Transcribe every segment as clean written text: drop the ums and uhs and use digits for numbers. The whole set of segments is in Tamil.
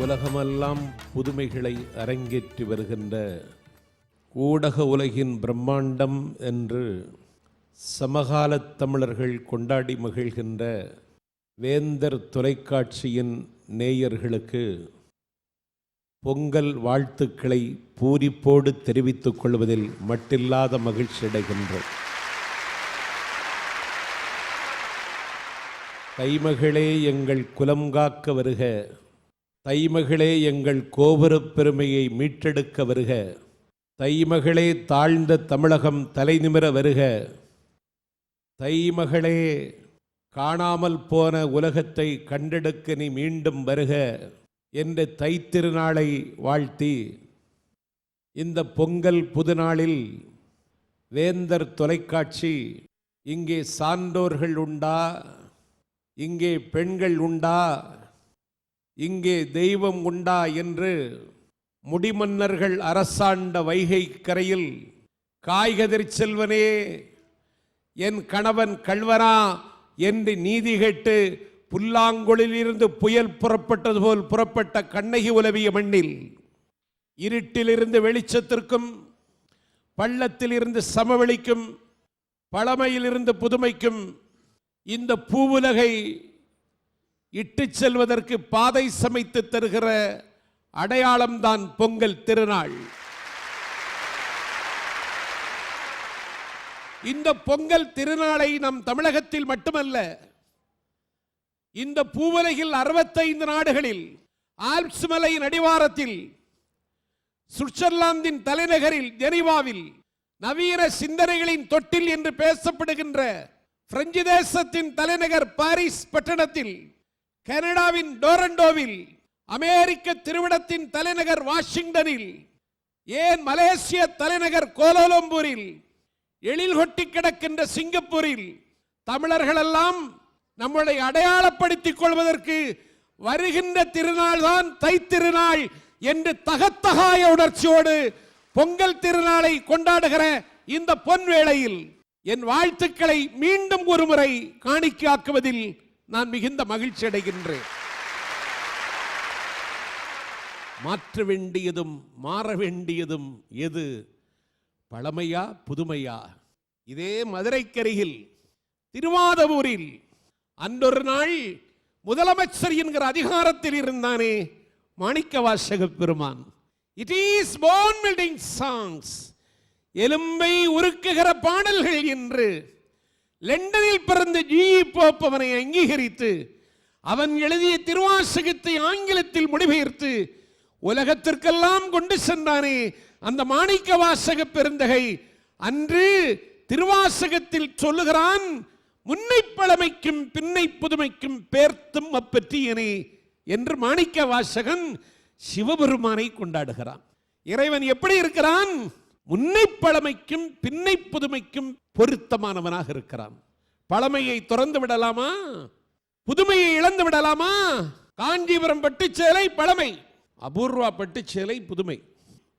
உலகமெல்லாம் புதுமைகளை அரங்கேற்றி வருகின்ற ஊடக உலகின் பிரம்மாண்டம் என்று சமகால தமிழர்கள் கொண்டாடி மகிழ்கின்ற வேந்தர் தொலைக்காட்சியின் நேயர்களுக்கு பொங்கல் வாழ்த்துக்களை பூரிப்போடு தெரிவித்துக் கொள்வதில் மட்டில்லாத மகிழ்ச்சி அடைகின்றோம். தைமகளே எங்கள் குலம் காக்க வருக, தைமகளே எங்கள் கோபுரப் பெருமையை மீட்டெடுக்க வருக, தைமகளே தாழ்ந்த தமிழகம் தலைநிமிர வருக, தைமகளே காணாமல் போன உலகத்தை கண்டெடுக்க நீ மீண்டும் வருக என்ற தைத்திருநாளை வாழ்த்தி இந்த பொங்கல் புதுநாளில் வேந்தர் தொலைக்காட்சி இங்கே சான்றோர்கள் உண்டா, இங்கே பெண்கள் உண்டா, இங்கே தெய்வம் உண்டா என்று முடிமன்னர்கள் அரசாண்ட வைகை கரையில் காய்கதிர் செல்வனே என் கணவன் கள்வனா என்று நீதி கேட்டு புல்லாங்குழலிலிருந்து புயல் புறப்பட்டது போல் புறப்பட்ட கண்ணகி உலவிய மண்ணில் இருட்டிலிருந்து வெளிச்சத்திற்கும், பள்ளத்திலிருந்து சமவெளிக்கும், பழமையிலிருந்து புதுமைக்கும் இந்த பூவுலகை இட்டு செல்வதற்கு பாதை சமைத்து தருகிற அடையாளம்தான் பொங்கல் திருநாள். இந்த பொங்கல் திருநாளை நம் தமிழகத்தில் மட்டுமல்ல, இந்த பூவுலகில் 65 நாடுகளில், ஆல்ப்ஸ் மலையின் அடிவாரத்தில், சுவிட்சர்லாந்தின் தலைநகரில் ஜெனீவாவில், நவீன சிந்தனைகளின் தொட்டில் என்று பேசப்படுகின்ற பிரெஞ்சு தேசத்தின் தலைநகர் பாரிஸ் பட்டணத்தில், கனடாவின் டோரண்டோவில், அமெரிக்க திருவிடத்தின் தலைநகர் வாஷிங்டனில், ஏன் மலேசிய தலைநகர் கோலாலம்பூரில், எழில் கொட்டி கிடக்கின்ற சிங்கப்பூரில் தமிழர்கள் எல்லாம் நம்மளை அடையாளப்படுத்திக் கொள்வதற்கு வருகின்ற திருநாள் தான் தைத்திருநாள் என்று தகத்தகாய உணர்ச்சியோடு பொங்கல் திருநாளை கொண்டாடுகிற இந்த பொன்வேளையில் என் வாழ்த்துக்களை மீண்டும் ஒருமுறை காணிக்கையாக்குவதில் நான் மிகுந்த மகிழ்ச்சி அடைகின்றேன். மாற்ற வேண்டியதும் மாற வேண்டியதும் எது, பழமையா புதுமையா? இதே மதுரைக்கரையில் திருவாதவூரில் அன்றொரு நாள் முதலமைச்சர் என்கிற அதிகாரத்தில் இருந்தானே மாணிக்கவாசக பெருமான். It is phone building songs, எலும்பை உருக்குகிற பாடல்கள் என்று லண்டனில் பிறந்த ஜி.இ. போப் அவனை அங்கீகரித்து அவன் எழுதிய திருவாசகத்தை ஆங்கிலத்தில் மொழிபெயர்த்து உலகத்திற்கெல்லாம் கொண்டு சென்றானே அந்த மாணிக்கவாசக பெருந்தகை அன்று திருவாசகத்தில் சொல்லுகிறான், முன்னை பழமைக்கும் பின்னை புதுமைக்கும் பேர்த்தும் அப்பற்றியனே என்று மாணிக்க வாசகன் சிவபெருமானை கொண்டாடுகிறான். இறைவன் எப்படி இருக்கிறான்? முன்னை பழமைக்கும் பின்னை புதுமைக்கும் பொருத்தமானவனாக இருக்கிறான். பழமையை திறந்து விடலாமா? புதுமையை இழந்து விடலாமா? காஞ்சிபுரம் பட்டுச்சேலை பழமை, அபூர்வா பட்டுச்சேலை புதுமை,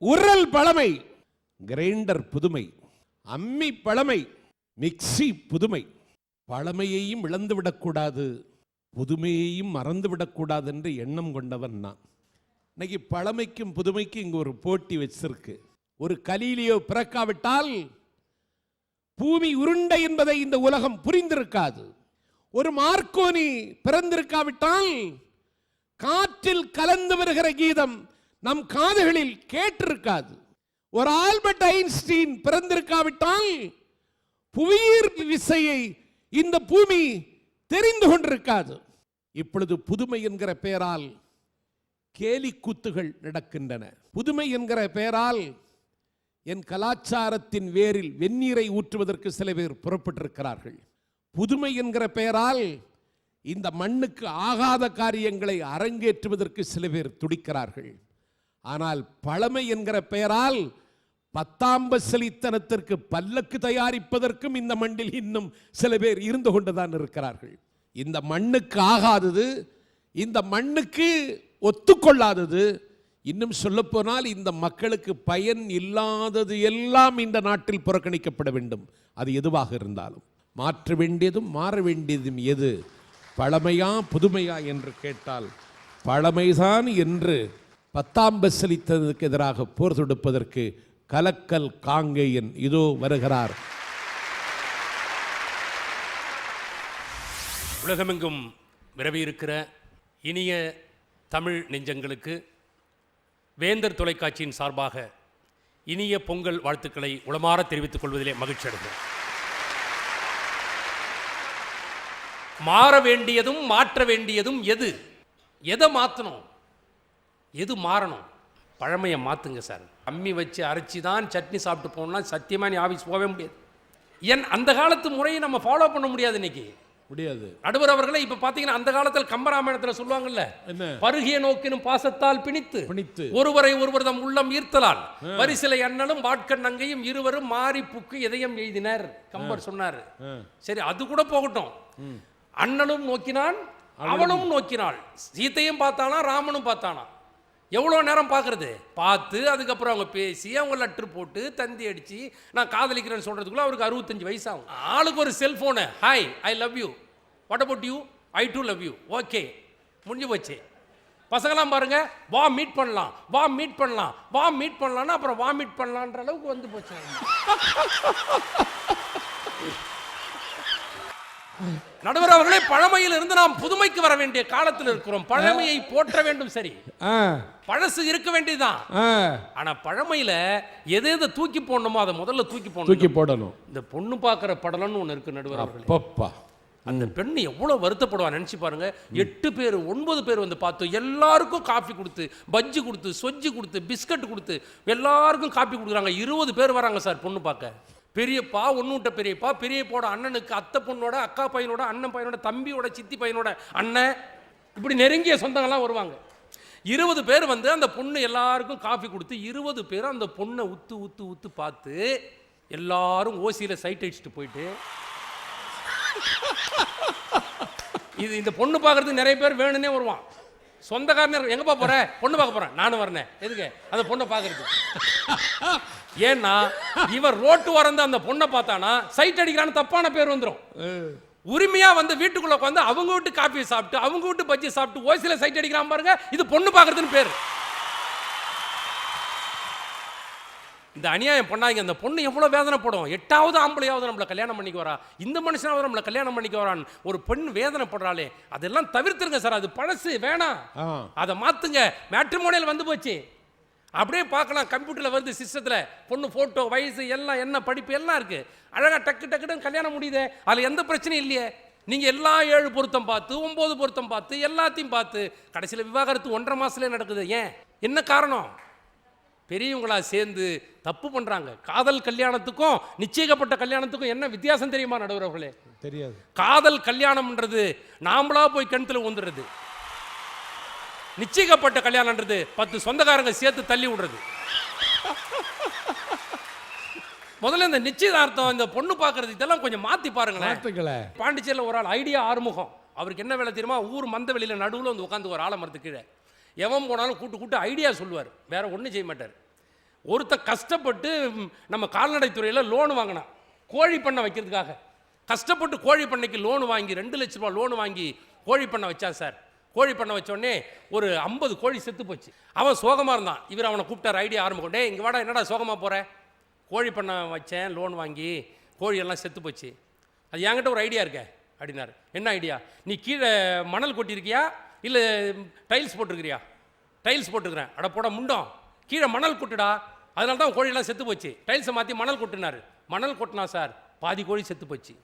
உரல் பழமை, கிரைண்டர் புதுமை, அம்மி பழமை, மிக்சி புதுமை. பழமையையும் இழந்துவிடக்கூடாது, புதுமையையும் மறந்துவிடக்கூடாது என்று எண்ணம் கொண்டவன் நான். இன்னைக்கு பழமைக்கும் புதுமைக்கும் இங்கு ஒரு போட்டி வச்சிருக்கு. ஒரு கலீலியோ பிறக்காவிட்டால் பூமி உருண்டை என்பதை இந்த உலகம் புரிந்திருக்காது. ஒரு மார்க்கோனி பிறந்திருக்காவிட்டால் காற்றில் கலந்து வருகிற கீதம் நம் காதுகளில் கேட்டிருக்காது. ஒரு ஆல்பர்ட் ஐன்ஸ்டீன் பிறந்திருக்காவிட்டால் புவியீர்ப்பு விசையை இந்த பூமி தெரிந்து கொண்டிருக்காது. இப்பொழுது புதுமை என்கிற பெயரால் கேலி கூத்துகள் நடக்கின்றன. புதுமை என்கிற பெயரால் என் கலாச்சாரத்தின் வேரில் வெந்நீரை ஊற்றுவதற்கு சில பேர் புறப்பட்டிருக்கிறார்கள். புதுமை என்கிற பெயரால் இந்த மண்ணுக்கு ஆகாத காரியங்களை அரங்கேற்றுவதற்கு சில பேர் துடிக்கிறார்கள். ஆனால் பழமை என்கிற பெயரால் 10ஆம் பசலித்தனத்திற்கு பல்லக்கு தயாரிப்பதற்கும் இந்த மண்ணில் இன்னும் சில பேர் இருந்து கொண்டுதான் இருக்கிறார்கள். இந்த மண்ணுக்கு ஆகாதது, இந்த மண்ணுக்கு ஒத்துக்கொள்ளாதது, இன்னும் சொல்ல போனால் இந்த மக்களுக்கு பயன் இல்லாதது எல்லாம் இந்த நாட்டில் புறக்கணிக்கப்பட வேண்டும். அது எதுவாக இருந்தாலும் மாற்ற வேண்டியதும் மாற வேண்டியதும் எது, பழமையா புதுமையா என்று கேட்டால் பழமைதான் என்று 10ஆம் பஸ்ஸளித்ததற்கு எதிராக போர் தொடுப்பதற்கு கலக்கல் காங்கேயன் இதோ வருகிறார். உலகமெங்கும் விரவியிருக்கிற இனிய தமிழ் நெஞ்சங்களுக்கு வேந்தர் தொலைக்காட்சியின் சார்பாக இனிய பொங்கல் வாழ்த்துக்களை உளமாற தெரிவித்துக் கொள்வதிலே மகிழ்ச்சி அடைகிறேன். மாற வேண்டியதும் மாற்ற வேண்டியதும் எதை மாற்றணும், எது மாறணும்? பழமையை மாற்றுங்க சார். அம்மி வச்சு அரைச்சி தான் சட்னி சாப்பிட்டு போகணும்னா சத்தியமாக நீ ஆஃபீஸ் போகவே முடியாது. ஏன் அந்த காலத்து முறையை நம்ம ஃபாலோ பண்ண முடியாது இன்னைக்கு. முடியாது. நடுவர் அவர்களை இப்ப பாத்தீங்கன்னா அந்த காலத்தில் கம்பராமாயணத்தில் சொல்லுவாங்கல்ல, பருகிய நோக்கினும் பாசத்தால் பிணித்து ஒருவரை ஒருவர் தம் உள்ளம் ஈர்த்தலால் வரிசிலை அண்ணலும் வாட்கண் நங்கையும் இருவரும் மாறி புக்கு எதையும் எழுதினர் கம்பர் சொன்னார். சரி, அது கூட போகட்டும். அண்ணனும் நோக்கினான், அவளும் நோக்கினாள். சீத்தையும் பார்த்தானா, ராமனும் பார்த்தானா. எவ்வளோ நேரம் பார்க்கறது? பார்த்து அதுக்கப்புறம் அவங்க பேசி அவங்க லெட்ரு போட்டு தந்தி அடித்து நான் காதலிக்கிறேன்னு சொல்கிறதுக்குள்ள அவருக்கு 65 வயசு ஆகும். ஆளுக்கு ஒரு cellphone, hi I love you, what about you, I do love you, okay, முடிஞ்சு போச்சு. பசங்களாம் பாருங்க, வா மீட் பண்ணலாம், வா மீட் பண்ணலாம், வா மீட் பண்ணலான்னா அப்புறம் வாமிட் பண்ணலான்ற அளவுக்கு வந்து போச்சு. நடுவர் அவர்களே, பழமையில் இருந்து நாம் புதுமைக்கு வர வேண்டிய காலத்தில் இருக்கிறோம். பழமையை போற்ற வேண்டும். சரி, பழசு இருக்க வேண்டியதுதான். ஆனா பழமையில எதை தூக்கி போடணுமோ அதை முதல்ல தூக்கி போடணும். இந்த பொண்ணு பார்க்கிற படலம்னு ஒண்ணு இருக்கு நடுவர் அவர்களே. அந்த பெண் எவ்வளவு வருத்தப்படுவா நினைச்சு பாருங்க. 8 பேர் 9 பேர் வந்து பார்த்தோம். எல்லாருக்கும் காஃபி கொடுத்து, பஜ்ஜி கொடுத்து, சொஜ்ஜி கொடுத்து, பிஸ்கட் கொடுத்து எல்லாருக்கும் காஃபி கொடுக்குறாங்க. 20 பேர் வராங்க சார் பொண்ணு பார்க்க. பெரியப்பா, ஒன்னுட்ட பெரியப்பா, பெரியப்போட அண்ணனுக்கு அத்தை பொண்ணோட அக்கா பையனோட அண்ணன் பையனோட தம்பியோட சித்தி பையனோட அண்ணன், இப்படி நெருங்கிய சொந்தங்கள்லாம் வருவாங்க. 20 பேர் வந்து அந்த பொண்ணு எல்லாருக்கும் காஃபி கொடுத்து 20 பேர் அந்த பொண்ணை உத்து உத்து உத்து பார்த்து எல்லாரும் ஓசியில் சைட் அடிச்சுட்டு போயிட்டு, இது இந்த பொண்ணு பார்க்கறதுக்கு நிறைய பேர் வேணும்னே வருவான். சொந்தக்காரன் எங்கப்பா போற? பொண்ணு பார்க்க போறேன். நானும் வரேன். எதுக்கு? அந்த பொண்ணை பார்க்கறது. ஏன்னா இவர் ரோட்டு வரந்து அந்த பொண்ணை பார்த்தானா சைட் அடிக்கிறான்னு தப்பான பேர் வந்துடும். உரிமையா வந்து வீட்டுக்குள்ள உட்காந்து அவங்க வீட்டு காஃபி சாப்பிட்டு அவங்க வீட்டு பஜ்ஜி சாப்பிட்டு ஓசில சைட் அடிக்கிறான் பாருங்க, இது பொண்ணு பார்க்கறதுன்னு பேர். இந்த அநியாயம் பண்ணாங்க. அந்த பொண்ணு எவ்வளவு வேதனைப்படும். 8வது ஆம்பளையாவது நம்மளை கல்யாணம் பண்ணிக்க வரா, இந்த மனுஷனாவது நம்மளை கல்யாணம் பண்ணிக்க வரான் ஒரு பெண் வேதனைப்படுறாளே, அதெல்லாம் தவிர்த்துருங்க சார். அது பழசு, வேணாம், அதை மாத்துங்க. மேட்ரிமோனியல் வந்து போச்சு, அப்படியே பார்க்கலாம். கம்ப்யூட்டர்ல வருது, சிஸ்டத்தில் பொண்ணு போட்டோ, வயசு எல்லாம், என்ன படிப்பு எல்லாம் இருக்கு. அழகா டக்கு டக்குன்னு கல்யாணம் முடியுது. அதில் எந்த பிரச்சனையும் இல்லையே. நீங்க எல்லா 7 பொருத்தம் பார்த்து 9 பொருத்தம் பார்த்து எல்லாத்தையும் பார்த்து கடைசியில் விவாகரத்து 1.5 மாசத்துல நடக்குது. ஏன்? என்ன காரணம்? பெரியவங்களா சேர்ந்து தப்பு பண்றாங்க. காதல் கல்யாணத்துக்கும் நிச்சயிக்கப்பட்ட கல்யாணத்துக்கும் என்ன வித்தியாசம் தெரியுமா நடுவர் அவர்களே? தெரியாது. காதல் கல்யாணம்ன்றது நாமளா போய் கிணத்துல ஊந்துறது. நிச்சயிக்கப்பட்ட கல்யாணம்ன்றது 10 சொந்தக்காரங்க சேர்த்து தள்ளி விடுறது. முதல்ல இந்த நிச்சயதார்த்தம், இந்த பொண்ணு பார்க்கறது, இதெல்லாம் கொஞ்சம் மாத்தி பாருங்களேன். பாண்டிச்சேரியில் ஒரு ஆள் ஐடியா ஆறுமுகம், அவருக்கு என்ன வேலை தெரியுமா? ஊர் மந்த வெளியில நடுவில் வந்து உட்காந்து ஒரு ஆலமரத்து கீழே எவன் போனாலும் கூட்டு ஐடியா சொல்லுவார். வேற ஒன்றும் செய்ய மாட்டார். ஒருத்த கஷ்டப்பட்டு நம்ம கால்நடைத்துறையில் லோன் வாங்கினான் கோழி பண்ணை வைக்கிறதுக்காக. கஷ்டப்பட்டு கோழி பண்ணைக்கு லோன் வாங்கி 2 லட்ச ரூபா லோன் வாங்கி கோழி பண்ணை வச்சான் சார். கோழி பண்ணை வச்சோடனே ஒரு 50 கோழி செத்து போச்சு. அவன் சோகமாக இருந்தான். இவர் அவனை கூப்பிட்டார், ஐடியா ஆரம்பிக்கொண்டே, இங்கே வாடா, என்னடா சோகமாக போகிற? கோழி பண்ணை வச்சேன், லோன் வாங்கி கோழியெல்லாம் செத்து போச்சு. அது என்கிட்ட ஒரு ஐடியா இருக்கே அப்படின்னாரு. என்ன ஐடியா? நீ கீழே மணல் கொட்டியிருக்கியா இல்லை டைல்ஸ் போட்டிருக்கிறியா? டைல்ஸ் போட்டுக்கிறேன். அட போட முண்டம், கீழே மணல் கொட்டுடா, அதனால தான் கோழியெல்லாம் செத்து போச்சு. டைல்ஸை மாற்றி மணல் கொட்டினார். மணல் கொட்டினா சார், பாதி கோழி செத்து போச்சு.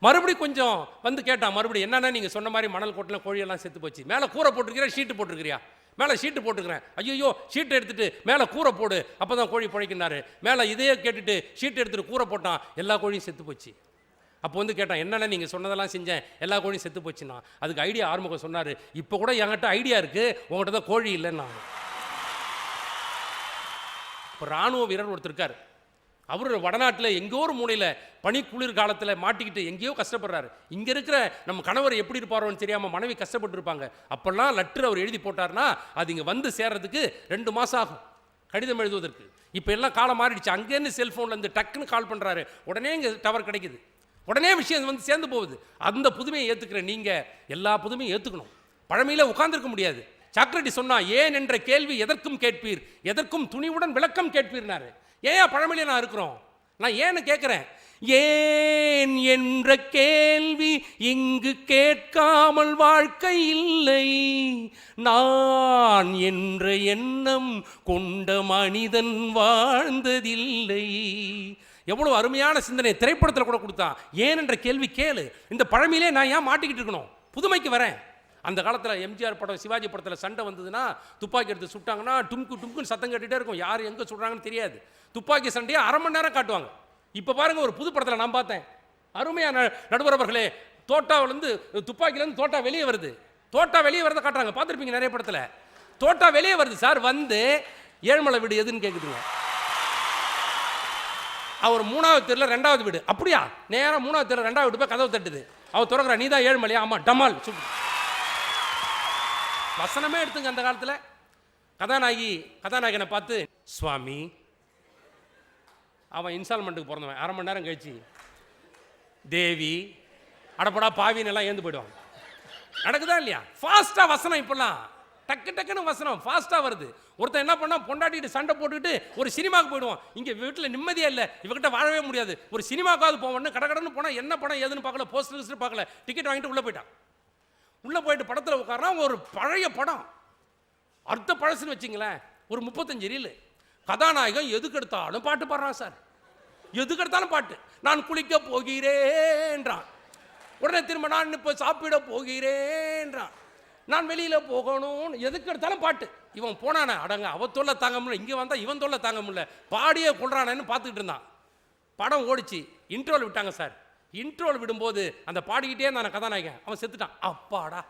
மறுபடியும் கொஞ்சம் வந்து கேட்டான், மறுபடியும் என்னன்னா நீங்கள் சொன்ன மாதிரி மணல் கொட்டின கோழியெல்லாம் செத்து போச்சு. மேலே கூரை போட்டிருக்கிறியா, ஷீட்டு போட்டிருக்கிறியா? மேலே ஷீட்டு போட்டுக்கிறேன். ஐயோ, ஷீட்டை எடுத்துட்டு மேலே கூரை போடு, அப்போ தான் கோழி பிழைக்கினாரு. மேலே இதையே கேட்டுட்டு ஷீட்டை எடுத்துட்டு கூரை போட்டான், எல்லா கோழியும் செத்து போச்சு. அப்போ வந்து கேட்டான், என்னென்ன நீங்கள் சொன்னதெல்லாம் செஞ்சேன், எல்லா கோழியும் செத்து போச்சுன்னா. அதுக்கு ஐடியா ஆறுமுகம் சொன்னார், இப்போ கூட என்கிட்ட ஐடியா இருக்குது, உங்கள்கிட்ட தான் கோழி இல்லைன்னா. இப்போ இராணுவ வீரர் ஒருத்தர் இருக்கார். அவர் வடநாட்டில் எங்கேயோ ஒரு மூலையில் பனி குளிர் காலத்தில் மாட்டிக்கிட்டு எங்கேயோ கஷ்டப்படுறாரு. இங்கே இருக்கிற நம்ம கணவர் எப்படி இருப்பாரோன்னு தெரியாமல் மனைவி கஷ்டப்பட்டு இருப்பாங்க. அப்போல்லாம் லெட்டர் அவர் எழுதி போட்டார்னா அது இங்கே வந்து சேர்றதுக்கு 2 மாதம் ஆகும், கடிதம் எழுதுவதற்கு. இப்போ எல்லாம் காலம் மாறிடுச்சு. அங்கேருந்து செல்ஃபோனில் இருந்து டக்குன்னு கால் பண்ணுறாரு, உடனே இங்கே டவர் கிடைக்குது, உடனே விஷயம் வந்து சேர்ந்து போகுது. அந்த புதுமையை ஏற்றுக்கிற நீங்கள் எல்லா புதுமையும் ஏற்றுக்கணும். பழமையில் உட்கார்ந்துருக்க முடியாது. சாக்ரட்டிஸ் சொன்னா, ஏன் என்ற கேள்வி எதற்கும் கேட்பீர், எதற்கும் துணிவுடன் விளக்கம் கேட்பீர்னாரு. ஏன் பழமையிலே நான் இருக்கிறோம்? நான் ஏன்னு கேட்குறேன். ஏன் என்ற கேள்வி இங்கு கேட்காமல் வாழ்க்கை இல்லை, நான் என்ற எண்ணம் கொண்ட மனிதன் வாழ்ந்ததில்லை. எவ்வளவு அருமையான சிந்தனை திரைப்படத்தில் கூட கொடுத்தான். ஏன் என்ற கேள்வி கேளு. இந்த பழமையிலே நான் ஏன் மாட்டிக்கிட்டு இருக்கணும்? புதுமைக்கு வரேன். அந்த காலத்தில் எம்ஜிஆர் படம், சிவாஜி படத்தில் சண்டை வந்ததுன்னா, துப்பாக்கி எடுத்து சுட்டாங்கன்னா டும்குன்னு சத்தம் கேட்டுகிட்டே இருக்கும். யார் எங்கே சுடுறாங்கன்னு தெரியாது. துப்பாக்கி சண்டையை அரை மணி நேரம் காட்டுவாங்க. இப்போ பாருங்க, ஒரு புது படத்தில் நான் பார்த்தேன், அருமையான நடுவர் அவர்களே, தோட்டாவிலேருந்து துப்பாக்கிலேருந்து தோட்டா வெளியே வருது. தோட்டா வெளியே வரதை காட்டுறாங்க, பார்த்துருப்பீங்க நிறைய படத்தில். தோட்டா வெளியே வருது சார், வந்து ஏழ்மலை வீடு எதுன்னு கேட்குதுங்க. அவர் 3வது தெருவில் 2வது வீடு. அப்படியா? நேராக 3வது தெருவில் 2வது வீடு போய் கதவு தட்டுது. அவர் திறக்கிறா, நீ தான் ஏழ்மலையா? ஆமாம். டமால் வசனமே எடுத்துங்க. அந்த காலத்தில் கதாநாயகனை பார்த்து, சுவாமி, அவன் இன்ஸ்டால்மெண்ட்டுக்கு பிறந்தவன், அரை மணி நேரம் கழிச்சு தேவி அடப்படா பாவின்னு எல்லாம் ஏந்து போயிடுவாங்க. நடக்குதா இல்லையா? ஃபாஸ்ட்டாக வசனம், இப்போல்லாம் டக்குன்னு வசனம் ஃபாஸ்ட்டாக வருது. ஒருத்தன் என்ன பண்ணால், பொண்டாட்டிட்டு சண்டை போட்டுக்கிட்டு ஒரு சினிமாவுக்கு போயிடுவான். இங்கே வீட்டில் நிம்மதியாக இல்லை, இவகிட்ட வாழவே முடியாது, ஒரு சினிமாவுக்காவது போவோன்னு கடன்னு போனால் என்ன படம் ஏதுன்னு பார்க்கல, போஸ்டர் பார்க்கல, டிக்கெட் வாங்கிட்டு உள்ளே போயிட்டான். உள்ளே போயிட்டு படத்தில் உட்காரனா, ஒரு பழைய படம், அர்த்த பழசுன்னு வச்சிங்களேன், ஒரு 35 ரீல். கதாநாயகன் எதுக்கு எடுத்தாலும் பாட்டு பாடுறான் சார், எதுக்கு எடுத்தாலும் பாட்டு. நான் குளிக்க போகிறேன்றான், உடனே திரும்ப நான் இப்போ சாப்பிட போகிறேன்றான், நான் வெளியில் போகணும், எதுக்கு எடுத்தாலும் பாட்டு. இவன் போனானே, அடங்க அவ தொல்லை தாங்க முடியல, இங்கே வந்தால் இவன் தொல்லை தாங்க முடியல, பாடியே கொள்றானேன்னு பார்த்துக்கிட்டு இருந்தான். படம் ஓடிச்சு, இன்ட்ரோல் விட்டாங்க சார். இன்ட்ரோல் விடும்போது அந்த பாடிக்கிட்டே இருந்தான கதாநாயகன், அவன் செத்துட்டான். அப்பாடா,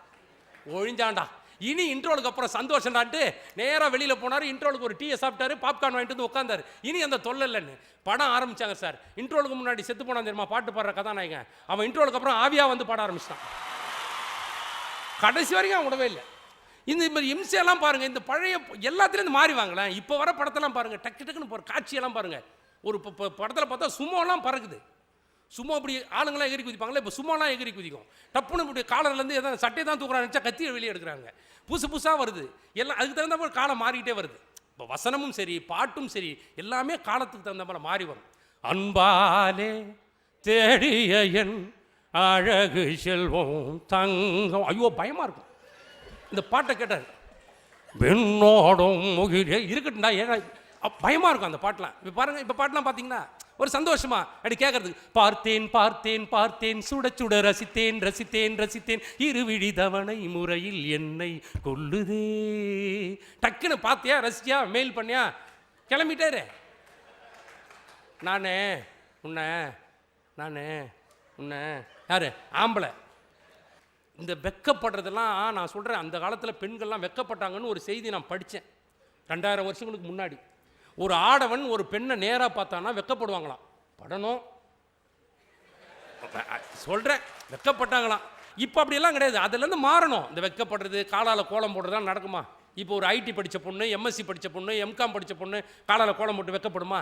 ஒழிஞ்சாண்டா. இனி இன்ட்ரோலுக்கு அப்புறம் சந்தோஷம்டான்ட்டு நேராக வெளியில் போனார். இன்ட்ரோலுக்கு ஒரு டீயை சாப்பிட்டாரு, பாப்கார்ன் வாங்கிட்டு வந்து உட்காந்தாரு. இனி அந்த தொல்லை இல்லைன்னு படம் ஆரம்பிச்சாங்க சார். இன்ட்ரோலுக்கு முன்னாடி செத்து போனான் தெரியுமா பாட்டு பாடுற கதாநாயகன், அவன் இன்ட்ரோலுக்கு அப்புறம் ஆவியாக வந்து பாட ஆரம்பிச்சிட்டான். கடைசி வரைக்கும் அவன் விடவே இல்லை. இந்த மாதிரி இம்சையெல்லாம் பாருங்க, இந்த பழைய எல்லாத்துலேருந்து மாறி வாங்கலாம். இப்போ வர படத்தெல்லாம் பாருங்க, டக்குன்னு போகிற காட்சியெல்லாம் பாருங்க. ஒரு படத்தில் பார்த்தா சும்மாலாம் பறக்குது, சும்மா அப்படி ஆளுங்களாம் எகிரி குதிப்பாங்களே, இப்போ சும்மாலாம் எகிரி குதிக்கும். டப்புன்னு இப்படி காலர்லேருந்து எதாவது சட்டை தான் தூக்குறான்னு நினச்சா கத்தியை வெளியே எடுக்கிறாங்க. புதுசாக வருது எல்லாம், அதுக்கு தகுந்த மாதிரி காலம் மாறிக்கிட்டே வருது. இப்போ வசனமும் சரி, பாட்டும் சரி, எல்லாமே காலத்துக்கு தகுந்த மாதிரி மாறி வரும். அன்பாலே தேடிய என் அழகு செல்வம் தங்கம், ஐயோ பயமாக இருக்கும் இந்த பாட்டை கேட்டார். வெண்ணோடும் முகிலே இருக்கட்டும்டா, ஏன்னா பயமாக இருக்கும் அந்த பாட்டெலாம். இப்போ பாருங்கள், இப்போ பாட்டெலாம் பார்த்தீங்கன்னா ஒரு சந்தோஷமா அப்படி கேட்கறதுக்கு, பார்த்தேன் பார்த்தேன் பார்த்தேன், சுட சுட ரசித்தேன் ரசித்தேன் ரசித்தேன், இருவிழி தவணை முறையில் என்னை கொல்லுதே. டக்குன்னு பார்த்தியா, ரசிச்சியா, மெயில் பண்ணியா, கிளம்பிட்டாரு. நானே உன்னை யாரு ஆம்பளை. இந்த வெக்கப்படுறதெல்லாம் நான் சொல்கிறேன், அந்த காலத்தில் பெண்கள்லாம் வெக்கப்பட்டாங்கன்னு ஒரு செய்தி நான் படித்தேன் 2000 வருஷங்களுக்கு முன்னாடி. ஒரு ஆடவன் ஒரு பெண்ணை நேராக பார்த்தானா வெக்கப்படுவாங்களாம். படணும் சொல்கிறேன், வெக்கப்பட்டாங்களாம். இப்போ அப்படியெல்லாம் கிடையாது, அதுலேருந்து மாறணும். இந்த வெக்கப்படுறது, காலால் கோலம் போடுறதுலாம் நடக்குமா? இப்போ ஒரு ஐடி படித்த பொண்ணு, எம்எஸ்சி படித்த பொண்ணு, எம்காம் படித்த பொண்ணு காலால் கோலம் போட்டு வெக்கப்படுமா?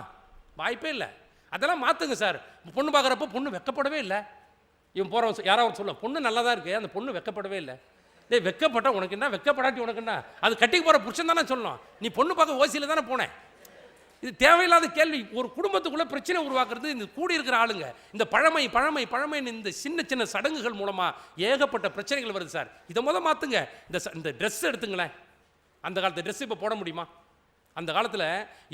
வாய்ப்பே இல்லை. அதெல்லாம் மாற்றுங்க சார். பொண்ணு பார்க்குறப்ப பொண்ணு வெக்கப்படவே இல்லை. இவன் போகிறவன் யாராவது சொல்ல, பொண்ணு நல்லா தான் இருக்குது, அந்த பொண்ணு வெக்கப்படவே இல்லை. டேய், வெக்கப்பட்ட உனக்கு என்ன, வெக்கப்படாட்டி உனக்கு என்ன? அது கட்டிக்கு போகிற புருஷன் தானே சொல்லணும். நீ பொண்ணு பார்க்க ஓசியில் தானே போனேன். இது தேவையில்லாத கேள்வி. ஒரு குடும்பத்துக்குள்ளே பிரச்சனை உருவாக்குறது இந்த கூடியிருக்கிற ஆளுங்க. இந்த பழமை பழமை பழமைன்னு இந்த சின்ன சின்ன சடங்குகள் மூலமாக ஏகப்பட்ட பிரச்சனைகள் வருது சார். இதை மாற்றுங்க. இந்த ட்ரெஸ் எடுத்துங்களேன், அந்த காலத்து ட்ரெஸ் இப்போ போட முடியுமா? அந்த காலத்தில்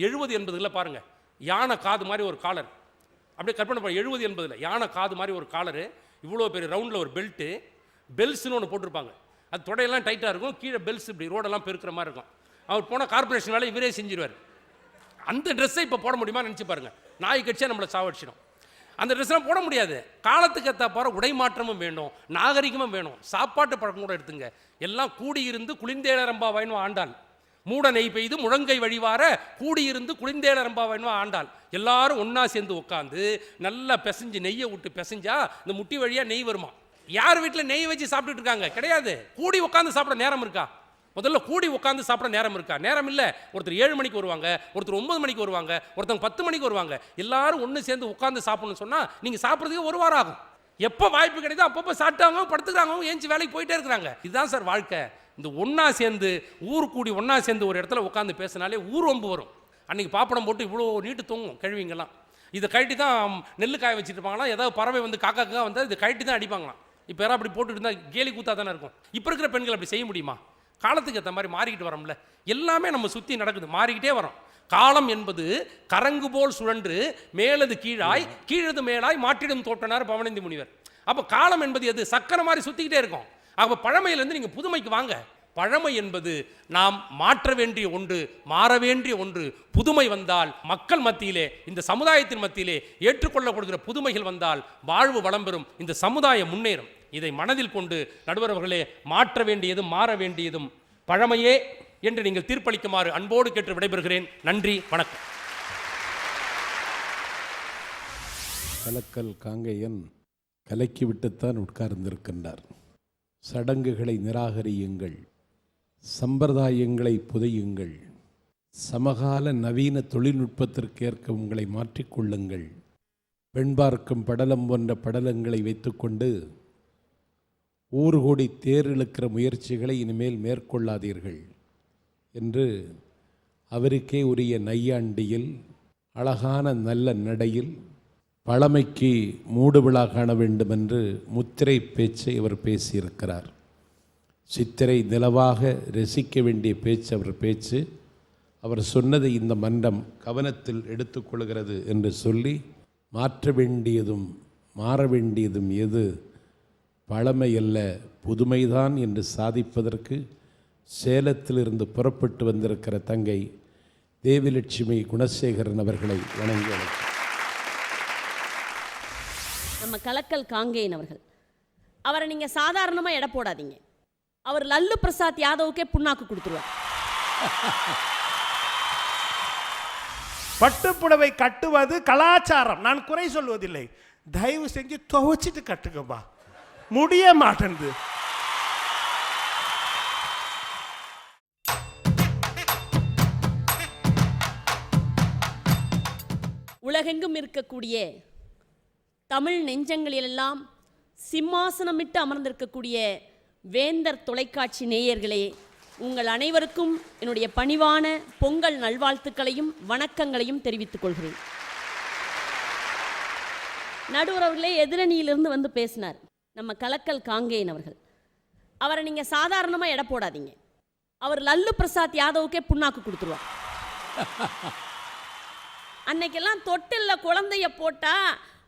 70 80களில் பாருங்கள், யானை காது மாதிரி ஒரு காலர், அப்படியே கற்பனை பண்ண. 70 80ல் யானை காது மாதிரி ஒரு காலரு, இவ்வளோ பெரிய ரவுண்டில் ஒரு பெல்ட்டு, பெல்ஸ்னு ஒன்று போட்டிருப்பாங்க. அது தொடையெல்லாம் டைட்டாக இருக்கும், கீழே பெல்ஸ் இப்படி ரோடெல்லாம் பெருக்கிற மாதிரி இருக்கும். அவர் போனால் கார்பரேஷன் வேலை இவரே செஞ்சிருவார். அந்த ட்ரெஸ்ஸை இப்போ போட முடியுமா நினச்சி பாருங்கள். நாய் கட்சியாக நம்மளை சாவடிச்சிடும். அந்த ட்ரெஸ்லாம் போட முடியாது. காலத்துக்கு ஏற்ற பாரு உடை மாற்றமும் வேணும், நாகரிகமும் வேணும். சாப்பாட்டு பழக்கம் கூட எடுத்துங்க. எல்லாம் கூடியிருந்து குளிந்தேளரம்பா வாயினும் ஆண்டாள், மூட நெய் பெய்து முழங்கை வழிவார கூடியிருந்து குளிந்தேளரம்பா வாயினும் ஆண்டாள். எல்லாரும் ஒன்றா சேர்ந்து உட்காந்து நல்லா பிசைஞ்சு நெய்யை விட்டு பிசைஞ்சா இந்த முட்டி வழியாக நெய் வருமா? யார் வீட்டில் நெய் வச்சு சாப்பிட்டுட்டு இருக்காங்க? கிடையாது. கூடி உட்காந்து சாப்பிட நேரம் இருக்கா? முதல்ல கூடி உட்காந்து சாப்பிட நேரம் இருக்கா? நேரம் இல்லை. ஒருத்தர் 7 மணிக்கு வருவாங்க, ஒருத்தர் 9 மணிக்கு வருவாங்க, ஒருத்தவங்க 10 மணிக்கு வருவாங்க. எல்லாரும் ஒன்று சேர்ந்து உட்காந்து சாப்பிடணும்னு சொன்னால் நீங்கள் சாப்பிட்றதுக்கு 1 வாரம் ஆகும். எப்போ வாய்ப்பு கிடைத்தோ அப்பப்போ சாப்பிட்டாங்க, படுத்துக்கிறாங்க, ஏஞ்சி வேலைக்கு போயிட்டே இருக்கிறாங்க. இதுதான் சார் வாழ்க்கை. இந்த ஒன்றா சேர்ந்து ஊர் கூடி ஒன்றா சேர்ந்து ஒரு இடத்துல உட்காந்து பேசினாலே ஊர் வம்பு வரும். அன்றைக்கி பாப்படம் போட்டு இவ்வளோ நீட்டு தூங்கும் கிழவிங்கெல்லாம். இதை கழட்டி தான் நெல் காய வச்சுட்டு இருப்பாங்களாம். ஏதாவது பறவை வந்து காக்கா வந்தால் இதை கழட்டி தான் அடிப்பாங்களாம். இப்போ யாரும் அப்படி போட்டுட்டு இருந்தால் கேலி கூத்தா தானே இருக்கும். இப்போ இருக்கிற பெண்கள் அப்படி செய்ய முடியுமா? காலத்துக்கு ஏற்ற மாதிரி மாறிக்கிட்டு வரோம்ல. எல்லாமே நம்ம சுற்றி நடக்குது, மாறிக்கிட்டே வரோம். காலம் என்பது கரங்கு போல் சுழன்று மேலது கீழாய் கீழது மேலாய் மாற்றிடும் தோற்றனார் பவனந்தி முனிவர். அப்போ காலம் என்பது எது? சக்கரை மாதிரி சுற்றிக்கிட்டே இருக்கும். அப்போ பழமையிலேருந்து நீங்கள் புதுமைக்கு வாங்க. பழமை என்பது நாம் மாற்ற வேண்டிய ஒன்று, மாற வேண்டிய ஒன்று. புதுமை வந்தால் மக்கள் மத்தியிலே, இந்த சமுதாயத்தின் மத்தியிலே ஏற்றுக்கொள்ளப்படுகிற புதுமைகள் வந்தால் வாழ்வு வளம் பெறும், இந்த சமுதாயம் முன்னேறும். இதை மனதில் கொண்டு நடுவர் அவர்களே, மாற்ற வேண்டியதும் மாற வேண்டியதும் பழமையே என்று நீங்கள் தீர்ப்பளிக்குமாறு அன்போடு கேட்டு விடைபெறுகிறேன். நன்றி, வணக்கம். கலக்கல் காங்கேயன் கலக்கிவிட்டுத்தான் உட்கார்ந்திருக்கின்றார். சடங்குகளை நிராகரியுங்கள், சம்பிரதாயங்களை புதையுங்கள், சமகால நவீன தொழில்நுட்பத்திற்கேற்க உங்களை மாற்றிக்கொள்ளுங்கள், பெண் பார்க்கும் படலம் போன்ற படலங்களை வைத்துக்கொண்டு ஊறு கோடி தேர் இழுக்கிற முயற்சிகளை இனிமேல் மேற்கொள்ளாதீர்கள் என்று அவருக்கே உரிய நையாண்டியில், அழகான நல்ல நடையில் பழமைக்கு மூடு விழா காண வேண்டும் என்று முத்திரை பேச்சை அவர் பேசியிருக்கிறார். சித்திரை நிலவாக ரசிக்க வேண்டிய பேச்சு அவர் பேச்சு. அவர் சொன்னதை இந்த மன்றம் கவனத்தில் எடுத்துக்கொள்கிறது என்று சொல்லி, மாற்ற வேண்டியதும் மாற வேண்டியதும் எது? பழமை அல்ல, புதுமைதான் என்று சாதிப்பதற்கு சேலத்திலிருந்து புறப்பட்டு வந்திருக்கிற தங்கை தேவிலட்சுமி குணசேகரன் அவர்களை வணங்கி அழைக்கிறேன். நம்ம கலக்கல் காங்கேயன் அவர்கள், அவரை நீங்கள் சாதாரணமாக எடை போடாதீங்க. அவர் லல்லு பிரசாத் யாதவுக்கே புண்ணாக்கு கொடுத்துருவார். பட்டுப்புடவை கட்டுவது கலாச்சாரம், நான் குறை சொல்வதில்லை. தயவு செஞ்சு துவைச்சிட்டு கட்டுங்கப்பா, முடிய மாட்டேங்குது. உலகெங்கும் இருக்கக்கூடிய தமிழ் நெஞ்சங்களிலெல்லாம் சிம்மாசனமிட்டு அமர்ந்திருக்கக்கூடிய வேந்தர் தொலைக்காட்சி நேயர்களே, உங்கள் அனைவருக்கும் என்னுடைய பணிவான பொங்கல் நல்வாழ்த்துக்களையும் வணக்கங்களையும் தெரிவித்துக் கொள்கிறேன். நடுவர் அவர்களே எதிரணியிலிருந்து வந்து பேசினார், நம்ம கலக்கல் காங்கேயன் அவர்கள். அவரை நீங்கள் சாதாரணமாக எடை போடாதீங்க. அவர் லல்லு பிரசாத் யாதவுக்கே புண்ணாக்கு கொடுத்துருவார். அன்னைக்கெல்லாம் தொட்டில்ல குழந்தைய போட்டா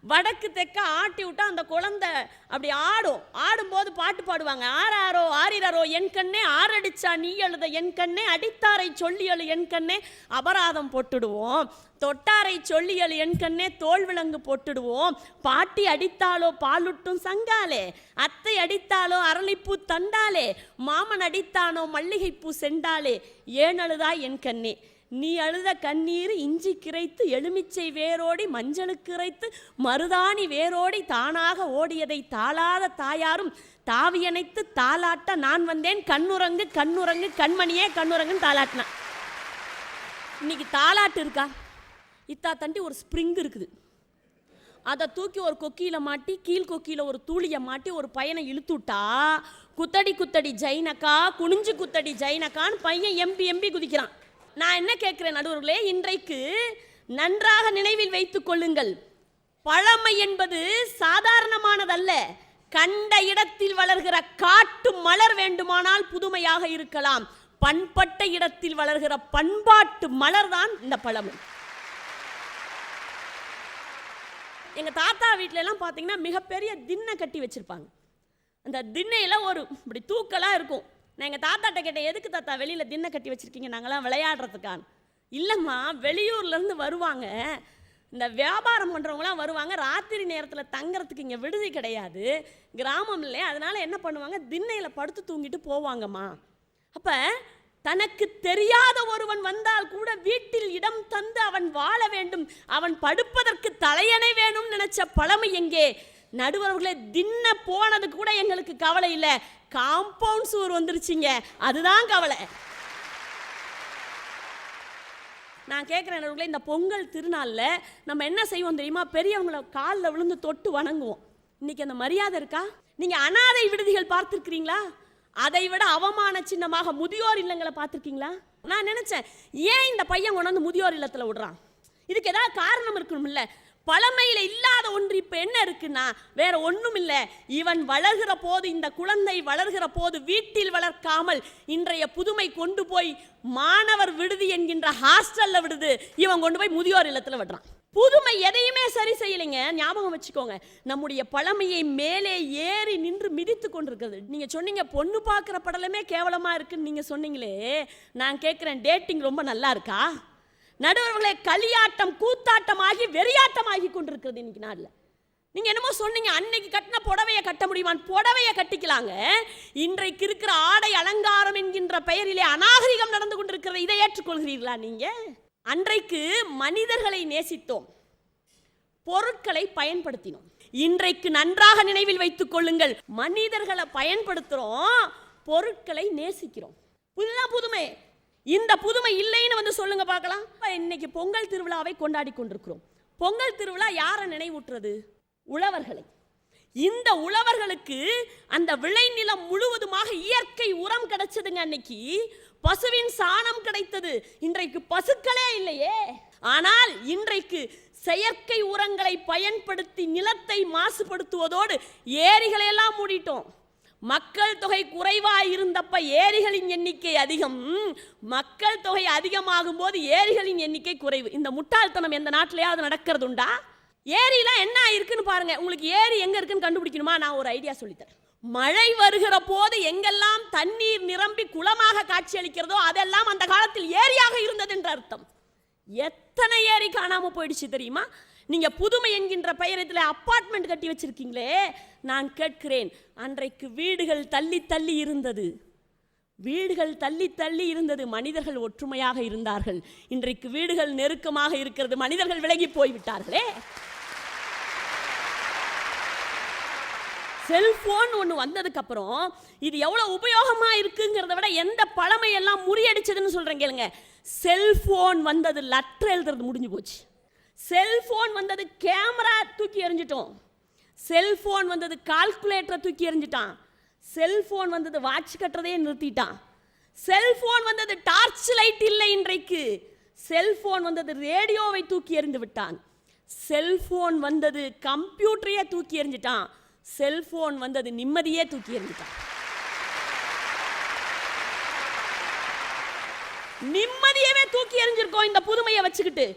வடக்கு தெக்க ஆட்டி விட்டா அந்த குழந்தை அப்படி ஆடும். ஆடும்போது பாட்டு பாடுவாங்க, ஆறாரோ ஆறிரரோ என் கண்ணே, ஆறடிச்சா நீ எழுத என் கண்ணே, அடித்தாரை சொல்லி எழு என் கண்ணே, அபராதம் போட்டுடுவோம், தொட்டாரை சொல்லி எழு என் கண்ணே, தோல் விலங்கு போட்டுடுவோம், பாட்டி அடித்தாலோ பாலுட்டும் சங்காலே, அத்தை அடித்தாலோ அரளிப்பூ தண்டாலே, மாமன் அடித்தானோ மல்லிகைப்பூ செண்டாலே, ஏன் அழுதா என் கண்ணே, நீ அழுத கண்ணீர் இஞ்சி கிரைத்து எலுமிச்சை வேரோடி மஞ்சளுக்கு இறைத்து மருதாணி வேரோடி தானாக ஓடியதை தாளாத தாயாரும் தாவியணைத்து தாளாட்ட நான் வந்தேன், கண்ணுறங்கு கண்ணுறங்கு கண்மணியே கண்ணுறங்குன்னு தாளாட்டினான். இன்னைக்கு தாளாட்டு இருக்கா? இத்தா தண்டி ஒரு ஸ்ப்ரிங் இருக்குது, அதை தூக்கி ஒரு கொக்கியில் மாட்டி கீழ் கொக்கியில் ஒரு தூளியை மாட்டி ஒரு பையனை இழுத்துட்டா குத்தடி குத்தடி ஜைனக்கா குனிஞ்சு குத்தடி ஜைனக்கான்னு பையன் எம்பி குதிக்கிறான். நான் என்ன கேட்கிறேன் நடுவர்களே, இன்றைக்கு நன்றாக நினைவில் வைத்துக் கொள்ளுங்கள், பழமை என்பது சாதாரணமானதல்ல. கண்ட இடத்தில் வளர்கிற காட்டு மலர் வேண்டுமானால் புதுமையாக இருக்கலாம், பண்பட்ட இடத்தில் வளர்கிற பண்பாட்டு மலர் தான் இந்த பழமை. எங்க தாத்தா வீட்டில எல்லாம் பார்த்தீங்கன்னா மிகப்பெரிய திண்ணை கட்டி வச்சிருப்பாங்க. அந்த திண்ணையில ஒரு இப்படி தூக்கலா இருக்கும். நான் எங்கள் தாத்தாட்ட கேட்டேன், எதுக்கு தாத்தா வெளியில் திண்ணை கட்டி வச்சுருக்கீங்க? நாங்களாம் விளையாடுறதுக்கான. இல்லைம்மா, வெளியூர்லேருந்து வருவாங்க, இந்த வியாபாரம் பண்ணுறவங்களாம் வருவாங்க, ராத்திரி நேரத்தில் தங்குறதுக்கு இங்கே விடுதி கிடையாது, கிராமம் இல்லையா, அதனால் என்ன பண்ணுவாங்க, திண்ணையில் படுத்து தூங்கிட்டு போவாங்கம்மா. அப்போ தனக்கு தெரியாத ஒருவன் வந்தால் கூட வீட்டில் இடம் தந்து அவன் வாழ வேண்டும், அவன் படுப்பதற்கு தலையணை வேணும் நினைச்ச பழமை எங்கே? நடுவர்களே, தின்ன போனது கூட எங்களுக்கு கவலை இல்லை, காம்பவுண்ட் சுவர் வந்துருச்சுங்க, அதுதான் கவலை. நான் கேட்குறேன் நடுவர்களே, இந்த பொங்கல் திருநாளில் நம்ம என்ன செய்வோம் தெரியுமா? பெரியவங்களை காலில் விழுந்து தொட்டு வணங்குவோம். இன்னைக்கு அந்த மரியாதை இருக்கா? நீங்க அனாதை விடுதிகள் பார்த்திருக்கிறீங்களா? அதை விட அவமான சின்னமாக முதியோர் இல்லங்களை பார்த்திருக்கீங்களா? நான் நினைச்சேன், ஏன் இந்த பையன் கொண்டு வந்து முதியோர் இல்லத்துல விடுறான்? இதுக்கு ஏதாவது காரணம் இருக்கணும்ல. பழமையில இல்லாத ஒன்று இப்ப என்ன இருக்குன்னா வேற ஒண்ணும் இல்ல. இவன் வளர்கிற போது, இந்த குழந்தை வளர்கிற போது வீட்டில் வளர்க்காமல் இன்றைய புதுமை கொண்டு போய் மாணவர் விடுதி என்கின்ற ஹாஸ்டல்ல விடுது. இவன் கொண்டு போய் முதியோர் இல்லத்துல விடுறான். புதுமை எதையுமே சரி செய்யலைங்க. ஞாபகம் வச்சுக்கோங்க, நம்முடைய பழமையை மேலே ஏறி நின்று மிதித்து கொண்டிருக்கிறது. நீங்க சொன்னீங்க பொண்ணு பார்க்குற படலமே கேவலமா இருக்குன்னு நீங்க சொன்னீங்களே, நான் கேட்கிறேன், டேட்டிங் ரொம்ப நல்லா இருக்கா? நடுவர்களே, களியாட்டம் கூத்தாட்டமாகி வெறியாட்டமாகி கொண்டிருக்கிறது இன்னைக்கு நாளில். நீங்க என்னமோ சொன்னீங்க, அன்னைக்கு கட்டின புடவையை கட்ட முடியுமா? புடவையை கட்டிக்கலாங்க. இன்றைக்கு இருக்கிற ஆடை அலங்காரம் என்கின்ற பெயரிலே அநாகரிகம் நடந்து கொண்டிருக்கிறது. இதை ஏற்றுக்கொள்கிறீர்களா நீங்க? அன்றைக்கு மனிதர்களை நேசித்தோம், பொருட்களை பயன்படுத்தினோம். இன்றைக்கு நன்றாக நினைவில் வைத்துக் கொள்ளுங்கள், மனிதர்களை பயன்படுத்துறோம், பொருட்களை நேசிக்கிறோம். இதுதான் புதுமை. இந்த புதுமை இல்லைன்னு வந்து சொல்லுங்க பார்க்கலாம். இன்னைக்கு பொங்கல் திருவிழாவை கொண்டாடி கொண்டிருக்கிறோம். பொங்கல் திருவிழா யாரை நினைவூட்டுறது? உழவர்களை. இந்த உழவர்களுக்கு அந்த விளைநிலம் முழுவதுமாக இயற்கை உரம் கிடைச்சதுங்க. அன்னைக்கு பசுவின் சாணம் கிடைத்தது. இன்றைக்கு பசுக்களே இல்லையே. ஆனால் இன்றைக்கு செயற்கை உரங்களை பயன்படுத்தி நிலத்தை மாசுபடுத்துவதோடு ஏரிகளை எல்லாம் மூடிட்டோம். மக்கள் தொகை குறைவாக இருந்தப்ப ஏரிகளின் எண்ணிக்கை அதிகம், மக்கள் தொகை அதிகமாகும் போது ஏரிகளின் எண்ணிக்கை குறைவு. இந்த முட்டாள்தனம் எந்த நாட்டிலேயாவது நடக்கிறது உண்டா? ஏரிலாம் என்ன இருக்குன்னு பாருங்க. உங்களுக்கு ஏரி எங்க இருக்குன்னு கண்டுபிடிக்கணுமா? நான் ஒரு ஐடியா சொல்லித்தரேன். மழை வருகிற போது எங்கெல்லாம் தண்ணீர் நிரம்பி குளமாக காட்சி அளிக்கிறதோ அதெல்லாம் அந்த காலத்தில் ஏரியாக இருந்தது என்று அர்த்தம். எத்தனை ஏரி காணாம போயிடுச்சு தெரியுமா? நீங்க புதுமை என்கின்ற பெயரத்தில் அப்பார்ட்மெண்ட் கட்டி வச்சிருக்கீங்களே, நான் கேட்கிறேன், அன்றைக்கு வீடுகள் தள்ளி தள்ளி இருந்தது. வீடுகள் தள்ளி தள்ளி இருந்தது, மனிதர்கள் ஒற்றுமையாக இருந்தார்கள். இன்றைக்கு வீடுகள் நெருக்கமாக இருக்கிறது, மனிதர்கள் விலகி போய்விட்டார்களே. செல்போன் ஒன்று வந்ததுக்கு அப்புறம் இது எவ்வளவு உபயோகமா இருக்குங்கிறத விட எந்த பழமையெல்லாம் முறியடிச்சதுன்னு சொல்றேன் கேளுங்க. செல்போன் வந்தது, லெட்டர் எழுதுறது முடிஞ்சு போச்சு. செல்போன் வந்தது, கேமரா தூக்கி எறிஞ்சிட்டோம். செல்போன் வந்தது, கால்குலேட்டரை தூக்கி எறிஞ்சிட்டான். செல்போன் வந்தது, வாட்ச் கட்டுறதே நிறுத்திட்டான். செல்போன் வந்தது, டார்ச் லைட் இல்லை இன்றைக்கு. செல்போன் வந்தது, ரேடியோவை தூக்கி எறிந்து விட்டான். செல்போன் வந்தது, கம்ப்யூட்டரையே தூக்கி எறிஞ்சிட்டான். செல்போன் வந்தது, நிம்மதியே தூக்கி எறிஞ்சிட்டான். நிம்மதியவே தூக்கி எறிஞ்சிருக்கோம் இந்த புதுமையை வச்சுக்கிட்டு.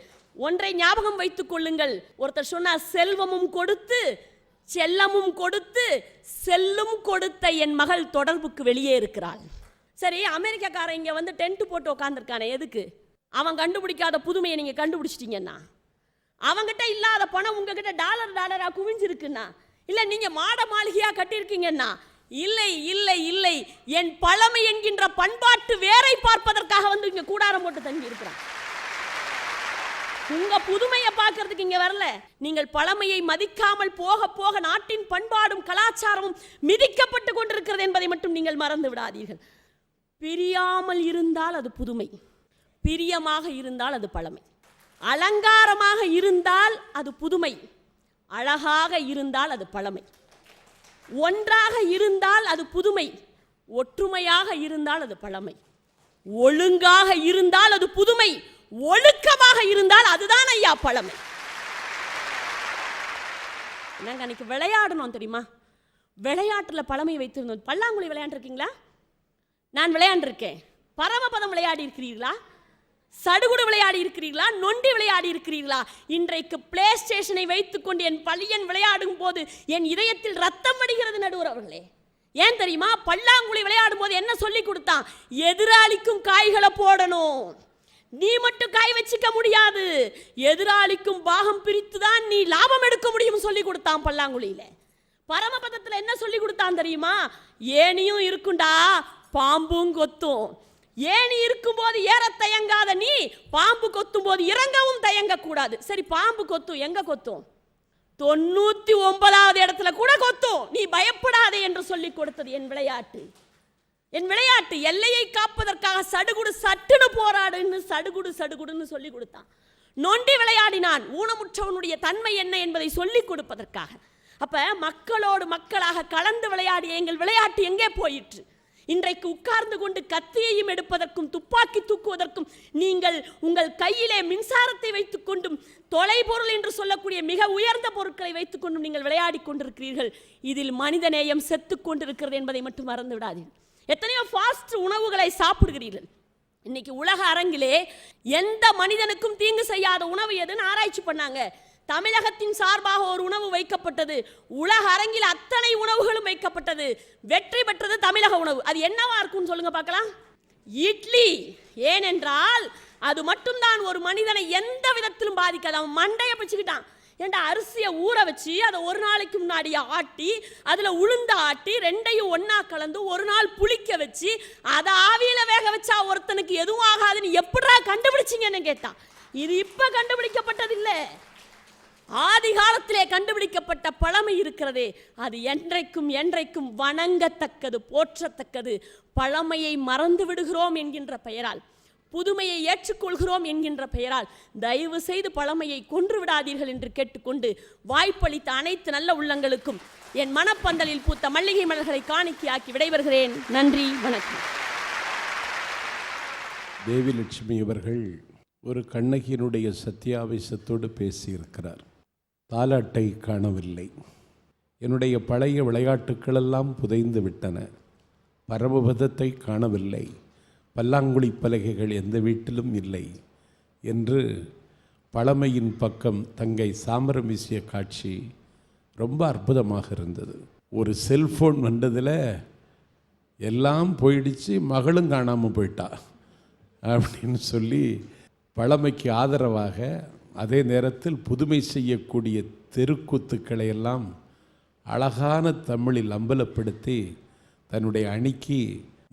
ஒன்றை ஞாபகம் வைத்துக் கொள்ளுங்கள், ஒருத்தர் சொன்னார், செல்வமும் கொடுத்து செல்லமும் கொடுத்து செல்லும் கொடுத்த என் மகள் தொடர்புக்கு வெளியே இருக்கிறாள். சரி, அமெரிக்காக்காரன் இங்க வந்து டென்ட் போட்டு உட்காந்துருக்கானே, எதுக்கு? அவன் கண்டுபிடிக்காத புதுமையை நீங்க கண்டுபிடிச்சிட்டீங்கன்னா, அவங்கிட்ட இல்லாத பணம் உங்ககிட்ட டாலரா குவிஞ்சிருக்குன்னா, இல்ல நீங்க மாட மாளிகையா கட்டியிருக்கீங்கன்னா, இல்லை இல்லை இல்லை, என் பழமை என்கின்ற பண்பாட்டு வேரை பார்ப்பதற்காக வந்து இங்க கூடாரம் போட்டு தங்கி இருக்கிறான். உங்க புதுமையை பார்க்கறதுக்கு இங்க வரல. நீங்கள் பழமையை மதிக்காமல் போக போக நாட்டின் பண்பாடும் கலாச்சாரமும் மிதிக்கப்பட்டு கொண்டிருக்கிறது என்பதை மட்டும் நீங்கள் மறந்து விடாதீர்கள். பிரியாமல் இருந்தால் அது புதுமை, பிரியமாக இருந்தால் அது பழமை. அலங்காரமாக இருந்தால் அது புதுமை, அழகாக இருந்தால் அது பழமை. ஒன்றாக இருந்தால் அது புதுமை, ஒற்றுமையாக இருந்தால் அது பழமை. ஒழுங்காக இருந்தால் அது புதுமை, ஒழுக்கமாக இருந்தால் அதுதான் ஐயா பழமை. நாங்கள் அன்னைக்கு விளையாடணும் தெரியுமா? விளையாட்டுல பழமை வைத்திருந்தோம். பல்லாங்குழி விளையாண்டுருக்கீங்களா? நான் விளையாண்டிருக்கேன். பரமபதம் விளையாடி இருக்கிறீர்களா? சடுகுடு விளையாடி இருக்கிறீர்களா? நொண்டி விளையாடி இருக்கிறீர்களா? இன்றைக்கு பிளே ஸ்டேஷனை வைத்துக்கொண்டு என் பள்ளியன் விளையாடும் போது என் இதயத்தில் ரத்தம் வடிகிறது நடுவர் அவர்களே. ஏன் தெரியுமா? பல்லாங்குழி விளையாடும் போது என்ன சொல்லி கொடுத்தான்? எதிராளிக்கும் காய்களை போடணும், நீ மட்டும் காய் வச்சுக்க முடியாது, எதிராளிக்கும் பாகம் பிரித்து தான் நீ லாபம் எடுக்க முடியும் சொல்லி கொடுத்தான் பல்லாங்குழியில. பரமபதத்தில் என்ன சொல்லி கொடுத்தான் தெரியுமா? ஏனியும் இருக்குண்டா, பாம்பும் கொத்தும். ஏனி இருக்கும் போது ஏற தயங்காத நீ, பாம்பு கொத்தும் போது இறங்கவும் தயங்க கூடாது. சரி, பாம்பு கொத்தும், எங்க கொத்தும்? 99வது இடத்துல கூட கொத்தும், நீ பயப்படாதே என்று சொல்லி கொடுத்தது என் விளையாட்டு. என் விளையாட்டு எல்லையை காப்பதற்காக சடுகுடு சட்டுன்னு போராடுன்னு சடுகுடு சடுகுடுன்னு சொல்லி கொடுத்தான். நொண்டி விளையாடினான், ஊனமுற்றவனுடைய தன்மை என்ன என்பதை சொல்லிக் கொடுப்பதற்காக. அப்ப மக்களோடு மக்களாக கலந்து விளையாடிய எங்கள் விளையாட்டு எங்கே போயிற்று? இன்றைக்கு உட்கார்ந்து கொண்டு கத்தியையும் எடுப்பதற்கும் துப்பாக்கி தூக்குவதற்கும் நீங்கள் உங்கள் கையிலே மின்சாரத்தை வைத்துக் கொண்டும் தொலைபொருள் என்று சொல்லக்கூடிய மிக உயர்ந்த பொருட்களை வைத்துக் கொண்டும் நீங்கள் விளையாடி கொண்டிருக்கிறீர்கள். இதில் மனிதநேயம் செத்துக் கொண்டிருக்கிறது என்பதை மட்டும் மறந்து விடாதீர்கள். எத்தனையோ ஃபாஸ்ட் உணவுகளை சாப்பிடுகிறீர்கள். இன்னைக்கு உலக அரங்கிலே எந்த மனிதனுக்கும் தீங்கு செய்யாத உணவு எதுன்னு ஆராய்ச்சி பண்ணாங்க. தமிழகத்தின் சார்பாக ஒரு உணவு வைக்கப்பட்டது. உலக அரங்கில் அத்தனை உணவுகளும் வைக்கப்பட்டது. வெற்றி பெற்றது தமிழக உணவு. அது என்னவா இருக்கும்னு சொல்லுங்க பார்க்கலாம். இட்லி. ஏனென்றால் அது மட்டும்தான் ஒரு மனிதனை எந்த விதத்திலும் பாதிக்காது. அவன் மண்டையை பிச்சுக்கிட்டான். ஏன்டா அரிசியை ஊற வச்சு அதை ஒரு நாளைக்கு முன்னாடி ஆட்டி அதில் உளுந்த ஆட்டி ரெண்டையும் ஒன்றா கலந்து ஒரு நாள் புளிக்க வச்சு அதை ஆவியில் வேக வச்சா ஒருத்தனுக்கு எதுவும் ஆகாதுன்னு எப்படா கண்டுபிடிச்சிங்கன்னு கேட்டான். இது இப்போ கண்டுபிடிக்கப்பட்டதில்லை. ஆதி காலத்திலே கண்டுபிடிக்கப்பட்ட பழமை இருக்கிறதே, அது என்றைக்கும் என்றைக்கும் வணங்கத்தக்கது, போற்றத்தக்கது. பழமையை மறந்து விடுகிறோம் என்கின்ற பெயரால், புதுமையை ஏற்றுக்கொள்கிறோம் என்கின்ற பெயரால் தயவு செய்து பழமையை கொன்று விடாதீர்கள் என்று கேட்டுக்கொண்டு வாய்ப்பளித்த அனைத்து நல்ல உள்ளங்களுக்கும் என் மனப்பந்தலில் பூத்த மல்லிகை மலர்களை காணிக்கையாக்கி விடைபெறுகிறேன். நன்றி, வணக்கம். தேவிலட்சுமி அவர்கள் ஒரு கண்ணகியினுடைய சத்தியாவேசத்தோடு பேசியிருக்கிறார். தாலாட்டை காணவில்லை, என்னுடைய பழைய விளையாட்டுக்களெல்லாம் புதைந்து விட்டன, பரமபதத்தை காணவில்லை, பல்லாங்குழி பலகைகள் எந்த வீட்டிலும் இல்லை என்று பழமையின் பக்கம் தங்கை சாமரம் வீசிய காட்சி ரொம்ப அற்புதமாக இருந்தது. ஒரு செல்ஃபோன் வந்ததில் எல்லாம் போயிடுச்சு, மகளும் காணாமல் போயிட்டா அப்படின்னு சொல்லி பழமைக்கு ஆதரவாக அதே நேரத்தில் புதுமை செய்யக்கூடிய தெருக்கூத்துக்களை எல்லாம் அழகான தமிழில் அம்பலப்படுத்தி தன்னுடைய அணிக்கு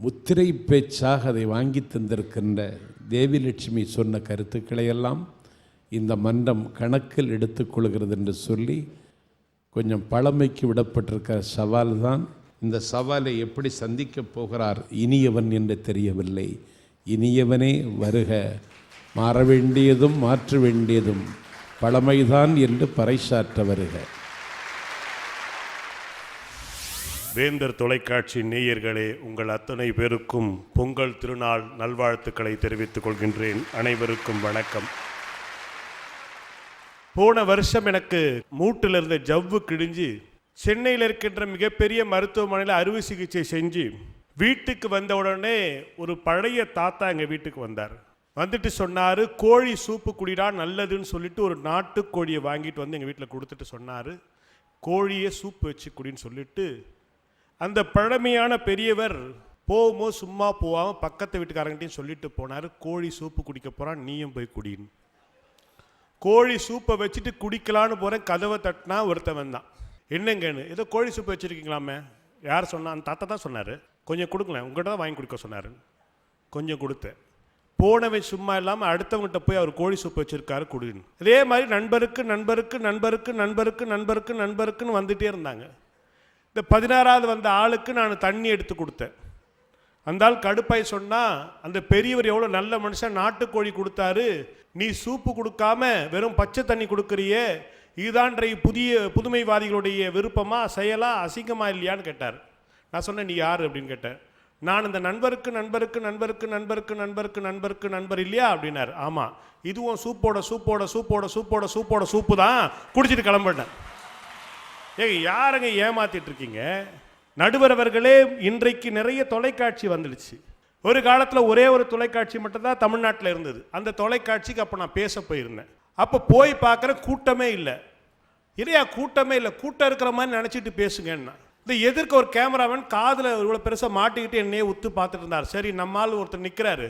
முத்திரை பேச்சாக அதை வாங்கி தந்திருக்கின்ற தேவிலட்சுமி சொன்ன கருத்துக்களை எல்லாம் இந்த மன்றம் கணக்கில் எடுத்துக்கொள்கிறது என்று சொல்லி கொஞ்சம் பழமைக்கு விடப்பட்டிருக்கிற சவால் தான். இந்த சவாலை எப்படி சந்திக்கப் போகிறார் இனியவன் என்று தெரியவில்லை. இனியவனே வருக, மாற வேண்டியதும் மாற்ற வேண்டியதும் பழமைதான் என்று பறைசாற்ற வருக. வேந்தர் தொலைக்காட்சி நேயர்களே, உங்கள் அத்தனை பேருக்கும் பொங்கல் திருநாள் நல்வாழ்த்துக்களை தெரிவித்துக் கொள்கின்றேன். அனைவருக்கும் வணக்கம். போன வருஷம் எனக்கு மூட்டில் இருந்த ஜவ்வு கிழிஞ்சு சென்னையில் இருக்கின்ற மிகப்பெரிய மருத்துவமனையில் அறுவை சிகிச்சை செஞ்சு வீட்டுக்கு வந்த உடனே ஒரு பழைய தாத்தா எங்கள் வீட்டுக்கு வந்தார். வந்துட்டு சொன்னார், கோழி சூப்பு குடிடா நல்லதுன்னு சொல்லிட்டு ஒரு நாட்டுக்கோழியை வாங்கிட்டு வந்து எங்கள் வீட்டில் கொடுத்துட்டு சொன்னார், கோழியை சூப்பு வச்சு குடின்னு சொல்லிட்டு அந்த பழமையான பெரியவர் போகும்போது சும்மா போகாமல் பக்கத்து வீட்டுக்காரங்கிட்டையும் சொல்லிட்டு போனார், கோழி சூப்பு குடிக்க போகிறான், நீயும் போய் குடின்னு. கோழி சூப்பை வச்சுட்டு குடிக்கலான்னு போகிறேன், கதவை தட்டினா ஒருத்தன் வந்தான். என்னங்கன்னு, ஏதோ கோழி சூப்பு வச்சுருக்கீங்களாமே. யார் சொன்னா? அந்த தாத்தா தான் சொன்னார். கொஞ்சம் கொடுங்களேன், உங்கள்கிட்ட தான் வாங்கி கொடுக்க சொன்னார். கொஞ்சம் கொடுத்தேன். போனவன் சும்மா இல்லாமல் அடுத்தவங்ககிட்ட போய் அவர் கோழி சூப்பு வச்சுருக்காரு குடின்னு. அதே மாதிரி நண்பருக்கு நண்பருக்கு நண்பருக்கு நண்பருக்கு நண்பருக்கு நண்பருக்குன்னு வந்துகிட்டே இருந்தாங்க. இந்த 16வது வந்த ஆளுக்கு நான் தண்ணி எடுத்து கொடுத்தேன். அந்த ஆள் கடுப்பாய் சொன்னால், அந்த பெரியவர் எவ்வளோ நல்ல மனுஷன், நாட்டுக்கோழி கொடுத்தாரு, நீ சூப்பு கொடுக்காம வெறும் பச்சை தண்ணி கொடுக்குறியே, இதுதான்ற புதுமைவாதிகளுடைய விருப்பமா செயலா அசிங்கமா இல்லையான்னு கேட்டார். நான் சொன்னேன், நீ யார் அப்படின்னு கேட்டேன். நான் இந்த நண்பருக்கு நண்பருக்கு நண்பருக்கு நண்பருக்கு நண்பருக்கு நண்பருக்கு நண்பர் இல்லையா அப்படின்னார். ஆமாம், இதுவும் சூப்போட சூப்போட சூப்போட சூப்போட சூப்போட சூப்பு தான், குடிச்சிட்டு கிளம்பிட்டேன். ஏங்க யாருங்க ஏமாத்திட்டு இருக்கீங்க? நடுவரவர்களே, இன்றைக்கு நிறைய தொலைக்காட்சி வந்துடுச்சு. ஒரு காலத்தில் ஒரே ஒரு தொலைக்காட்சி மட்டும்தான் தமிழ்நாட்டில் இருந்தது. அந்த தொலைக்காட்சிக்கு அப்போ நான் பேச போயிருந்தேன். அப்போ போய் பார்க்குற கூட்டமே இல்லை. இல்லையா, கூட்டமே இல்லை, கூட்டம் இருக்கிற மாதிரி நினச்சிட்டு பேசுங்கன்னா. இந்த எதிர்க்க ஒரு கேமராமேன் காதில் இவ்வளோ பெருசாக மாட்டிக்கிட்டு என்னையே உத்து பார்த்துட்டு இருந்தார். சரி, நம்மால் ஒருத்தர் நிற்கிறாரு,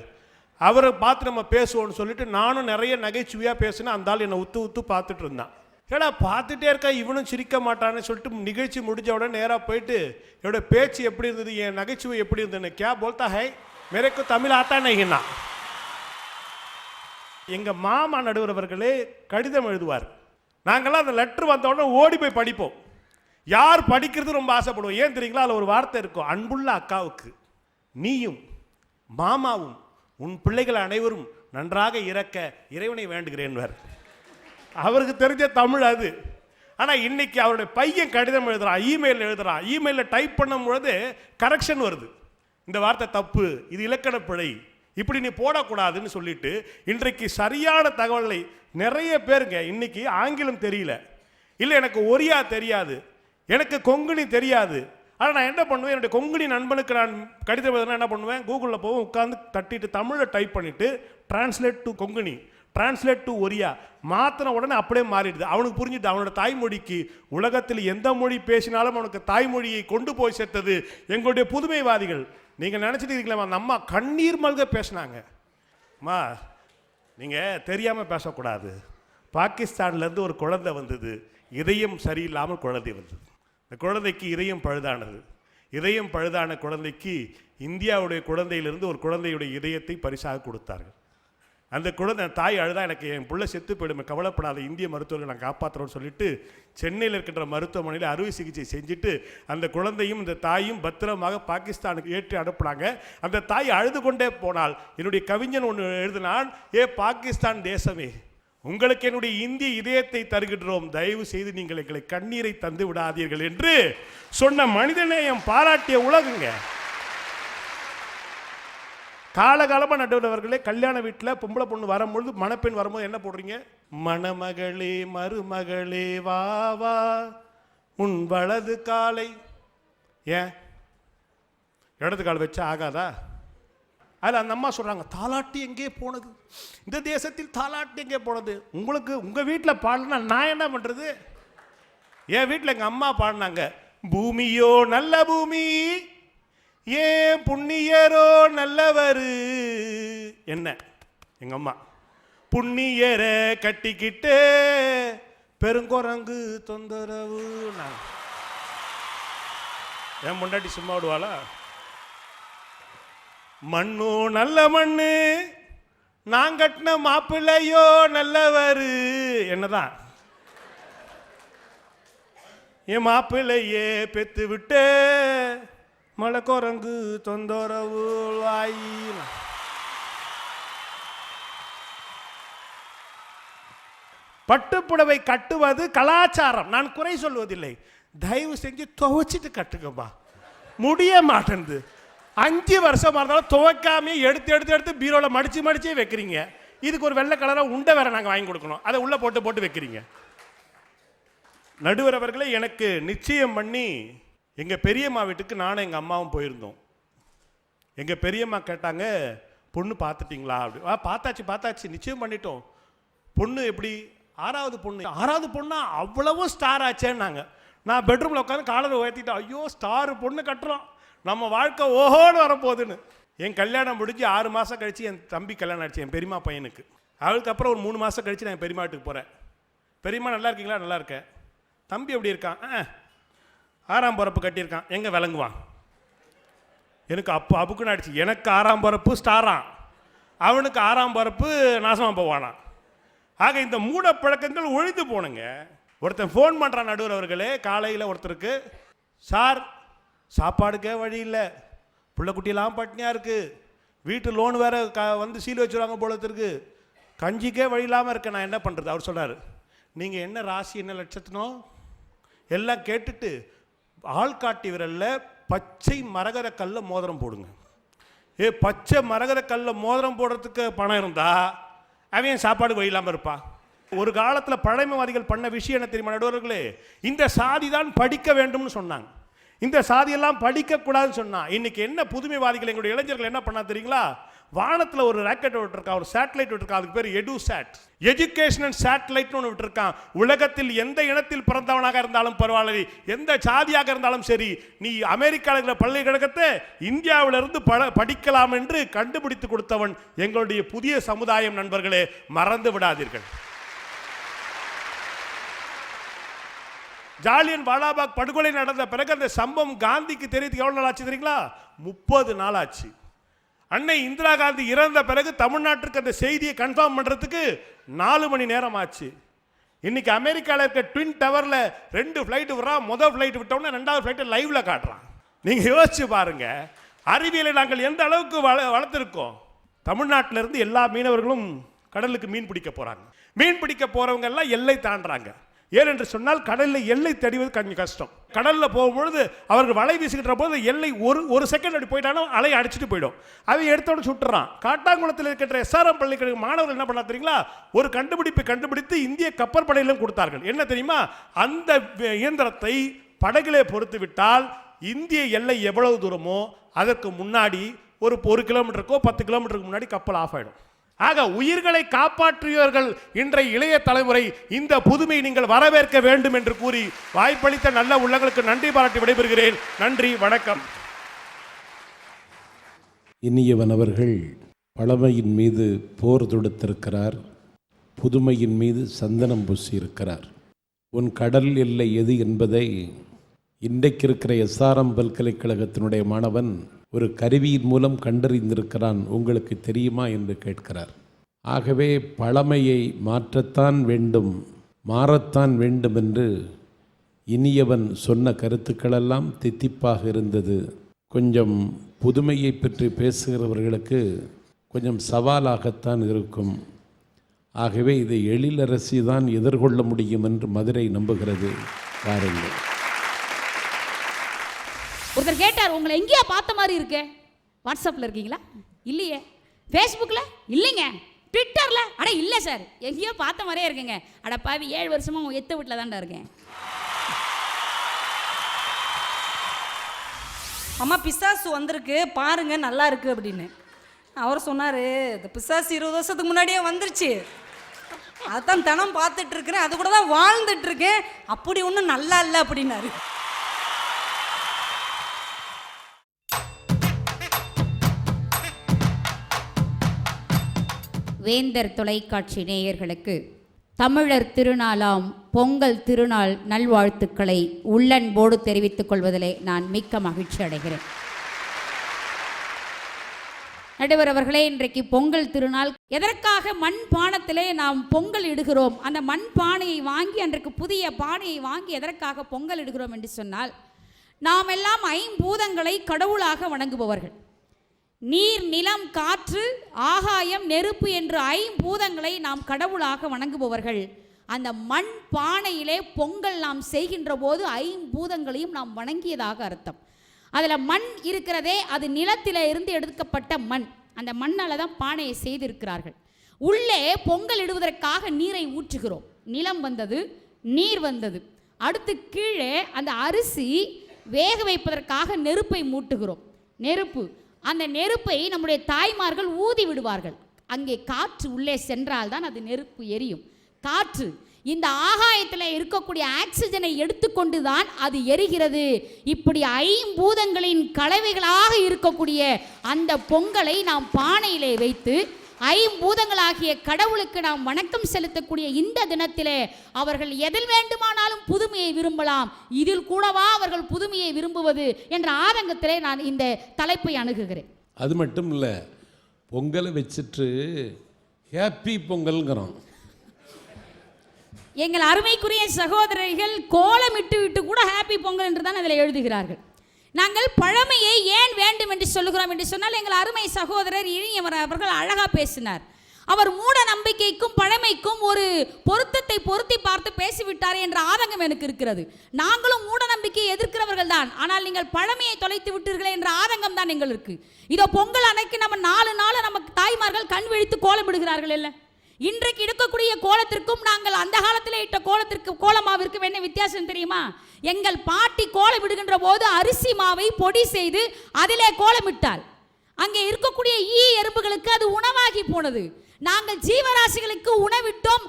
அவரை பார்த்து நம்ம பேசுவோம்னு சொல்லிட்டு நானும் நிறைய நகைச்சுவையாக பேசினேன். அந்த ஆள் என்னை உத்து பார்த்துட்டு இருந்தான். ஏடா பார்த்துட்டே இருக்கா, இவனும் சிரிக்க மாட்டான்னு சொல்லிட்டு நிகழ்ச்சி முடிஞ்ச உடனே நேராக போயிட்டு, என்னோட பேச்சு எப்படி இருந்தது, என் நகைச்சுவை எப்படி இருந்ததுன்னு, கே போல்தா ஹை மேரேக்கு தமிழ் ஆத்தா நைனா. எங்கள் மாமா நடுவரவர்களே கடிதம் எழுதுவார். நாங்கள்லாம் அந்த லெட்ரு வந்த உடனே ஓடி போய் படிப்போம். யார் படிக்கிறது ரொம்ப ஆசைப்படுவோம். ஏன் தெரியுங்களா? அதில் ஒரு வார்த்தை இருக்கும், அன்புள்ள அக்காவுக்கு நீயும் மாமாவும் உன் பிள்ளைகள் அனைவரும் நன்றாக இறக்க இறைவனை வேண்டுகிறேன்வார். அவருக்கு தெரிஞ்ச தமிழ் அது. ஆனால் இன்னைக்கு அவருடைய பையன் கடிதம் எழுதுறான், இமெயில் எழுதுறான், இமெயிலில் டைப் பண்ணும் பொழுது கரெக்ஷன் வருது, இந்த வார்த்தை தப்பு, இது இலக்கண பிழை, இப்படி நீ போடக்கூடாதுன்னு சொல்லிட்டு இன்றைக்கு சரியான தகவல்களை நிறைய பேருங்க. இன்னைக்கு ஆங்கிலம் தெரியல, இல்லை எனக்கு ஒரியா தெரியாது, எனக்கு கொங்குனி தெரியாது. ஆனால் நான் என்ன பண்ணுவேன், என்னுடைய கொங்குனி நண்பனுக்கு நான் கடிதம் எழுதுனா என்ன பண்ணுவேன், கூகுளில் போவோம், உட்காந்து தட்டிட்டு தமிழில் டைப் பண்ணிவிட்டு translate to Konkani, translate to Oriya மாற்றின உடனே அப்படியே மாறிடுது. அவனுக்கு புரிஞ்சுட்டு அவனோட தாய்மொழிக்கு உலகத்தில் எந்த மொழி பேசினாலும் அவனுக்கு தாய்மொழியை கொண்டு போய் சேர்த்தது எங்களுடைய புதுமைவாதிகள். நீங்கள் நினச்சிட்டு இருக்கீங்களா, அந்த அம்மா கண்ணீர் மல்க பேசினாங்க. அம்மா நீங்கள் தெரியாமல் பேசக்கூடாது, பாகிஸ்தான்லேருந்து ஒரு குழந்தை வந்தது, இதயம் சரியில்லாமல் குழந்தை வந்தது, இந்த குழந்தைக்கு இதயம் பழுதானது, இதயம் பழுதான குழந்தைக்கு இந்தியாவுடைய குழந்தையிலிருந்து ஒரு குழந்தையுடைய இதயத்தை பரிசாக கொடுத்தார்கள். அந்த குழந்தை தாய் அழுதா, எனக்கு என் பிள்ளை செத்து போயிடுமே, கவலைப்படாத, இந்திய மருத்துவர்கள் நான் காப்பாற்றுறோன்னு சொல்லிட்டு சென்னையில் இருக்கின்ற மருத்துவமனையில் அறுவை சிகிச்சை செஞ்சுட்டு அந்த குழந்தையும் இந்த தாயும் பத்திரமாக பாகிஸ்தானுக்கு ஏற்றி அனுப்புனாங்க. அந்த தாய் அழுது கொண்டே போனால், என்னுடைய கவிஞன் ஒன்று எழுதினான், ஏ பாகிஸ்தான் தேசமே, உங்களுக்கு என்னுடைய இந்திய இதயத்தை தருகின்றோம், தயவு செய்து நீங்கள் எங்களை கண்ணீரை தந்து விடாதீர்கள் என்று சொன்ன மனிதநேயம் பாராட்டிய உலகுங்க. காலகாலமாக நடுவர்களே, கல்யாண வீட்டில் பொம்பளை பொண்ணு வரும்பொழுது, மணப்பெண் வரும்போது என்ன போடுறீங்க, மணமகளே மருமகளே வா வா உன் வலது காலை, ஏன் இடது கால் வச்சா ஆகாதா? அதில் அந்த அம்மா சொல்கிறாங்க, தாலாட்டி எங்கே போனது, இந்த தேசத்தில் தாலாட்டி எங்கே போனது? உங்களுக்கு உங்கள் வீட்டில் பாடனா நான் என்ன பண்ணுறது? என் வீட்டில் எங்கள் அம்மா பாடினாங்க, பூமியோ நல்ல பூமி, ஏன் புண்ணியரோ நல்லவர், என்ன எங்கள் அம்மா புண்ணியரை கட்டிக்கிட்டு பெருங்குரங்கு தொந்தரவு. நான் என் முன்னாடி சும்மா விடுவாளா? மண்ணோ நல்ல மண்ணு, நான் கட்டின மாப்பிள்ளையோ நல்லவர், என்னதான் என் மாப்பிள்ளையே பெத்து விட்டு மலை குரங்கு தொந்தரவு வாயி. பட்டுப்புடவை கட்டுவது கலாச்சாரம், நான் குறை சொல்வதில்லை, தயவு செஞ்சு துவைச்சிட்டு கட்டுங்கப்பா. முடிய மாட்டேங்குது, 5 வருஷமா இருந்தாலும் துவைக்காமே எடுத்து எடுத்து எடுத்து பீரோவில் மடிச்சு மடிச்சே வைக்கிறீங்க. இதுக்கு ஒரு வெள்ளை கலராக உண்டை வேற நாங்கள் வாங்கி கொடுக்கணும், அதை உள்ள போட்டு போட்டு வைக்கிறீங்க. நடுவர் அவர்களே, எனக்கு நிச்சயம் பண்ணி எங்கள் பெரியம்மா வீட்டுக்கு நானும் எங்கள் அம்மாவும் போயிருந்தோம். எங்கள் பெரியம்மா கேட்டாங்க, பொண்ணு பார்த்துட்டிங்களா? அப்படி பார்த்தாச்சு பார்த்தாச்சு, நிச்சயம் பண்ணிட்டோம். பொண்ணு எப்படி? 6வது பொண்ணு. 6வது பொண்ணா அவ்வளவும் ஸ்டார் ஆச்சேன்னாங்க. நான் பெட்ரூமில் உட்காந்து காலரை உயர்த்திட்டேன், ஐயோ ஸ்டார் பொண்ணு கட்டுறோம், நம்ம வாழ்க்கை ஓஹோன்னு வரப்போகுதுன்னு. என் கல்யாணம் முடிஞ்சு 6 மாதம் கழித்து என் தம்பி கல்யாணம் ஆச்சு, என் பெரியம்மா பையனுக்கு. அவளுக்கு அப்புறம் ஒரு 3 மாதம் கழித்து நான் என் பெரியம்மா வீட்டுக்கு போகிறேன். பெரியம்மா நல்லா இருக்கீங்களா? நல்லா இருக்கேன். தம்பி எப்படி இருக்கான்? 6ஆம் பிறப்பு கட்டியிருக்கான், எங்கே விளங்குவான்? எனக்கு அப்போ அப்புக்குன்னு ஆயிடுச்சு. எனக்கு 6ஆம் பிறப்பு ஸ்டாரான், அவனுக்கு 6ஆம் பிறப்பு நாசமாக போவானான். ஆக இந்த மூட பழக்கங்கள் ஒழிந்து போனுங்க. ஒருத்தன் ஃபோன் பண்ணுறான் நடுவர் அவர்களே, காலையில் ஒருத்தருக்கு, சார் சாப்பாடுக்கே வழி இல்லை, பிள்ளைக்குட்டியெல்லாம் பட்னியாக இருக்குது, வீட்டு லோன் வேறு வந்து சீல் வச்சுருவாங்க போலத்திற்கு, கஞ்சிக்கே வழி இல்லாமல் இருக்கேன், நான் என்ன பண்ணுறது? அவர் சொல்கிறார், நீங்கள் என்ன ராசி என்ன லட்சத்தினோ எல்லாம் கேட்டுட்டு ஆள்காட்டி விரலில் பச்சை மரகத கல்ல மோதிரம் போடுங்க. பச்சை மரகத கல்ல மோதிரம் போடுறதுக்கு பணம் இருந்தா அவன் சாப்பாடு வழி இல்லாமல் இருப்பான். ஒரு காலத்தில் பழமைவாதிகள் பண்ண விஷயம் என்ன தெரியுமா நடுவர்களே? இந்த சாதி தான் படிக்க வேண்டும்னு சொன்னாங்க, இந்த சாதியெல்லாம் படிக்கக்கூடாதுன்னு சொன்னான். இன்னைக்கு என்ன புதுமைவாதிகள் எங்களுடைய இளைஞர்கள் என்ன பண்ணா தெரியுங்களா? வானத்தில் ஒரு ராக்கெட் விட்டுருக்கான், ஒரு சேட்டலைட் விட்டுருக்கான், அதுக்கு பேர் எடுசாட், எஜுகேஷனல் சேட்டலைட்னு ஒன்று விட்டுருக்கான். உலகத்தில் எந்த இனத்தில் பிறந்தவனாக இருந்தாலும் பரவாயில்லை, எந்த சாதியாக இருந்தாலும் சரி, நீ அமெரிக்காவில் இருக்கிற பல்கலைக்கழகத்தை இந்தியாவிலிருந்து படிக்கலாம் என்று கண்டுபிடித்து கொடுத்தவன் எங்களுடைய புதிய சமுதாயம். நண்பர்களே, மறந்து விடாதீர்கள். ஜாலியன் வாலாபாக் படுகொலை நடந்த பிறகு அந்த சம்பவம் காந்திக்கு தெரிவித்து எவ்வளவு நாள் ஆச்சு தெரியுங்களா? 30 நாள் ஆச்சு. அன்னை இந்திரா காந்தி இறந்த பிறகு தமிழ்நாட்டிற்கு அந்த செய்தியை கன்ஃபார்ம் பண்றதுக்கு 4 மணி நேரம் ஆச்சு. இன்னைக்கு அமெரிக்காவில் இருக்க ட்வின் டவர்ல 2 ஃபிளைட் விடுறான், முதல் ஃபிளைட் விட்டோம்னா 2வது ஃபிளைட்டை லைவ்ல காட்டுறான். நீங்க யோசிச்சு பாருங்க, அறிவியலை நாங்கள் எந்த அளவுக்கு வளர்த்திருக்கோம். தமிழ்நாட்டில இருந்து எல்லா மீனவர்களும் கடலுக்கு மீன் பிடிக்க போறாங்க. மீன் பிடிக்க போறவங்க எல்லாம் எல்லை தாண்டுறாங்க. ஏனென்று சொன்னால் கடலில் எல்லை தெரிவது கொஞ்சம் கஷ்டம். கடலில் போகும்பொழுது அவர்கள் வலை வீசுகின்ற போது எல்லை ஒரு செகண்ட் அப்படி போயிட்டாலும் அலை அடிச்சுட்டு போயிடும். அதை எடுத்தோன்னு சுட்டுறான். காட்டாங்குளத்தில் இருக்கின்ற SRM பள்ளிக்கழக மாணவர்கள் என்ன பண்ணா தெரியுங்களா, ஒரு கண்டுபிடிப்பை கண்டுபிடித்து இந்திய கப்பற்படையிலும் கொடுத்தார்கள். என்ன தெரியுமா, அந்த இயந்திரத்தை படகிலே பொறுத்து விட்டால் இந்திய எல்லை எவ்வளவு தூரமோ அதற்கு முன்னாடி ஒரு 1 கிலோமீட்டருக்கோ 10 கிலோமீட்டருக்கு முன்னாடி கப்பல் ஆஃப் ஆகிடும். ஆக உயிர்களை காப்பாற்றியவர்கள் இன்றைய இளைய தலைமுறை. இந்த புதுமையை நீங்கள் வரவேற்க வேண்டும் என்று கூறி வாய்ப்பளித்த நல்ல உள்ளங்களுக்கு நன்றி பாராட்டி விடைபெறுகிறேன். நன்றி, வணக்கம். இனியவன் அவர்கள் பழமையின் மீது போர் தொடுத்திருக்கிறார், புதுமையின் மீது சந்தனம் பூசியிருக்கிறார். உன் கடல் எல்லை எது என்பதை இன்றைக்கு இருக்கிற SRM பல்கலைக்கழகத்தினுடைய மாணவன் ஒரு கருவியின் மூலம் கண்டறிந்திருக்கிறான், உங்களுக்கு தெரியுமா என்று கேட்கிறார். ஆகவே பழமையை மாற்றத்தான் வேண்டும், மாறத்தான் வேண்டும் என்று இனியவன் சொன்ன கருத்துக்களெல்லாம் தித்திப்பாக இருந்தது. கொஞ்சம் புதுமையை பற்றி பேசுகிறவர்களுக்கு கொஞ்சம் சவாலாகத்தான் இருக்கும். ஆகவே இதை எழிலரசி தான் எதிர்கொள்ள முடியும் என்று மதுரை நம்புகிறது. பாருங்கள். ஒருத்தர் கேட்டார், உங்களை எங்கேயா பார்த்த மாதிரி இருக்கே, வாட்ஸ்அப்பில் இருக்கீங்களா? இல்லையே. ஃபேஸ்புக்கில்? இல்லைங்க. ட்விட்டரில்? அட இல்லை சார், எங்கேயோ பார்த்த மாதிரியே இருக்குங்க. அட பாவி, 7 வருஷமாக உங்கள் எத்த வீட்டில் தான்டா இருக்கேன். அம்மா பிசாசு வந்திருக்கு பாருங்க, நல்லா இருக்கு அப்படின்னு. அவர் சொன்னார், இந்த பிசாசு 20 வருஷத்துக்கு முன்னாடியே வந்துருச்சு, அதான் தினம் பார்த்துட்டு இருக்கிறேன், அது கூட தான் வாழ்ந்துட்டு இருக்கேன், அப்படி ஒன்றும் நல்லா இல்லை அப்படின்னாரு. வேந்தர் தொலைக்காட்சி நேயர்களுக்கு தமிழர் திருநாளாம் பொங்கல் திருநாள் நல்வாழ்த்துக்களை உள்ளன்போடு தெரிவித்துக் கொள்வதிலே நான் மிக்க மகிழ்ச்சி அடைகிறேன். நடுவர் அவர்களே, இன்றைக்கு பொங்கல் திருநாள். எதற்காக மண் பானத்திலே நாம் பொங்கல் இடுகிறோம்? அந்த மண் பானையை வாங்கி, அன்றைக்கு புதிய பானையை வாங்கி எதற்காக பொங்கல் இடுகிறோம் என்று சொன்னால், நாம் எல்லாம் 5 பூதங்களை கடவுளாக வணங்குபவர்கள். நீர், நிலம், காற்று, ஆகாயம், நெருப்பு என்று 5 பூதங்களை நாம் கடவுளாக வணங்குபவர்கள். அந்த மண் பானையிலே பொங்கல் நாம் செய்கின்ற போது 5 பூதங்களையும் நாம் வணங்கியதாக அர்த்தம். அதில் மண் இருக்கிறதே, அது நிலத்தில இருந்து எடுக்கப்பட்ட மண். அந்த மண்ணால் தான் பானையை செய்திருக்கிறார்கள். உள்ளே பொங்கல் இடுவதற்காக நீரை ஊற்றுகிறோம். நிலம் வந்தது, நீர் வந்தது. அடுத்து கீழே அந்த அரிசி வேக வைப்பதற்காக நெருப்பை மூட்டுகிறோம். நெருப்பு, அந்த நெருப்பை நம்முடைய தாய்மார்கள் ஊதி விடுவார்கள். அங்கே காற்று உள்ளே சென்றால் தான் அது நெருப்பு எரியும். காற்று இந்த ஆகாயத்தில் இருக்கக்கூடிய ஆக்சிஜனை எடுத்துக்கொண்டு தான் அது எரிகிறது. இப்படி 5 பூதங்களின் கலவைகளாக இருக்கக்கூடிய அந்த பொங்கலை நாம் பானையிலே வைத்து 5 பூதங்களாகிய கடவுளுக்கு நாம் வணக்கம் செலுத்தக்கூடிய இந்த தினத்திலே அவர்கள் எதில் வேண்டுமானாலும் புதுமையை விரும்பலாம். இதில் கூடவா அவர்கள் புதுமையை விரும்புவது என்ற ஆதங்கத்திலே நான் இந்த தலைப்பை அணுகுகிறேன். அது மட்டும் இல்லை, பொங்கலை வச்சுட்டு ஹேப்பி பொங்கல்ங்கிறோம். எங்கள் அருமைக்குரிய சகோதரர்கள் கோலமிட்டு விட்டு கூட ஹாப்பி பொங்கல் என்று தான் அதில் எழுதுகிறார்கள். நாங்கள் பழமையை ஏன் வேண்டும் என்று சொல்லுகிறோம் என்று சொன்னால், எங்கள் அருமை சகோதரர் இனியவர் அவர்கள் அழகாக பேசினார். அவர் மூட நம்பிக்கைக்கும் பழமைக்கும் ஒரு பொருத்தத்தை பொருத்தி பார்த்து பேசிவிட்டார் என்ற ஆதங்கம் எனக்கு இருக்கிறது. நாங்களும் மூட நம்பிக்கையை எதிர்க்கிறவர்கள் தான், ஆனால் நீங்கள் பழமையை தொலைத்து விட்டீர்களே என்ற ஆதங்கம் தான் எங்களுக்கு. இதோ பொங்கல் அன்னைக்கு நம்ம 4 நாள் நமக்கு தாய்மார்கள் கண் விழித்து கோலமிடுகிறார்கள். இல்லை, இன்றைக்கு எடுக்கக்கூடிய கோலத்திற்கும் நாங்கள் அந்த காலத்தில் இட்ட கோலத்திற்கு கோலமாவிற்கு என்ன வித்தியாசம் தெரியுமா? எங்கள் பாட்டி கோலம் விடுகின்ற போது அரிசி மாவை பொடி செய்து அதிலே கோலமிட்டால் அங்கே இருக்கக்கூடிய எறும்புகளுக்கு அது உணவாகி போனது. நாங்கள் ஜீவராசிகளுக்கு உணவிட்டோம்,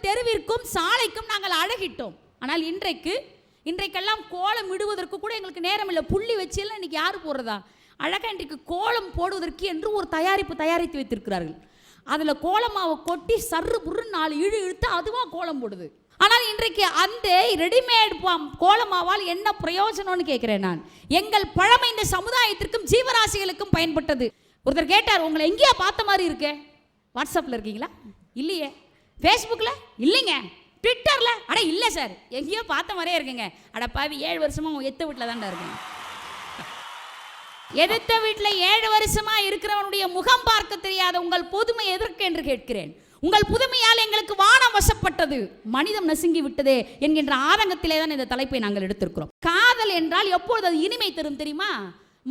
தெருவிற்கும் சாலைக்கும் நாங்கள் அழகிட்டோம். ஆனால் இன்றைக்கெல்லாம் கோலம் விடுவதற்கு கூட எங்களுக்கு நேரம் இல்லை. புள்ளி வச்சு எல்லாம் இன்னைக்கு யார் போடுறதா? அழகாக இன்றைக்கு கோலம் போடுவதற்கு என்று ஒரு தயாரித்து வைத்திருக்கிறார்கள். அதில் கோலமாவை கொட்டி சர்ரு புரு 4 இழுத்து அதுவாக கோலம் போடுது. ஆனால் இன்றைக்கு அந்த ரெடிமேட் கோலமாவால் என்ன பிரயோஜனம்னு கேட்குறேன் நான். எங்கள் பழமை இந்த சமுதாயத்திற்கும் ஜீவராசிகளுக்கும் பயன்பட்டது. ஒருத்தர் கேட்டார், உங்களை எங்கேயா பார்த்த மாதிரி இருக்கே, வாட்ஸ்அப்பில் இருக்கீங்களா? இல்லையே. ஃபேஸ்புக்கில்? இல்லைங்க. ட்விட்டரில்? அட இல்லை சார், எங்கேயோ பார்த்த மாதிரியே இருக்குங்க. அட பாவி, 7 வருஷமாக உங்கள் எத்த வீட்டில் தான்டா இருக்கேன். எதிர்த்த வீட்டில் 7 வருஷமாக இருக்கிறவனுடைய முகம் பார்க்க தெரியாத உங்கள் புதுமை எதற்கு என்று கேட்கிறேன். உங்கள் புதுமையால் எங்களுக்கு வானம் வசப்பட்டது, மனிதம் நசுங்கி விட்டதே என்கின்ற ஆதங்கத்திலே தான் இந்த தலைப்பை நாங்கள் எடுத்திருக்கிறோம். காதல் என்றால் எப்பொழுது அது இனிமை தரும் தெரியுமா?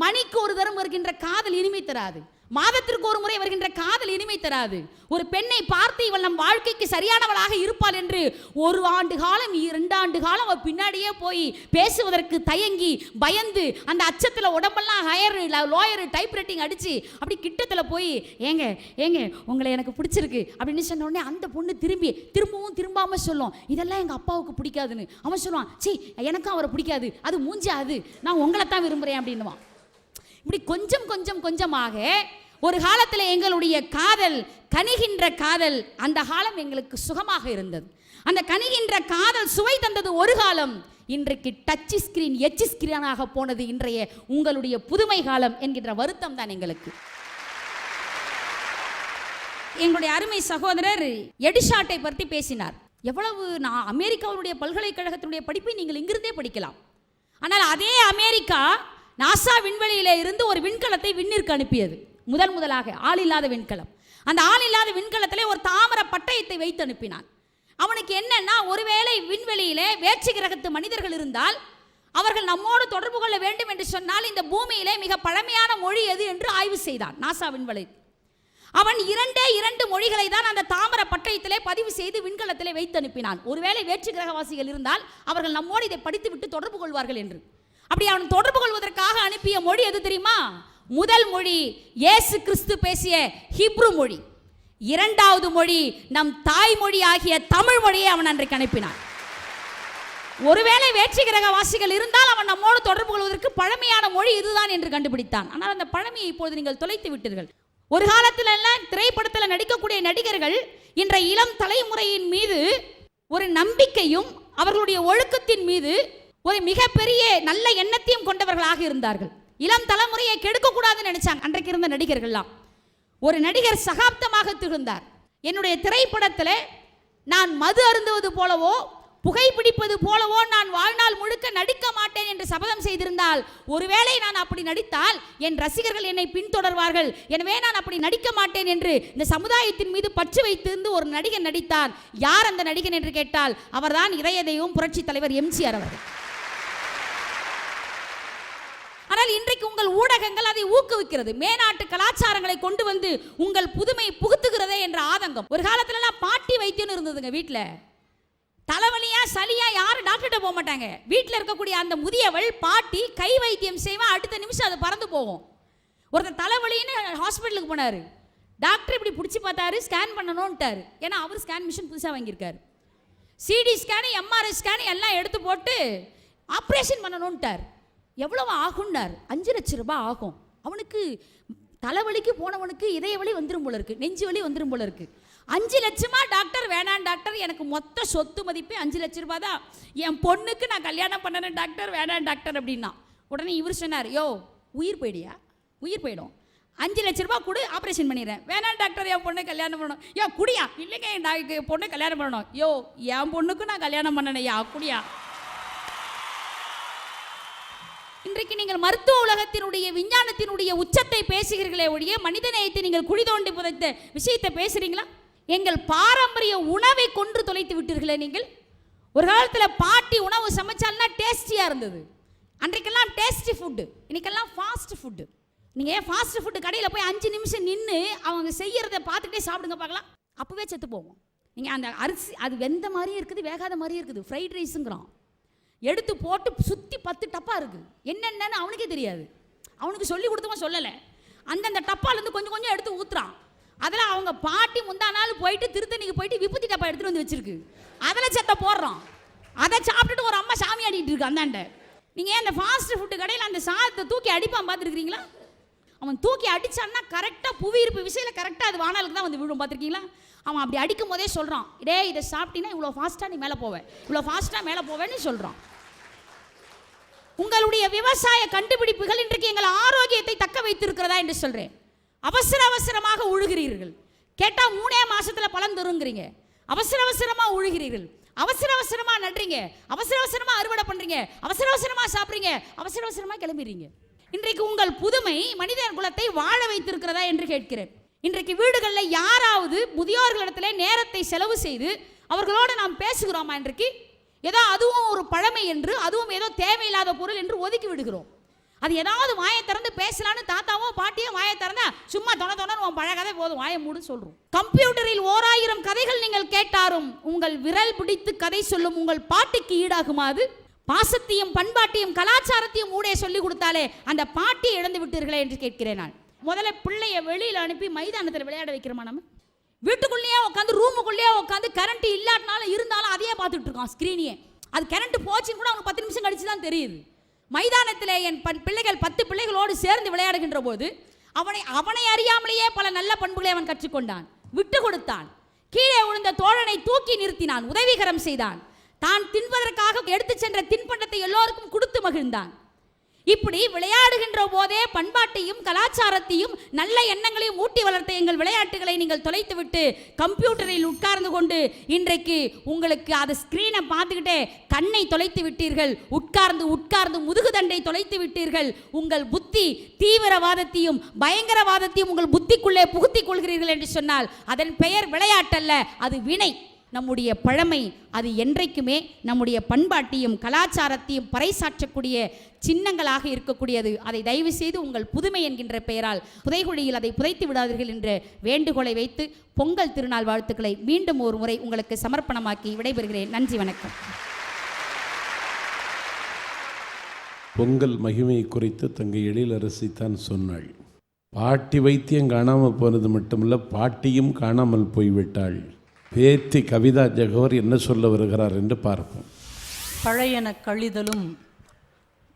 மணிக்கு ஒரு தரம் வருகின்ற காதல் இனிமை தராது. மாதத்திற்கு ஒரு முறை வருகின்ற காதல் இனிமை தராது. ஒரு பெண்ணை பார்த்து இவள் நம் வாழ்க்கைக்கு சரியானவளாக இருப்பாள் என்று 1 ஆண்டு காலம் 2 ஆண்டு காலம் அவள் பின்னாடியே போய் பேசுவதற்கு தயங்கி பயந்து அந்த அச்சத்தில் உடம்பெல்லாம் ஹையர் லோயர் டைப் ரைட்டிங் அடித்து அப்படி கிட்டத்தில் போய் ஏங்க உங்களை எனக்கு பிடிச்சிருக்கு அப்படின்னு சொன்ன உடனே அந்த பொண்ணு திரும்பவும் திரும்பாமல் சொல்லும், இதெல்லாம் எங்கள் அப்பாவுக்கு பிடிக்காதுன்னு. அவன் சொல்லுவான், சீ எனக்கும் அவரை பிடிக்காது, அது மூஞ்சா, அது நான் உங்களை தான் விரும்புகிறேன் அப்படின்னுவான். இப்படி கொஞ்சமாக ஒரு காலத்தில் எங்களுடைய காதல் கனிகின்ற காதல், அந்த காலம் எங்களுக்கு சுகமாக இருந்தது. அந்த கனிகின்ற காதல் சுவை தந்தது ஒரு காலம். இன்றைக்கு டச் ஸ்கிரீன் எச் ஸ்கிரீனாக போனது இன்றைய உங்களுடைய புதுமை காலம் என்கின்ற வருத்தம் தான் எங்களுக்கு. எங்களுடைய அருமை சகோதரர் எடிஷாட்டை பற்றி பேசினார். எவ்வளவு நான் அமெரிக்காவுடைய பல்கலைக்கழகத்தினுடைய படிப்பை நீங்கள் இங்கிருந்தே படிக்கலாம். ஆனால் அதே அமெரிக்கா நாசா விண்வெளியில இருந்து ஒரு விண்கலத்தை விண்ணிற்கு அனுப்பியது. முதலாக ஆள் இல்லாத விண்கலம். அந்த ஆள் இல்லாத விண்கலத்திலே ஒரு தாமர பட்டயத்தை வைத்து அனுப்பினான். அவனுக்கு என்னன்னா, ஒருவேளை விண்வெளியிலே வேற்று கிரகத்து மனிதர்கள் இருந்தால் அவர்கள் நம்மோடு தொடர்பு கொள்ள வேண்டும் என்று சொன்னால் இந்த பூமியிலே மிக பழமையான மொழி எது என்று ஆய்வு செய்தான் நாசா விண்வெளி. அவன் 2 மொழிகளை தான் அந்த தாமர பட்டயத்திலே பதிவு செய்து விண்கலத்திலே வைத்து அனுப்பினான். ஒருவேளை வேற்று கிரகவாசிகள் இருந்தால் அவர்கள் நம்மோடு இதை படித்துவிட்டு தொடர்பு கொள்வார்கள் என்று. அப்படி அவன் தொடர்பு கொள்வதற்காக அனுப்பிய மொழி எது தெரியுமா? முதல் மொழி இயேசு கிறிஸ்து பேசிய ஹீப்ரு மொழி. 2வது மொழி நம் தாய்மொழி ஆகிய தமிழ் மொழியை அவன் அன்றைக்கு அனுப்பினான். ஒருவேளை வேற்று கிரகவாசிகள் இருந்தால் அவன் நம்மோடு தொடர்பு கொள்வதற்கு பழமையான மொழி இதுதான் என்று கண்டுபிடித்தான். ஆனால் அந்த பழமையை இப்போது நீங்கள் தொலைத்து விட்டீர்கள். ஒரு காலத்தில் எல்லாம் திரைப்படத்தில் நடிக்கக்கூடிய நடிகர்கள் இன்றைய இளம் தலைமுறையின் மீது ஒரு நம்பிக்கையும் அவர்களுடைய ஒழுக்கத்தின் மீது ஒரு மிகப்பெரிய நல்ல எண்ணத்தையும் கொண்டவர்களாக இருந்தார்கள். இளம் தலைமுறையை கெடுக்கக்கூடாதுன்னு நினைச்சாங்க அன்றைக்கு இருந்த நடிகர்கள்லாம். ஒரு நடிகர் சகாப்தமாக திகழ்ந்தார். என்னுடைய திரைப்படத்தில் நான் மது அருந்துவது போலவோ புகைப்பிடிப்பது போலவோ நான் வாழ்நாள் முழுக்க நடிக்க மாட்டேன் என்று சபதம் செய்திருந்தால், ஒருவேளை நான் அப்படி நடித்தால் என் ரசிகர்கள் என்னை பின்தொடர்வார்கள், எனவே நான் அப்படி நடிக்க மாட்டேன் என்று இந்த சமுதாயத்தின் மீது பற்று வைத்திருந்து ஒரு நடிகன் நடித்தார். யார் அந்த நடிகன் என்று கேட்டால் அவர்தான் இதய தெய்வம் புரட்சி தலைவர் எம்ஜிஆர் அவர்கள். ஆனால் இன்றைக்கு உங்கள் ஊடகங்கள் அதை ஊக்குவிக்கிறது. மேநாட்டு கலாச்சாரங்களை கொண்டு வந்து உங்கள் புதுமை புகுத்துகிறதே என்ற ஆதங்கம். ஒரு காலத்துலலாம் பாட்டி வைத்தியம் இருந்ததுங்க. வீட்டில் தலைவலியா சளியா யாரும் டாக்டர்கிட்ட போக மாட்டாங்க. வீட்டில் இருக்கக்கூடிய அந்த முதியவள் பாட்டி கை வைத்தியம் செய்வா, அடுத்த நிமிஷம் அது பறந்து போகும். ஒருத்தர் தலைவலின்னு ஹாஸ்பிட்டலுக்கு போனார். டாக்டர் இப்படி பிடிச்சி பார்த்தாரு, ஸ்கேன் பண்ணணும்ட்டார். ஏன்னா அவர் ஸ்கேன் மிஷின் புதுசாக வாங்கியிருக்காரு. சிடி ஸ்கேனு எம்ஆர்ஐ ஸ்கேனு எல்லாம் எடுத்து போட்டு ஆப்ரேஷன் பண்ணணும்ட்டார். எவ்வளவு ஆகும்னார்? 5 லட்சம் ரூபாய் ஆகும். அவனுக்கு தலைவலிக்கு போனவனுக்கு இதய வலி வந்துடும் போல இருக்கு, நெஞ்சு வலி வந்துடும் போல இருக்கு. 5 லட்சமா டாக்டர்? வேணாம் டாக்டர், எனக்கு மொத்த சொத்து மதிப்பே 5 லட்சம் ரூபாய் தான், என் பொண்ணுக்கு நான் கல்யாணம் பண்ணணும் டாக்டர், வேணாம் டாக்டர் அப்படின்னா. உடனே இவர் சொன்னார், யோ உயிர் போயிடியா? உயிர் போயிடும், 5 லட்சம் ரூபாய் கொடு, ஆப்ரேஷன் பண்ணிடுறேன். வேணாம் டாக்டர், என் பொண்ணை கல்யாணம் பண்ணணும். யோ குடியா? இல்லைங்க என் பொண்ணை கல்யாணம் பண்ணணும். யோ என் பொண்ணுக்கு நான் கல்யாணம் பண்ணணையா, குடியா? இன்றைக்கு நீங்கள் மருத்துவ உலகத்தினுடைய விஞ்ஞானத்தினுடைய உச்சத்தை பேசுகிறீர்களே ஒழிய மனிதநேயத்தை நீங்கள் குழி தோண்டி புதைத்த விஷயத்தை பேசுறீங்களா? எங்கள் பாரம்பரிய உணவை கொன்று தொலைத்து விட்டீர்களே நீங்கள். ஒரு காலத்தில் பாட்டி உணவு சமைச்சால்னா டேஸ்டியாக இருந்தது. அன்றைக்கெல்லாம் டேஸ்டி ஃபுட்டு, இன்னைக்கெல்லாம் ஃபாஸ்ட் ஃபுட்டு. நீங்கள் ஏன் ஃபாஸ்ட் ஃபுட்டு கடையில் போய் 5 நிமிஷம் நின்று அவங்க செய்யறதை பார்த்துட்டே சாப்பிடுங்க பார்க்கலாம், அப்போவே செத்து போவோம். நீங்கள் அந்த அரிசி அது வெந்த மாதிரியும் இருக்குது, வேகாத மாதிரியும் இருக்குது. ஃப்ரைட் ரைஸுங்கிறான், எடுத்து போட்டு சுற்றி 10 டப்பா இருக்குது. என்னென்னு அவனுக்கே தெரியாது, அவனுக்கு சொல்லி கொடுத்தவன் சொல்லலை. அந்தந்த டப்பாலேருந்து கொஞ்சம் கொஞ்சம் எடுத்து ஊற்றுறான். அதில் அவங்க பாட்டி முந்தா நாள் போயிட்டு திருத்தணிக்கு போயிட்டு விபூதி டப்பா எடுத்துகிட்டு வந்து வச்சிருக்கு, அதில் செத்த போடுறான். அதை சாப்பிட்டுட்டு ஒரு அம்மா சாமி ஆடிட்டு இருக்கு அந்தாண்ட. நீங்கள் அந்த ஃபாஸ்ட் ஃபுட்டு கடையில் அந்த சாதத்தை தூக்கி அடிப்பான் பார்த்துருக்கிறீங்களா? அவன் தூக்கி அடித்தான்னா கரெக்டாக புவியிருப்பு விசையில் கரெக்டாக அது வானாலுக்கு தான் வந்து விழும், பார்த்துருக்கீங்களா? அவன் அப்படி அடிக்கும் போதே சொல்கிறான், இதே இதை சாப்பிட்டீங்கன்னா இவ்வளோ ஃபாஸ்ட்டாக நீ மேலே போவேன், இவ்வளோ ஃபாஸ்ட்டாக மேலே போவேன்னு சொல்கிறான். உங்களுடைய விவசாய கண்டுபிடிப்புகள் இன்றைக்கு எங்கள் ஆரோக்கியத்தை தக்க வைத்திருக்கிறதா என்று சொல்கிறேன். அவசர அவசரமாக உழுகிறீர்கள், கேட்டால் 3 மாசத்துல பலன் தருங்கிறீங்க. அவசர அவசரமாக உழுகிறீர்கள், அவசர அவசரமாக நடுறீங்க, அவசர அவசரமாக அறுவடை பண்ணுறீங்க, அவசர அவசரமாக சாப்பிட்றீங்க, அவசர அவசரமாக கிளம்பிடுறீங்க. இன்றைக்கு உங்கள் புதுமை மனித குலத்தை வாழ வைத்திருக்கிறதா என்று கேட்கிறேன். இன்றைக்கு வீடுகளில் யாராவது முதியோர்களிடத்திலே நேரத்தை செலவு செய்து அவர்களோடு நாம் பேசுகிறோமா? இன்றைக்கு ஏதோ அதுவும் ஒரு பழமை என்று, அதுவும் ஏதோ தேவையில்லாத பொருள் என்று ஒதுக்கி விடுகிறோம். அது ஏதாவது வாயை திறந்து பேசலான்னு தாத்தாவோ பாட்டியோ வாயை திறந்தா சும்மா தொண உன் பழைய கதை போதும் வாயை மூடு சொல்றோம். கம்ப்யூட்டரில் 1000 கதைகள் நீங்கள் கேட்டாரும் உங்கள் விரல் பிடித்து கதை சொல்லும் உங்கள் பாட்டிக்கு ஈடாகுமாது? பாசத்தையும் பண்பாட்டையும் கலாச்சாரத்தையும் ஊடே சொல்லி கொடுத்தாலே அந்த பாட்டியை இழந்து விட்டீர்களே என்று கேட்கிறேன் நான். முதல்ல பிள்ளைய வெளியில் அனுப்பி மைதானத்தில் விளையாட வைக்கிறோமா? நம்ம வீட்டுக்குள்ளேயே உட்காந்து ரூமுக்குள்ளேயே உட்காந்து கரண்ட் இல்லாட்டினாலும் இருந்தாலும் அதையே பார்த்துட்டு இருக்கோம் ஸ்க்ரீனையே. அது கரண்ட் போச்சுன்னு கூட அவனுக்கு 10 நிமிஷம் கழிச்சு தான் தெரியுது. மைதானத்தில் என் பிள்ளைகள் 10 பிள்ளைகளோடு சேர்ந்து விளையாடுகின்ற போது அவனை அறியாமலேயே பல நல்ல பண்புகளை அவன் கற்றுக்கொண்டான். விட்டு கொடுத்தான், கீழே விழுந்த தோழனை தூக்கி நிறுத்தினான், உதவிகரம் செய்தான், தான் தின்பதற்காக எடுத்து சென்ற தின்பண்டத்தை எல்லோருக்கும் கொடுத்து மகிழ்ந்தான். இப்படி விளையாடுகின்ற போதே பண்பாட்டையும் கலாச்சாரத்தையும் நல்ல எண்ணங்களையும் ஊட்டி வளர்த்த எங்கள் விளையாட்டுகளை நீங்கள் தொலைத்துவிட்டு கம்ப்யூட்டரில் உட்கார்ந்து கொண்டு இன்றைக்கு உங்களுக்கு அது ஸ்கிரீனை பார்த்துக்கிட்டே கண்ணை தொலைத்து விட்டீர்கள். உட்கார்ந்து முதுகுதண்டை தொலைத்து விட்டீர்கள். உங்கள் புத்தி தீவிரவாதத்தையும் பயங்கரவாதத்தையும் உங்கள் புத்திக்குள்ளே புகுத்திக் கொள்கிறீர்கள் என்று சொன்னால் அதன் பெயர் விளையாட்டல்ல, அது வினை. நம்முடைய பழமை அது என்றைக்குமே நம்முடைய பண்பாட்டையும் கலாச்சாரத்தையும் பறைசாற்றக்கூடிய சின்னங்களாக இருக்கக்கூடியது. அதை தயவு செய்து உங்கள் புதுமை என்கின்ற பெயரால் புதைகுழியில் அதை புதைத்து விடாதீர்கள் என்ற வேண்டுகோளை வைத்து பொங்கல் திருநாள் வாழ்த்துக்களை மீண்டும் ஒரு முறை உங்களுக்கு சமர்ப்பணமாக்கி விடைபெறுகிறேன். நன்றி, வணக்கம். பொங்கல் மகிமை குறித்து தங்கை எழிலரசி தான் சொன்னாள். பாட்டி வைத்தியம் காணாமல் போனது மட்டுமல்ல, பாட்டியும் காணாமல் போய்விட்டாள். பேத்தி கவிதா ஜெகவர் என்ன சொல்ல வருகிறார் என்று பார்ப்போம். பழையன கழிதலும்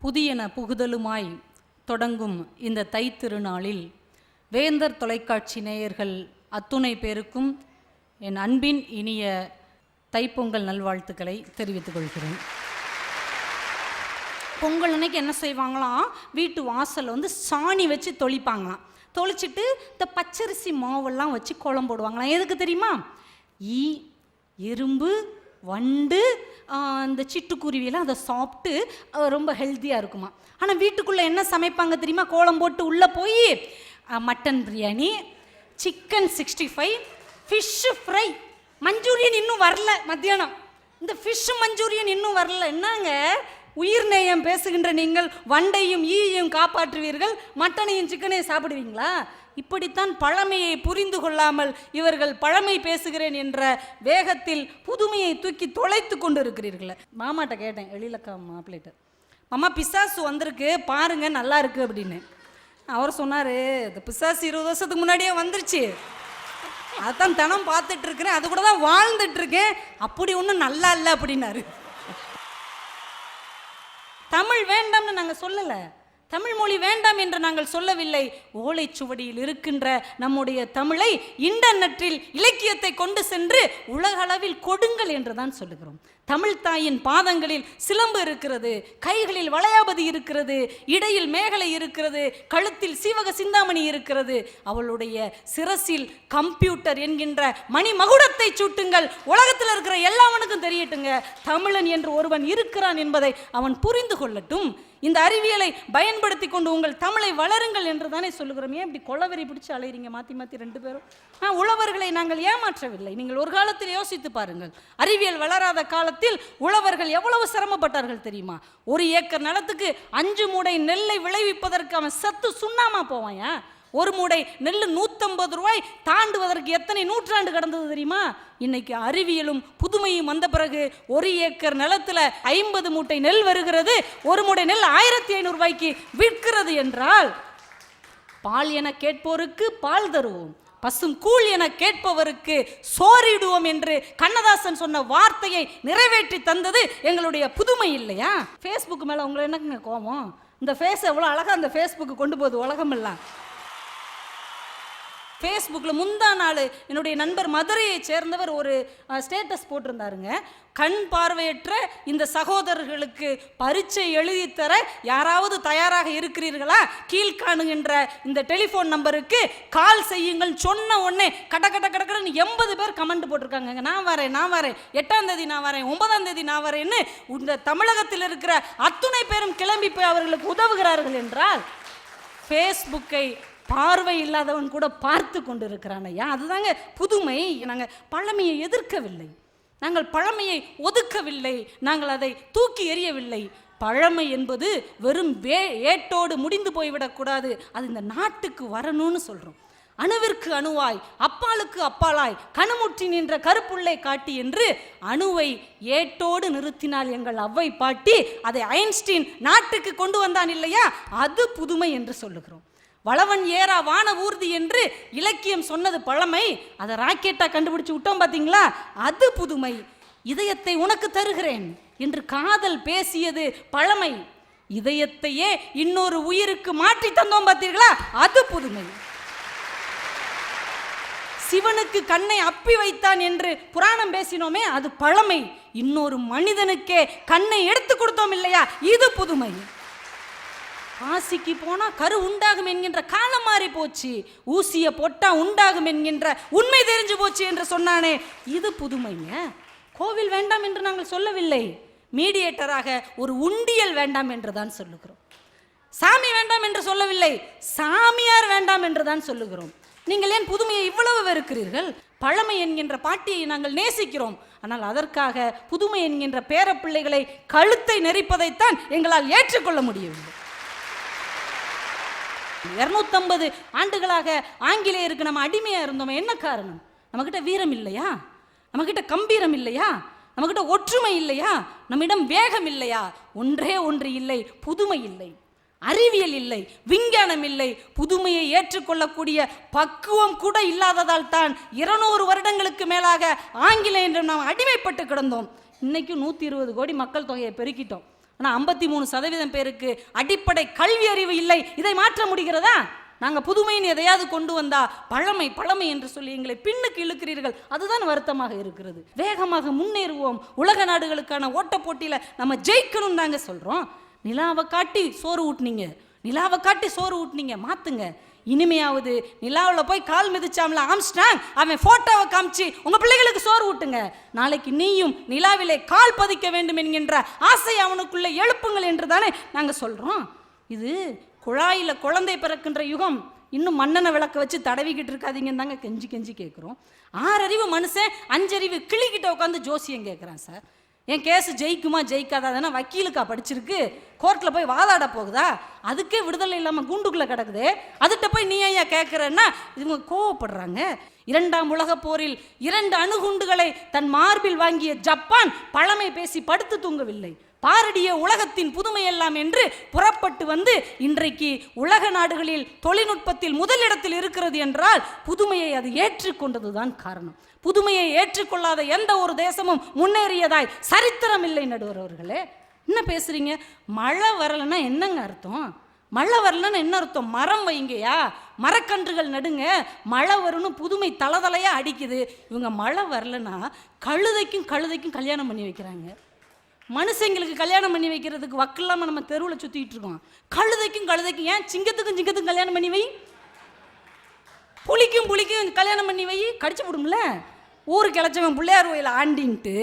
புதியன புகுதலுமாய் தொடங்கும் இந்த தைத்திருநாளில் வேந்தர் தொலைக்காட்சி நேயர்கள் அத்துணை பேருக்கும் என் அன்பின் இனிய தைப்பொங்கல் நல்வாழ்த்துக்களை தெரிவித்துக் கொள்கிறேன். பொங்கல் அன்னைக்கு என்ன செய்வாங்களாம், வீட்டு வாசலில் வந்து சாணி வச்சு தொளிப்பாங்களாம். தொளிச்சிட்டு இந்த பச்சரிசி மாவெல்லாம் வச்சு கோலம் போடுவாங்களாம். எதுக்கு தெரியுமா? ஈ, எறும்பு, வண்டு, இந்த சிட்டுக்குருவியெல்லாம் அதை சாப்பிட்டு ரொம்ப ஹெல்த்தியாக இருக்குமா. ஆனால் வீட்டுக்குள்ளே என்ன சமைப்பாங்க தெரியுமா? கோலம் போட்டு உள்ளே போய் mutton biryani, chicken 65, fish fry, Manchurian இன்னும் வரல. மத்தியானம் இந்த ஃபிஷ்ஷு மஞ்சூரியன் இன்னும் வரல. என்னங்க உயிர் நேயம் பேசுகின்ற நீங்கள் வண்டையும் ஈயையும் காப்பாற்றுவீர்கள், மட்டனையும் சிக்கனையும் சாப்பிடுவீங்களா? இப்படித்தான் பழமையை புரிந்து கொள்ளாமல் இவர்கள் பழமை பேசுகிறேன் என்ற வேகத்தில் புதுமையை தூக்கி தொலைத்து கொண்டு இருக்கிறீர்கள். மாமாட்ட கேட்டேன், எழிலக்கா மாப்பிள்ளைட்ட, மாமா பிசாசு வந்திருக்கு பாருங்க நல்லா இருக்கு அப்படின்னு. அவர் சொன்னார், இந்த பிசாசு 20 வருஷத்துக்கு முன்னாடியே வந்துருச்சு, அதான் தினம் பார்த்துட்டு இருக்கிறேன், அது கூட தான் வாழ்ந்துட்டு இருக்கேன், அப்படி ஒன்றும் நல்லா இல்லை அப்படின்னாரு. தமிழ் வேண்டாம்னு நாங்கள் சொல்லலை, தமிழ் மொழி வேண்டாம் என்று நாங்கள் சொல்லவில்லை. ஓலைச்சுவடியில் இருக்கின்ற நம்முடைய தமிழை இன்டர்நெட்டில் இலக்கியத்தை கொண்டு சென்று உலக அளவில் கொடுங்கள் என்று தான் சொல்லுகிறோம். தமிழ் தாயின் பாதங்களில் சிலம்பு இருக்கிறது, கைகளில் வளையாபதி இருக்கிறது, இடையில் மேகலை இருக்கிறது, கழுத்தில் சீவக சிந்தாமணி இருக்கிறது. அவளுடைய சிரசில் கம்ப்யூட்டர் என்கின்ற மணி மகுடத்தை சூட்டுங்கள், உலகத்தில் இருக்கிற எல்லாவனுக்கும் தெரியட்டுங்க தமிழன் என்று ஒருவன் இருக்கிறான் என்பதை அவன் புரிந்து கொள்ளட்டும். இந்த அறிவியலை பயன்படுத்தி கொண்டு உங்கள் தமிழை வளருங்கள் என்று தானே சொல்லுகிறோம். ஏன் இப்படி கொலவெறி பிடிச்சு அலைகிறீங்க மாற்றி மாற்றி 2 பேரும்? உழவர்களை நாங்கள் ஏமாற்றவில்லை. நீங்கள் ஒரு காலத்தில் யோசித்து பாருங்கள், அறிவியல் வளராத காலத்தில் உழவர்கள் எவ்வளவு சிரமப்பட்டார்கள் தெரியுமா? 1 ஏக்கர் நிலத்துக்கு 5 மூடை நெல்லை விளைவிப்பதற்கு அவன் சத்து சுண்ணாமா போவான். 1 மூடை நெல் 150 ரூபாய் தாண்டுவதற்கு எத்தனை நூற்றாண்டு கடந்தது தெரியுமா? இன்னைக்கு அறிவியலும் புதுமையும் வந்த பிறகு 1 ஏக்கர் நிலத்தில் 50 மூட்டை நெல் வருகிறது, 1 மூடை நெல் 1500 ரூபாய்க்கு விற்கிறது என்றால், பால் என கேட்போருக்கு பால் தருவோம், பசும் கூழ் என கேட்பவருக்கு சோறிடுவோம் என்று கண்ணதாசன் சொன்ன வார்த்தையை நிறைவேற்றி தந்தது எங்களுடைய புதுமை இல்லையா? ஃபேஸ்புக் மேலே உங்களை என்னங்க கோபம்? இந்த ஃபேஸ் எவ்வளோ அழகாக அந்த ஃபேஸ்புக்கு கொண்டு போகுது உலகமெல்லாம். ஃபேஸ்புக்கில் முந்தா நாள் என்னுடைய நண்பர் மதுரையை சேர்ந்தவர் ஒரு ஸ்டேட்டஸ் போட்டிருந்தாருங்க. கண் பார்வையற்ற இந்த சகோதரர்களுக்கு பரீட்சை எழுதித்தர யாராவது தயாராக இருக்கிறீர்களா? கீழ்காணுகின்ற இந்த டெலிஃபோன் நம்பருக்கு கால் செய்யுங்கள் சொன்ன உடனே கடன்னு 80 பேர் கமெண்ட் போட்டிருக்காங்க. நான் வரேன் 8ஆம் தேதி நான் வரேன், 9ஆம் தேதி நான் வரேன்னு இந்த தமிழகத்தில் இருக்கிற அத்துணை பேரும் கிளம்பி போய் அவர்களுக்கு உதவுகிறார்கள் என்றால், ஃபேஸ்புக்கை பார்வை இல்லாதவன் கூட பார்த்து கொண்டு இருக்கிறான் ஐயா. அதுதாங்க புதுமை. நாங்கள் பழமையை எதிர்க்கவில்லை, நாங்கள் பழமையை ஒதுக்கவில்லை, நாங்கள் அதை தூக்கி எறியவில்லை. பழமை என்பது வெறும் ஏட்டோடு முடிந்து போய்விடக்கூடாது, அது இந்த நாட்டுக்கு வரணும்னு சொல்கிறோம். அணுவிற்கு அணுவாய், அப்பாலுக்கு அப்பாலாய், கணுமுற்றி நின்ற கருப்புள்ளை காட்டி என்று அணுவை ஏட்டோடு நிறுத்தினால் எங்கள் அவ்வை பாட்டி, அதை ஐன்ஸ்டீன் நாட்டுக்கு கொண்டு வந்தான் இல்லையா, அது புதுமை என்று சொல்லுகிறோம். வளவன் ஏறா வான ஊர்தி என்று இலக்கியம் சொன்னது பழமை, அதை ராக்கெட்டா கண்டுபிடிச்சு விட்டோம் பார்த்தீங்களா, அது புதுமை. இதயத்தை உனக்கு தருகிறேன் என்று காதல் பேசியது பழமை, இதயத்தையே இன்னொரு உயிருக்கு மாற்றி தந்தோம் பார்த்தீர்களா, அது புதுமை. சிவனுக்கு கண்ணை அப்பி வைத்தான் என்று புராணம் பேசினோமே, அது பழமை. இன்னொரு மனிதனுக்கே கண்ணை எடுத்து கொடுத்தோம் இல்லையா, இது புதுமை. காசிக்கு போனா கரு உண்டாகும் என்கின்ற காலம் மாறி போச்சு, ஊசிய போட்டா உண்டாகும் என்கின்ற உண்மை தெரிஞ்சு போச்சு என்று சொன்னானே, இது புதுமைங்க. கோவில் வேண்டாம் என்று நாங்கள் சொல்லவில்லை, மீடியேட்டராக ஒரு உண்டியல் வேண்டாம் என்று தான் சொல்லுகிறோம். சாமி வேண்டாம் என்று சொல்லவில்லை, சாமியார் வேண்டாம் என்று தான் சொல்லுகிறோம். நீங்கள் ஏன் புதுமையை இவ்வளவு வெறுக்கிறீர்கள்? பழமை என்கின்ற பாட்டியை நாங்கள் நேசிக்கிறோம், ஆனால் அதற்காக புதுமை என்கின்ற பேரப்பிள்ளைகளை கழுத்தை நெரிப்பதைத்தான் எங்களால் ஏற்றுக்கொள்ள முடியவில்லை. 250 ஆண்டுகளாக ஆங்கிலேயருக்கு நம்ம அடிமையா இருந்தோம். என்ன காரணம்? நம்மகிட்ட வீரம் இல்லையா, நம்மகிட்ட கம்பீரம் இல்லையா, நம்மகிட்ட ஒற்றுமை இல்லையா, நம்மிடம் வேகம் இல்லையா? ஒன்றே ஒன்று இல்லை, புதுமை இல்லை, அறிவியல் இல்லை, விஞ்ஞானம் இல்லை, புதுமையை ஏற்றுக்கொள்ளக்கூடிய பக்குவம் கூட இல்லாததால் தான் 200 வருடங்களுக்கு மேலாக ஆங்கிலேயரிடம் நாம் அடிமைப்பட்டு கிடந்தோம். இன்னைக்கு 120 கோடி மக்கள் தொகையை பெருக்கிட்டோம், ஆனால் 53% பேருக்கு அடிப்படை கல்வி அறிவு இல்லை. இதை மாற்ற முடிகிறதா? நாங்கள் புதுமையின் எதையாவது கொண்டு வந்தா பழமை பழமை என்று சொல்லி எங்களை பின்னுக்கு இழுக்கிறீர்கள், அதுதான் வருத்தமாக இருக்கிறது. வேகமாக முன்னேறுவோம், உலக நாடுகளுக்கான ஓட்ட போட்டியில் நம்ம ஜெயிக்கணும் நாங்கள் சொல்கிறோம். நிலாவை காட்டி சோறு ஊட்டினீங்க, நிலாவை காட்டி சோறு ஊட்டினீங்க, மாற்றுங்க. இனிமையாவது நிலாவில் போய் கால் மிதிச்சாமல ஆம்ஸ்டாங், அவன் ஃபோட்டோவை காமிச்சு உங்கள் பிள்ளைகளுக்கு சோறு ஊட்டுங்க. நாளைக்கு நீயும் நிலாவிலே கால் பதிக்க வேண்டும் என்கின்ற ஆசை அவனுக்குள்ளே எழுப்புங்கள் என்று தானே நாங்கள் சொல்கிறோம். இது குழாயில் குழந்தை பிறக்கின்ற யுகம், இன்னும் மண்ணெண்ணை விளக்க வச்சு தடவிக்கிட்டு இருக்காதீங்கன்னு தாங்க கெஞ்சி கெஞ்சி கேட்குறோம். 6 அறிவு மனுஷன் 5 அறிவு கிளிக்கிட்ட உட்காந்து ஜோசியம் கேட்குறான். சார், என் கேஸ் ஜெயிக்குமா ஜெயிக்காதாதானே வக்கீலுக்கா படிச்சிருக்கு, கோர்ட்டில் போய் வாதாட போகுதா, அதுக்கே விடுதலை இல்லாமல் கூண்டுக்குள்ளே கிடக்குது, அதுகிட்ட போய் நீ ஐயா கேட்குறன்னா இவங்க கோவப்படுறாங்க. 2ஆம் உலகப் போரில் 2 அணுகுண்டுகளை தன் மார்பில் வாங்கிய ஜப்பான் பழமை பேசி படுத்து தூங்கவில்லை. பாரடிய உலகத்தின் புதுமை எல்லாம் என்று புறப்பட்டு வந்து இன்றைக்கு உலக நாடுகளில் தொழில்நுட்பத்தில் முதலிடத்தில் இருக்கிறது என்றால் புதுமையை அது ஏற்றுக்கொண்டதுதான் காரணம். புதுமையை ஏற்றுக்கொள்ளாத எந்த ஒரு தேசமும் முன்னேறியதாய் சரித்திரம் இல்லை. நடுவர் அவர்களே, என்ன பேசுறீங்க? மழை வரலைன்னா என்னங்க அர்த்தம்? மழை வரலன்னா என்ன அர்த்தம்? மரம் வைங்கயா, மரக்கன்றுகள் நடுங்க, மழை வரும்னு புதுமை தளதலையாக அடிக்குது. இவங்க மழை வரலன்னா கழுதைக்கும் கல்யாணம் பண்ணி வைக்கிறாங்க. மனுஷங்களுக்கு கல்யாணம் பண்ணி வைக்கிறதுக்கு வக்கில்லாமல் நம்ம தெருவில் சுற்றிக்கிட்டு இருக்கோம். கழுதைக்கும் ஏன் சிங்கத்துக்கும் கல்யாணம் பண்ணி வை, புலிக்கும் கல்யாணம் பண்ணி வை, கடிச்சு விடும்ல. ஊருக்கு கிளச்சவன் பிள்ளையார் கோயில் ஆண்டின்ட்டு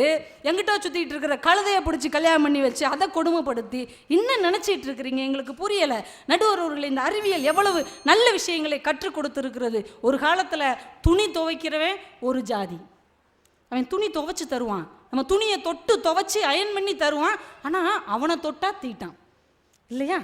எங்கிட்ட சுற்றிக்கிட்டு இருக்கிற கழுதையை பிடிச்சி கல்யாணம் பண்ணி வச்சு அதை கொடுமைப்படுத்தி இன்னும் நினச்சிட்டு இருக்கிறீங்க, எங்களுக்கு புரியலை. நடுவர்கள் இந்த அறிவியல் எவ்வளவு நல்ல விஷயங்களை கற்றுக் கொடுத்துருக்கிறது. ஒரு காலத்தில் துணி துவைக்கிறவன் ஒரு ஜாதி, அவன் துணி துவைச்சி தருவான், நம்ம துணியை தொட்டு துவைச்சி அயன் பண்ணி தருவான், ஆனால் அவனை தொட்டா தீட்டான் இல்லையா?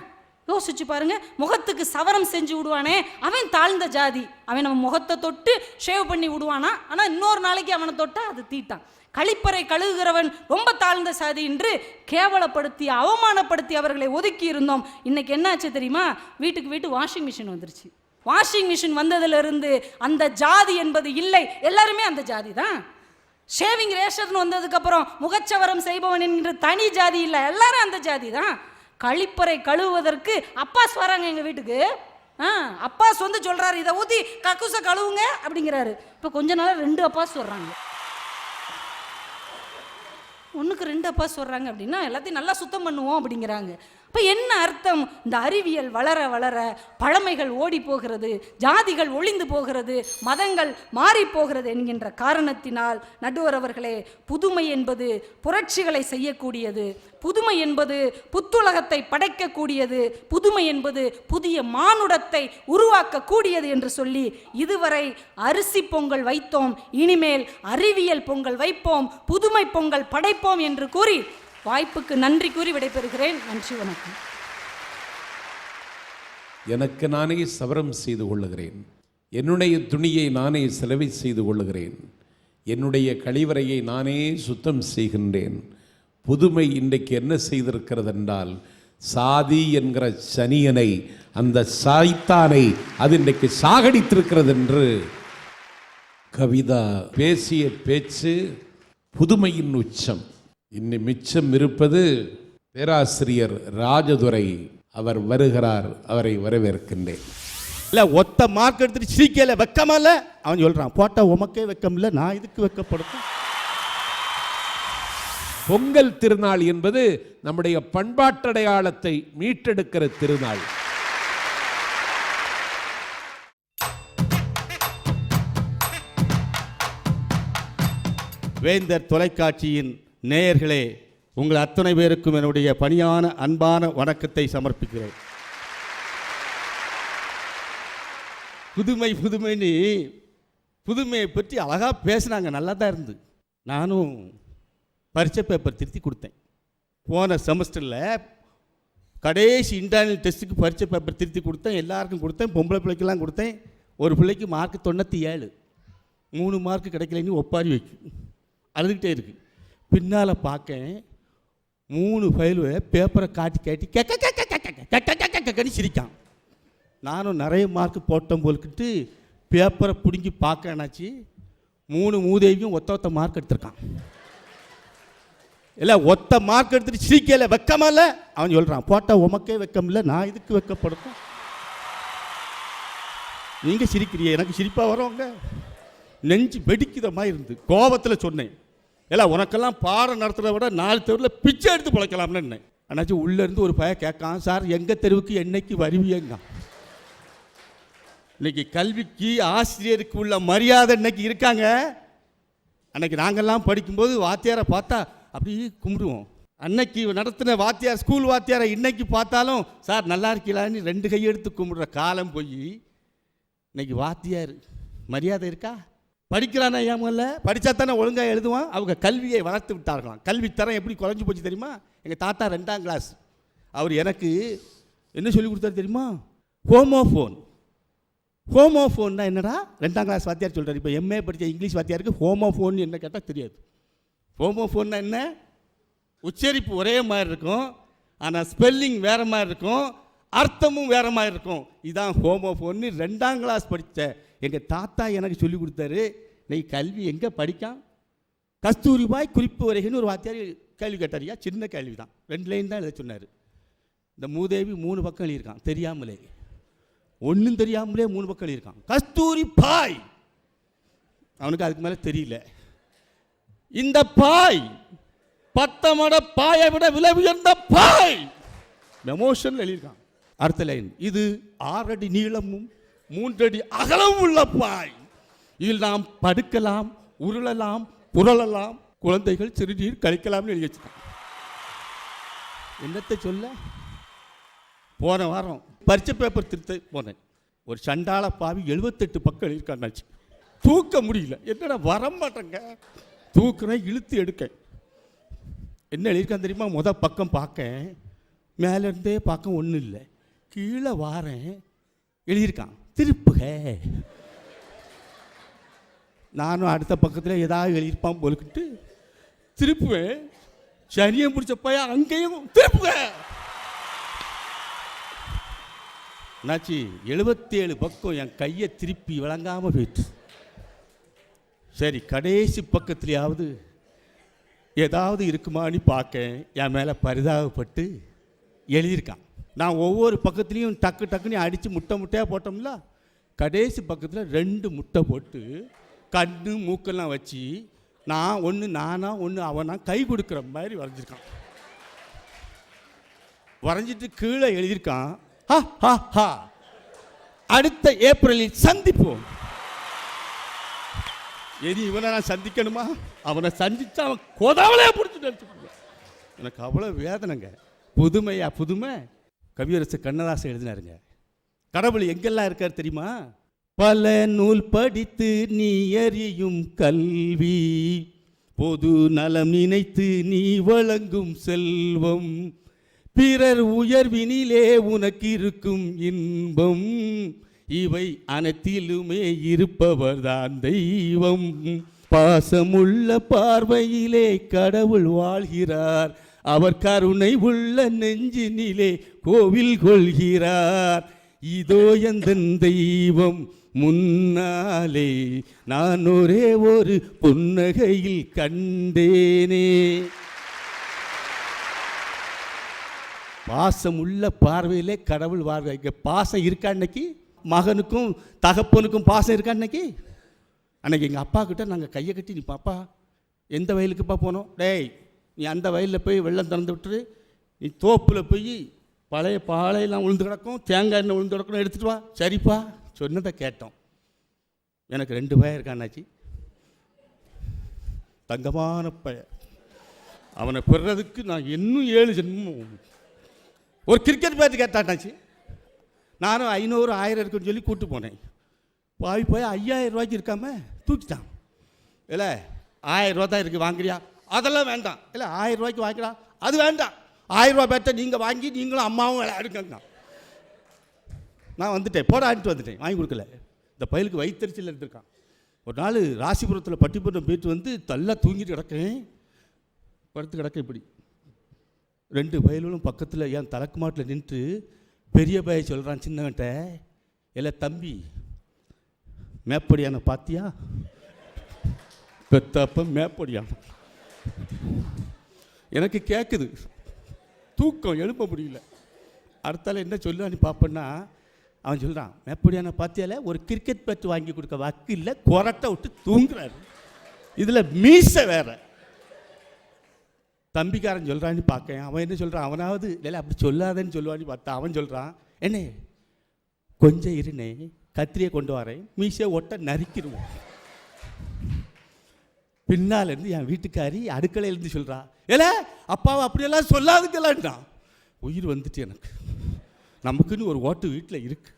யோசிச்சு பாருங்க. முகத்துக்கு சவரம் செஞ்சு விடுவானே அவன் தாழ்ந்த ஜாதி, அவன் நம்ம முகத்தை தொட்டு ஷேவ் பண்ணி விடுவானா, ஆனால் இன்னொரு நாளைக்கு அவனை தொட்டா அது தீட்டான். கழிப்பறை கழுகுகிறவன் ரொம்ப தாழ்ந்த சாதி என்று கேவலப்படுத்தி அவமானப்படுத்தி அவர்களை ஒதுக்கி இருந்தோம். இன்னைக்கு என்னாச்சு தெரியுமா? வீட்டுக்கு வாஷிங் மிஷின் வந்துருச்சு. வாஷிங் மிஷின் வந்ததிலிருந்து அந்த ஜாதி என்பது இல்லை, எல்லாருமே அந்த ஜாதி தான். ஷேவிங் ரேஷன் வந்ததுக்கப்புறம் முகச்சவரம் செய்பவன் என்கிற தனி ஜாதி இல்லை, எல்லாரும் அந்த ஜாதி தான். கழிப்பறை கழுவுவதற்கு அப்பாஸ் வராங்க எங்கள் வீட்டுக்கு. அப்பாஸ் வந்து சொல்கிறாரு, இதை ஊற்றி கக்கூசை கழுவுங்க அப்படிங்கிறாரு. இப்போ கொஞ்ச நாள் 2 அப்பாஸ் வர்றாங்க. 1க்கு 2 அப்பாஸ் வர்றாங்க அப்படின்னா எல்லாத்தையும் நல்லா சுத்தம் பண்ணுவோம் அப்படிங்கிறாங்க. இப்போ என்ன அர்த்தம்? இந்த அறிவியல் வளர வளர பழமைகள் ஓடி போகிறது, ஜாதிகள் ஒளிந்து போகிறது, மதங்கள் மாறி போகிறது என்கின்ற காரணத்தினால் நடுவர் அவர்களே, புதுமை என்பது புரட்சிகளை செய்யக்கூடியது, புதுமை என்பது புத்துலகத்தை படைக்கக்கூடியது, புதுமை என்பது புதிய மானுடத்தை உருவாக்கக்கூடியது என்று சொல்லி இதுவரை அரிசி பொங்கல் வைத்தோம், இனிமேல் அறிவியல் பொங்கல் வைப்போம், புதுமை பொங்கல் படைப்போம் என்று கூறி வாய்ப்புக்கு நன்றி கூறி விடைபெறுகிறேன். நன்றி, வணக்கம். எனக்கு நானே சவரம் செய்து கொள்ளுகிறேன், என்னுடைய துணியை நானே செலவை செய்து கொள்ளுகிறேன், என்னுடைய கழிவறையை நானே சுத்தம் செய்கின்றேன். புதுமை இன்றைக்கு என்ன செய்திருக்கிறது என்றால், சாதி என்கிற சனியனை, அந்த சாய்த்தானை அது இன்றைக்கு சாகடித்திருக்கிறது என்று கவிதா பேசிய பேச்சு புதுமையின் உச்சம். இன்னும் மிச்சம் இருப்பது பேராசிரியர் ராஜதுரை. அவர் வருகிறார், அவரை வரவேற்கின்றேன். இல்லை, ஒத்த மார்க் எடுத்துட்டு சிரிக்கல, வெக்கமா இல்லை? அவன் சொல்கிறான், போட்டா உமக்கே வெக்கம் இல்லை, நான் இதுக்கு வெக்கப்படுத்தும். பொங்கல் திருநாள் என்பது நம்முடைய பண்பாட்டடையாளத்தை மீட்டெடுக்கிற திருநாள். வேந்தர் தொலைக்காட்சியின் நேயர்களே, உங்கள் அத்தனை பேருக்கும் என்னுடைய பணியான அன்பான வணக்கத்தை சமர்ப்பிக்கிறேன். புதுமைன்னு புதுமையை பற்றி அழகாக பேசினாங்க, நல்லா தான் இருந்து. நானும் பரீட்சை பேப்பர் திருத்தி கொடுத்தேன். போன செமஸ்டரில் கடைசி இன்டர்னல் டெஸ்ட்டுக்கு பரீட்சை பேப்பர் திருத்தி கொடுத்தேன், எல்லாருக்கும் கொடுத்தேன், பொம்பளை பிள்ளைக்கெல்லாம் கொடுத்தேன். ஒரு பிள்ளைக்கு மார்க் 97, 3 மார்க் கிடைக்கலன்னு ஒப்பாரி வைக்கும், அழுதுகிட்டே இருக்குது. பின்னால் பார்க்க 3 ஃபைலு பேப்பரை காட்டி கேட்டி சிரிக்கான். நானும் நிறைய மார்க் போட்டோம் போல்கிட்டு பேப்பரை பிடுங்கி பார்க்க என்னாச்சு, 3 மூதேவியும் ஒத்த மார்க் எடுத்திருக்கான். இல்லை, ஒத்த மார்க் எடுத்துட்டு சிரிக்கல, வெக்கமா இல்லை? அவன் சொல்கிறான், போட்டா உமக்கே வெக்கம் இல்லை, நான் இதுக்கு வெக்கப்படுத்தும். நீங்கள் சிரிக்கிறீ, எனக்கு சிரிப்பாக வரவங்க நெஞ்சு வெடிக்கிற மாதிரி இருந்து கோபத்தில் சொன்னேன். இல்லை, உனக்கெல்லாம் பாடம் நடத்துகிறத விட 4 தெருவில் பிச்சை எடுத்து பிழைக்கலாம்னு என்ன. ஆனாச்சும் உள்ளேருந்து ஒரு பையன் கேட்கான், சார் எங்கள் தெருவுக்கு என்னைக்கு வருவீங்க? இன்னைக்கு கல்விக்கு ஆசிரியருக்கு உள்ள மரியாதை இன்னைக்கு இருக்காங்க. அன்னைக்கு நாங்கள்லாம் படிக்கும்போது வாத்தியாரை பார்த்தா அப்படியே கும்பிடுவோம். அன்னைக்கு நடத்தின வாத்தியார், ஸ்கூல் வாத்தியாரை இன்னைக்கு பார்த்தாலும் சார் நல்லா இருக்கீங்களான்னு 2 கையெடுத்து கும்பிடுற காலம் போய் இன்னைக்கு வாத்தியார் மரியாதை இருக்கா? படிக்கிறானா? ஏமல்ல, படித்தா தானே ஒழுங்காக எழுதுவான். அவங்க கல்வியை வளர்த்து விட்டார்களாம். கல்வித்தரம் எப்படி குறைஞ்சி போச்சு தெரியுமா? எங்கள் தாத்தா 2ஆம் கிளாஸ், அவர் எனக்கு என்ன சொல்லி கொடுத்தாரு தெரியுமா? ஹோமோஃபோன்னா என்னடா? 2ஆம் கிளாஸ் வாத்தியார் சொல்கிறார். இப்போ எம்ஏ படித்த இங்கிலீஷ் வாத்தியாருக்கு ஹோமோஃபோன் என்ன கேட்டால் தெரியாது. ஹோமோஃபோன்னா என்ன? உச்சரிப்பு ஒரே மாதிரி இருக்கும், ஆனால் ஸ்பெல்லிங் வேறு மாதிரி இருக்கும், அர்த்தமும் வேறு மாதிரி இருக்கும். இதுதான் ஹோமோஃபோன்னு 2ஆம் கிளாஸ் படித்த எங்கள் தாத்தா எனக்கு சொல்லி கொடுத்தாரு. நீ கல்வி எங்கே படிக்கான்? கஸ்தூரிபாய் குறிப்பு வரைகன்னு ஒரு வாத்தியார் கேள்வி கேட்டாரியா, சின்ன கேள்வி தான், 2 லைன் தான் எழுத சொன்னார். இந்த மூதேவி 3 பக்கம் எழுதியிருக்கான் தெரியாமலே, ஒன்றும் தெரியாமலே 3 பக்கம் எழுதியிருக்கான். கஸ்தூரி பாய், அவனுக்கு அதுக்கு மேலே தெரியல. இந்த பாய் 10 மட பாயை விட விலை உயர்ந்த பாய், எமோஷன் எழுதியிருக்கான். அடுத்த லைன், இது 6 அடி நீளமும் 3 அடி அகலம் உள்ள பாய், இதில் நாம் படுக்கலாம், உருளலாம், புரளலாம், குழந்தைகள் சிறுநீர் கழிக்கலாம்னு எழுதி வச்சுட்டான். என்னத்தை சொல்ல? போன வாரம் பரீட்சை பேப்பர் திருத்த போனேன். ஒரு சண்டாள பாவி 78 பக்கம் எழுதியிருக்கான்னாச்சு. தூக்க முடியல, என்னடா வரமாட்டேங்க, தூக்குறேன், இழுத்து எடுக்க. என்ன எழுதியிருக்கான் தெரியுமா? மொதல் பக்கம் பார்க்க, மேலேருந்தே பார்க்க ஒன்றும் இல்லை, கீழே வாரேன், எழுதியிருக்கான் திருப்புக. நானும் அடுத்த பக்கத்தில் ஏதாவது எழுதியிருப்பான் போலுக்கிட்டு திருப்புவேன். சனியம் பிடிச்ச பையன் அங்கேயும் திருப்புக. என்னாச்சு? 77 பக்கம் என் கையை திருப்பி விளங்காமல் போயிட்டு. சரி, கடைசி பக்கத்துலையாவது ஏதாவது இருக்குமான்னு பார்க்க என் மேலே பரிதாபப்பட்டு எழுதியிருக்கான். நான் ஒவ்வொரு பக்கத்துலேயும் டக்கு டக்குன்னு அடித்து முட்டையாக போட்டோம்ல, கடைசி பக்கத்தில் 2 முட்டை போட்டு கண்ணு மூக்கெல்லாம் வச்சு நான் ஒன்று நானா ஒன்று அவனா கை கொடுக்குற மாதிரி வரைஞ்சிருக்கான். வரைஞ்சிட்டு கீழே எழுதியிருக்கான், ஹா ஹா ஹா, அடுத்த ஏப்ரலில் சந்திப்போம். எது இவனை நான் சந்திக்கணுமா? அவனை சந்திச்சா அவன் கோதாவலையா பிடிச்சிட்டு எடுத்துக்கோங்க. எனக்கு அவ்வளோ வேதனைங்க. புதுமையா புதுமை. கவியரசு கண்ணதாசன் எழுதினாருங்க, கடவுள் எங்கெல்லாம் இருக்கார் தெரியுமா? பல நூல் படித்து நீ அறியும் கல்வி, பொது நலம் நினைத்து நீ வழங்கும் செல்வம், பிறர் உயர்வினிலே உனக்கு இருக்கும் இன்பம், இவை அனைத்திலுமே இருப்பவர்தான் தெய்வம். பாசமுள்ள பார்வையிலே கடவுள் வாழ்கிறார், அவர் கருணை உள்ள நெஞ்சினிலே கோவில் கொள்கிறார். இதோ எந்தன் தெய்வம் முன்னாலே நான் ஒரே ஒரு புன்னகையில் கண்டேனே. பாசம் உள்ள பார்வையிலே கடவுள் வாழ்க. இங்கே பாசம் இருக்கா? அன்னைக்கு மகனுக்கும் தகப்பனுக்கும் பாசம் இருக்கா? அன்னைக்கு எங்கள் அப்பா கிட்ட நாங்கள் கையை கட்டி, நீ பாப்பா எந்த வயலுக்குப்பா போனோம்? டேய், நீ அந்த வயலில் போய் வெள்ளம் திறந்து விட்டுரு, நீ தோப்பில் போய் பழைய பாலையெல்லாம் உளுந்து கிடக்கும், தேங்காய் எண்ணெய் உளுந்து கிடக்கணும், எடுத்துகிட்டு வா. சரிப்பா, சொன்னதை கேட்டோம். எனக்கு 2 பையன் இருக்கான்னாச்சு, தங்கமான பையன். அவனை பெறதுக்கு நான் இன்னும் 7 ஜென்மம். ஒரு கிரிக்கெட் பேட்டு கேட்டாட்டாச்சு, நானும் 500 1000 இருக்குன்னு சொல்லி கூப்பிட்டு போனேன். போய் 5000 ரூபாய்க்கு இருக்காம தூக்கிட்டான். இல்லை 1000 ரூபா தான் இருக்குது, வாங்குறியா? அதெல்லாம் வேண்டாம். இல்லை 1000 ரூபாய்க்கு வாங்கிடா, அது வேண்டாம். 1000 ரூபா பேட்டை நீங்கள் வாங்கி நீங்களும் அம்மாவும் விளையாடுங்க. நான் வந்துட்டேன், போட ஆடிட்டு வந்துட்டேன், வாங்கி கொடுக்கல. இந்த பயலுக்கு வயிற்றுச்சல் எடுத்திருக்கான். ஒரு நாள் ராசிபுரத்தில் பட்டிப்பட்டம் போயிட்டு வந்து தள்ளா தூங்கிட்டு கிடக்கேன், படுத்து கிடக்க. இப்படி 2 பயலும் பக்கத்தில் என் தலைக்கு மாட்டில் நின்று பெரிய பய சொல்கிறான் சின்னவன்ட்ட, இல்லை தம்பி மேப்படியான பாத்தியா? பெத்தப்ப மேப்படியான. எனக்கு கேட்குது, தூக்கம் எழுப்ப முடியல. அடுத்தால என்ன சொல்லுவான்னு பார்ப்பேன்னா, அவன் சொல்கிறான், மேப்படியான பாத்தியால ஒரு கிரிக்கெட் பேட் வாங்கி கொடுக்க வக்கு இல்லை, கொரட்டை விட்டு தூங்குறாரு. இதில் மீசை வேற. தம்பிக்காரன் சொல்கிறான்னு பார்க்கேன். அவன் என்ன சொல்கிறான், அவனாவது இல்லை அப்படி சொல்லாதேன்னு சொல்லுவான்னு பார்த்தா அவன் சொல்கிறான், என்ன கொஞ்சம் இருனே, கத்திரியை கொண்டு வரேன், மீசை ஒட்ட நறுக்கிடுவோம். பின்னாலேருந்து என் வீட்டுக்காரி அடுக்கலையிலேருந்து சொல்கிறா, ஏல அப்பாவை அப்படியெல்லாம் சொல்லாதுக்கலான்ட்டான். உயிர் வந்துட்டு எனக்கு. நமக்குன்னு ஒரு ஓட்டு வீட்டில் இருக்கு.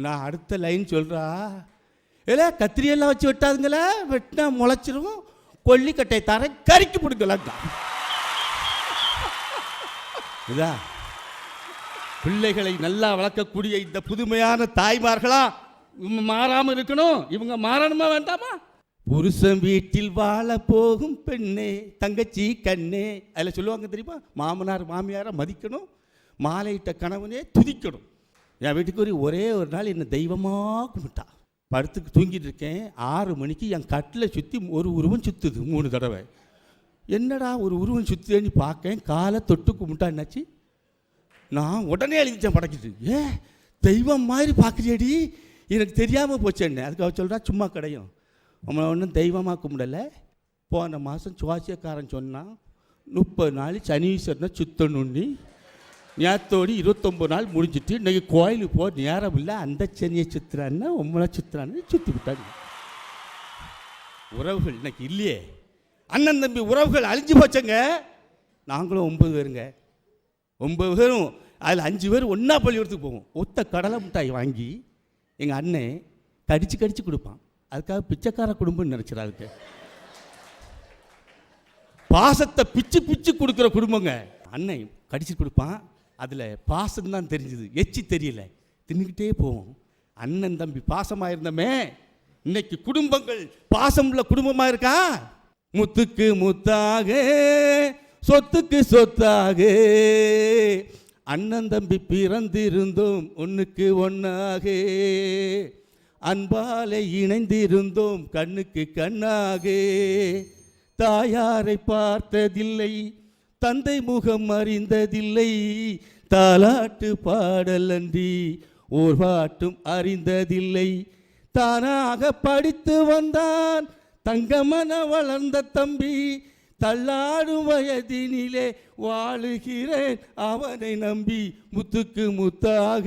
நான் அடுத்த லைன் சொல்கிறா, ஏல கத்திரியெல்லாம் வச்சு வெட்டாதுங்களே, வெட்டினா முளைச்சிரும், கொல்லிக்கட்டை தர கறிக்கு பிடிக்கலான்ட்டான். இதா பிள்ளைகளை நல்லா வளர்க்கக்கூடிய இந்த புதுமையான தாய்மார்களா இவங்க மாறாமல் இருக்கணும். இவங்க மாறணுமா வேண்டாமா? புருஷன் வீட்டில் வாழ போகும் பெண்ணே தங்கச்சி கண்ணே, அதில் சொல்லுவாங்க தெரியுமா, மாமனார் மாமியாரை மதிக்கணும், மாலையிட்ட கணவனே துதிக்கணும். என் வீட்டுக்கு ஒரே ஒரு நாள் என்னை தெய்வமாக கும்பிட்டா. படுத்துக்கு தூங்கிட்டு இருக்கேன், 6 மணிக்கு என் கட்டில் சுற்றி ஒரு உருவம் சுற்றுது 3 தடவை. என்னடா ஒரு உருவம் சுற்றுன்னு பார்க்கேன், காலை தொட்டு கும்பிட்டா. என்னாச்சு, நான் உடனே எழுதிட்டேன் படைக்கிட்டு, தெய்வம் மாதிரி பார்க்குறியடி, எனக்கு தெரியாமல் போச்சேன்னு. அதுக்கு அவ சொல்கிறா, சும்மா கிடையும், நம்மளை ஒன்றும் தெய்வமாக கும்பிடலை. போன மாதம் சுவாசியக்காரன் சொன்னான் 30 நாள் சனீஸ்வரனை சுத்தணுன்னு, நேரத்தோடு 29 நாள் முடிஞ்சிட்டு இன்றைக்கி கோயிலுக்கு போக நேரம் இல்லை, அந்த சனியை சுற்றுறான்னா உம்மளை சுற்றுறான்னு சுற்றி விட்டாங்க. உறவுகள் இன்னைக்கு இல்லையே, அண்ணன் தம்பி உறவுகள் அழிஞ்சு போச்சங்க. நாங்களும் 9 பேருங்க, 9 பேரும் அதில் 5 பேர் ஒன்றா பள்ளிக்கூடத்துக்கு போவோம். ஒத்த கடலை மிட்டாய் வாங்கி எங்கள் அண்ணன் கடிச்சு கடிச்சு கொடுப்பான். அதுக்காக பிச்சைக்கார குடும்பம்னு நினச்சிடாதுக்கு. பாசத்தை பிச்சு பிச்சு கொடுக்குற குடும்பங்க. அண்ணன் கடிச்சு கொடுப்பான், அதில் பாசம்தான் தெரிஞ்சுது, எச்சி தெரியல, தின்னுக்கிட்டே போவோம். அண்ணன் தம்பி பாசமாக இருந்தமே, இன்னைக்கு குடும்பங்கள் பாசம் உள்ள குடும்பமாக இருக்கா? முத்துக்கு முத்தாக சொத்துக்கு சொத்தாக அண்ணன் தம்பி பிறந்திருந்தோம் ஒன்றுக்கு ஒன்றாக, அன்பாலை இணைந்திருந்தோம் கண்ணுக்கு கண்ணாக, தாயாரை பார்த்ததில்லை தந்தை முகம் அறிந்ததில்லை, தாலாட்டு பாடல் அன்றி ஓர் பாட்டும் அறிந்ததில்லை, தானாக படித்து வந்தான் தங்கமன வளர்ந்த தம்பி, தள்ளாடும் வயதினிலே வாழுகிறேன் அவனை நம்பி முத்துக்கு முத்தாக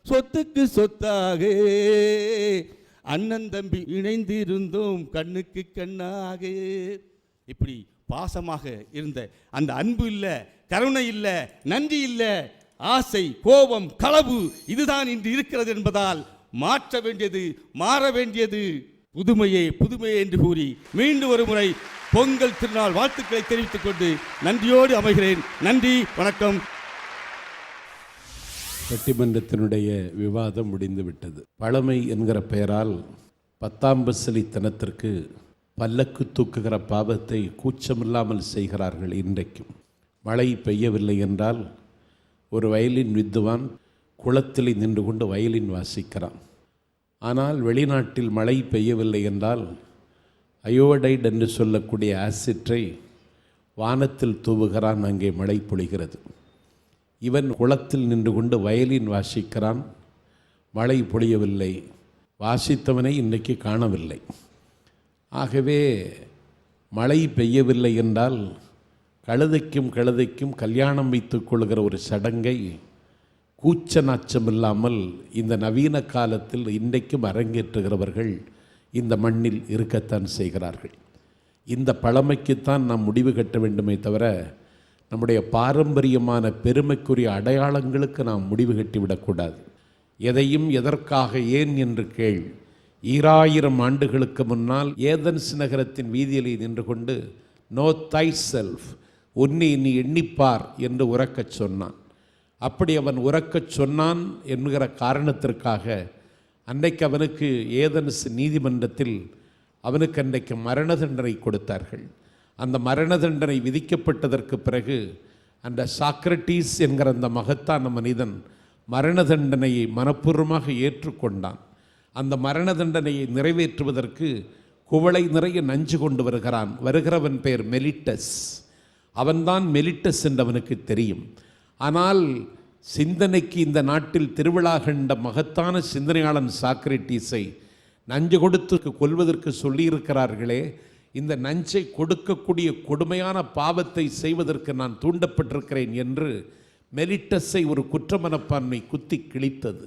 சொத்துக்கு சொத்தாக அண்ணன் தம்பி இணைந்திருந்தோம் கண்ணுக்கு கண்ணாக. இப்படி பாசமாக இருந்த அந்த அன்பு இல்லை, கருணை இல்லை, நன்றி இல்லை, ஆசை, கோபம், களவு இதுதான் இன்று இருக்கிறது என்பதால் மாற்ற வேண்டியது, மாற வேண்டியது புதுமையே புதுமையே என்று கூறி மீண்டும் ஒரு முறை பொங்கல் திருநாள் வாழ்த்துக்களை தெரிவித்துக் கொண்டு நன்றியோடு அமைகிறேன். நன்றி, வணக்கம். பட்டிமன்றத்தினுடைய விவாதம் முடிந்து விட்டது. பழமை என்கிற பெயரால் 10ஆம் பசலித்தனத்திற்கு பல்லக்கு தூக்குகிற பாவத்தை கூச்சமில்லாமல் செய்கிறார்கள். இன்றைக்கும் மழை பெய்யவில்லை என்றால் ஒரு வயலின் வித்துவான் குளத்தில் நின்று கொண்டு வயலின் வாசிக்கிறான். ஆனால் வெளிநாட்டில் மழை பெய்யவில்லை என்றால் அயோடைட் என்று சொல்லக்கூடிய ஆசிட்டை வானத்தில் தூவுகிறான், அங்கே மழை பொழிகிறது. இவன் குளத்தில் நின்று கொண்டு வயலின் வாசிக்கிறான், மழை பொழியவில்லை, வாசித்தவனை இன்றைக்கு காணவில்லை. ஆகவே மழை பெய்யவில்லை என்றால் கழுதைக்கும் கல்யாணம் வைத்துக் கொள்கிற ஒரு சடங்கை கூச்ச நாச்சமில்லாமல் இந்த நவீன காலத்தில் இன்றைக்கும் அரங்கேற்றுகிறவர்கள் இந்த மண்ணில் இருக்கத்தான் செய்கிறார்கள். இந்த பழமைக்குத்தான் நாம் முடிவு கட்ட வேண்டுமே தவிர நம்முடைய பாரம்பரியமான பெருமைக்குரிய அடையாளங்களுக்கு நாம் முடிவு கட்டிவிடக்கூடாது. எதையும் எதற்காக ஏன் என்று கேள். 2000 ஆண்டுகளுக்கு முன்னால் ஏதென்ஸ் நகரத்தின் வீதியிலே நின்று கொண்டு நோ தை செல்ஃப், உன்னை நீ எண்ணிப்பார் என்று உரக்கச் சொன்னான். அப்படி அவன் உரக்கச் சொன்னான் என்கிற காரணத்திற்காக அன்றைக்கு அவனுக்கு ஏதென்ஸ் நீதிமன்றத்தில் அவனுக்கு அன்றைக்கு மரண தண்டனை கொடுத்தார்கள். அந்த மரண தண்டனை விதிக்கப்பட்டதற்கு பிறகு அந்த சாக்ரட்டீஸ் என்கிற அந்த மகத்தான மனிதன் மரண தண்டனையை மனப்பூர்வமாக ஏற்றுக்கொண்டான். அந்த மரண தண்டனையை நிறைவேற்றுவதற்கு குவளை நிறைய நஞ்சு கொண்டு வருகிறான். வருகிறவன் பெயர் மெலிட்டஸ். அவன்தான் மெலிட்டஸ் என்று அவனுக்கு தெரியும். ஆனால் சிந்தனைக்கு இந்த நாட்டில் திருவிழா கண்ட மகத்தான சிந்தனையாளன் சாக்ரட்டீஸை நஞ்சு கொடுத்து கொல்வதற்கு சொல்லியிருக்கிறார்களே, இந்த நஞ்சை கொடுக்கக்கூடிய கொடுமையான பாவத்தை செய்வதற்கு நான் தூண்டப்பட்டிருக்கிறேன் என்று மெலிட்டஸை ஒரு குற்றமனப்பான்மை குத்தி கிழித்தது.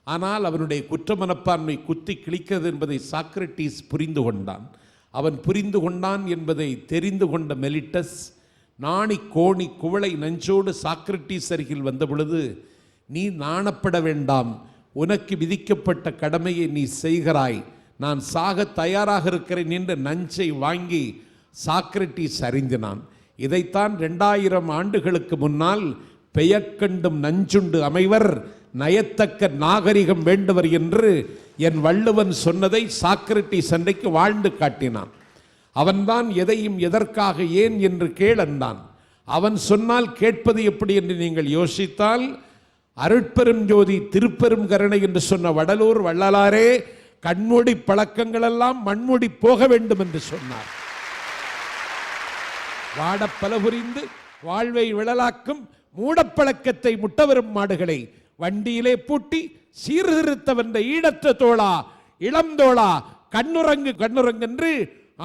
ஆனால் அவனுடைய குற்றமனப்பான்மை குத்தி கிழிக்கிறது என்பதை சாக்ரட்டீஸ் புரிந்து கொண்டான். அவன் புரிந்து கொண்டான் என்பதை தெரிந்து கொண்ட மெலிட்டஸ் நாணி கோணி குவளை நஞ்சோடு சாக்ரட்டீஸ் அருகில் வந்த பொழுது, நீ நாணப்பட வேண்டாம், உனக்கு விதிக்கப்பட்ட கடமையை நீ செய்கிறாய், நான் சாக தயாராக இருக்கிறேன் என்று நஞ்சை வாங்கி சாக்ரட்டீஸ் அறிந்தினான். இதைத்தான் 2000 ஆண்டுகளுக்கு முன்னால் பெயர்கண்டும் நஞ்சுண்டு அமைவர் நயத்தக்க நாகரிகம் வேண்டுவர் என்று என் வள்ளுவன் சொன்னதை சாக்ரட்டீஸ் அன்றைக்கு வாழ்ந்து காட்டினான். அவன்தான் எதையும் எதற்காக ஏன் என்று கேளந்தான். அவன் சொன்னால் கேட்பது எப்படி என்று நீங்கள் யோசித்தால், அருட்பெரும் ஜோதி திருப்பெரும் கருணை என்று சொன்ன வடலூர் வள்ளலாரே கண்மூடி பழக்கங்களெல்லாம் மண்மூடி போக வேண்டும் என்று சொன்னார். வாடப்பல புரிந்து வாழ்வை விழலாக்கும் மூடப்பழக்கத்தை முட்டவரும் மாடுகளை வண்டியிலே பூட்டி சீர்திருத்த வந்த ஈடற்ற தோளா இளந்தோளா கண்ணுறங்கு கண்ணுறங்கென்று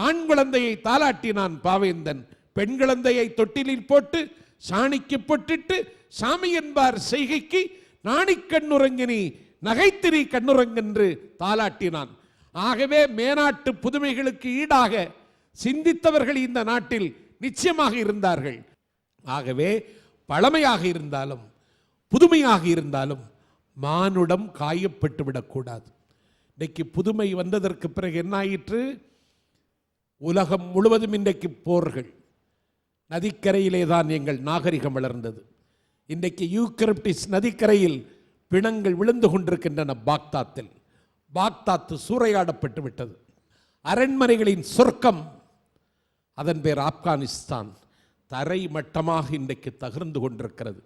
ஆண் குழந்தையை தாலாட்டினான் பாவேந்தன். பெண் குழந்தையை தொட்டிலில் போட்டு சாணிக்கு பொட்டிட்டு சாமி என்பார் செய்கைக்கு நாணிக் கண்ணுறங்கினி நகைத்திரி கண்ணுறங்கென்று தாலாட்டினான். ஆகவே மேனாட்டு புதுமைகளுக்கு ஈடாக சிந்தித்தவர்கள் இந்த நாட்டில் நிச்சயமாக இருந்தார்கள். ஆகவே பழமையாக இருந்தாலும் புதுமையாக இருந்தாலும் மானுடம் காயப்பட்டு விடக்கூடாது. இன்றைக்கு புதுமை வந்ததற்கு பிறகு என்ன ஆயிற்று? உலகம் முழுவதும் இன்றைக்கு போர்கள். நதிக்கரையிலே தான் எங்கள் நாகரிகம் வளர்ந்தது. இன்றைக்கு யூக்ரப்டிஸ் நதிக்கரையில் பிணங்கள் விழுந்து கொண்டிருக்கின்றன. பாக்தாத்து சூறையாடப்பட்டு விட்டது. அரண்மனைகளின் சொர்க்கம், அதன் பேர் ஆப்கானிஸ்தான், தரை மட்டமாக இன்றைக்கு தகர்ந்து கொண்டிருக்கிறது.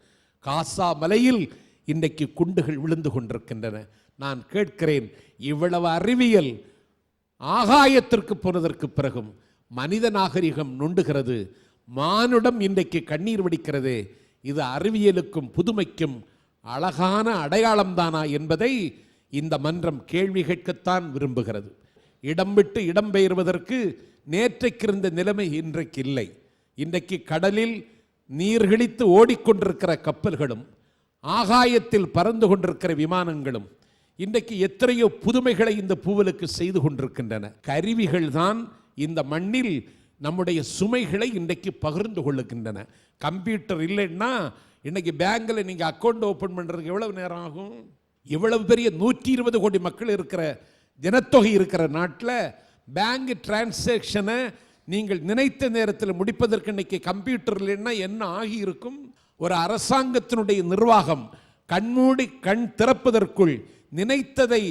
காசா மலையில் இன்றைக்கு குண்டுகள் விழுந்து கொண்டிருக்கின்றன. நான் கேட்கிறேன், இவ்வளவு அறிவியல் ஆகாயத்திற்கு போனதற்கு பிறகும் மனித நாகரிகம் நொண்டுகிறது, மானுடம் இன்றைக்கு கண்ணீர் வடிக்கிறதே, இது அறிவியலுக்கும் புதுமைக்கும் அழகான அடையாளம்தானா என்பதை இந்த மன்றம் கேள்வி கேட்கத்தான் விரும்புகிறது. இடம் விட்டு இடம் பெயர்வதற்கு நேற்றைக்கு இருந்த நிலைமை இன்றைக்கு இல்லை. இன்றைக்கு கடலில் நீர்கிழித்து ஓடிக்கொண்டிருக்கிற கப்பல்களும் ஆகாயத்தில் பறந்து கொண்டிருக்கிற விமானங்களும் இன்றைக்கு எத்தனையோ புதுமைகளை இந்த பூவலுக்கு செய்து கொண்டிருக்கின்றன. கருவிகள் தான் இந்த மண்ணில் நம்முடைய சுமைகளை இன்றைக்கு பகிர்ந்து கொள்ளுகின்றன. கம்ப்யூட்டர் இல்லைன்னா இன்னைக்கு பேங்கில் நீங்கள் அக்கௌண்ட் ஓப்பன் பண்ணுறதுக்கு எவ்வளவு நேரம் ஆகும்? இவ்வளவு பெரிய 120 கோடி மக்கள் இருக்கிற ஜனத்தொகை இருக்கிற நாட்டில் பேங்க் டிரான்சாக்ஷனை நீங்கள் நினைத்த நேரத்தில் முடிப்பதற்கு இன்னைக்கு கம்ப்யூட்டர் இல்லைன்னா என்ன ஆகி இருக்கும்? ஒரு அரசாங்கத்தினுடைய நிர்வாகம் கண்மூடி கண் திறப்பதற்குள் நினைத்ததை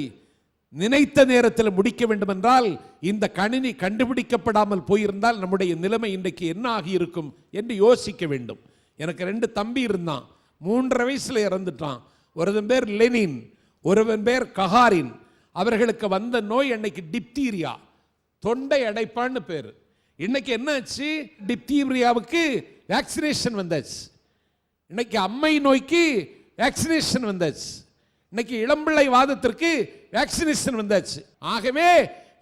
நினைத்த நேரத்தில் முடிக்க வேண்டும் என்றால் இந்த கணினி கண்டுபிடிக்கப்படாமல் போயிருந்தால் நம்முடைய நிலைமை இன்றைக்கு என்ன ஆகியிருக்கும் என்று யோசிக்க வேண்டும். எனக்கு 2 தம்பி இருந்தான், 3.5 வயசுல இறந்துட்டான். ஒருவன் பேர் லெனின், ஒருவன் பேர் ககாரின். அவர்களுக்கு வந்த நோய் அன்னைக்கு டிப்தீரியா, தொண்டை அடைப்பான்னு பேர். இன்னைக்கு என்னாச்சு? டிப்தீரியாவுக்கு வேக்சினேஷன் வந்தாச்சு. இன்னைக்கு அம்மை நோய்க்கு வேக்சினேஷன் வந்தாச்சு. இன்னைக்கு இளம்பிள்ளை வாதத்திற்கு வேக்சினேஷன் வந்தாச்சு. ஆகவே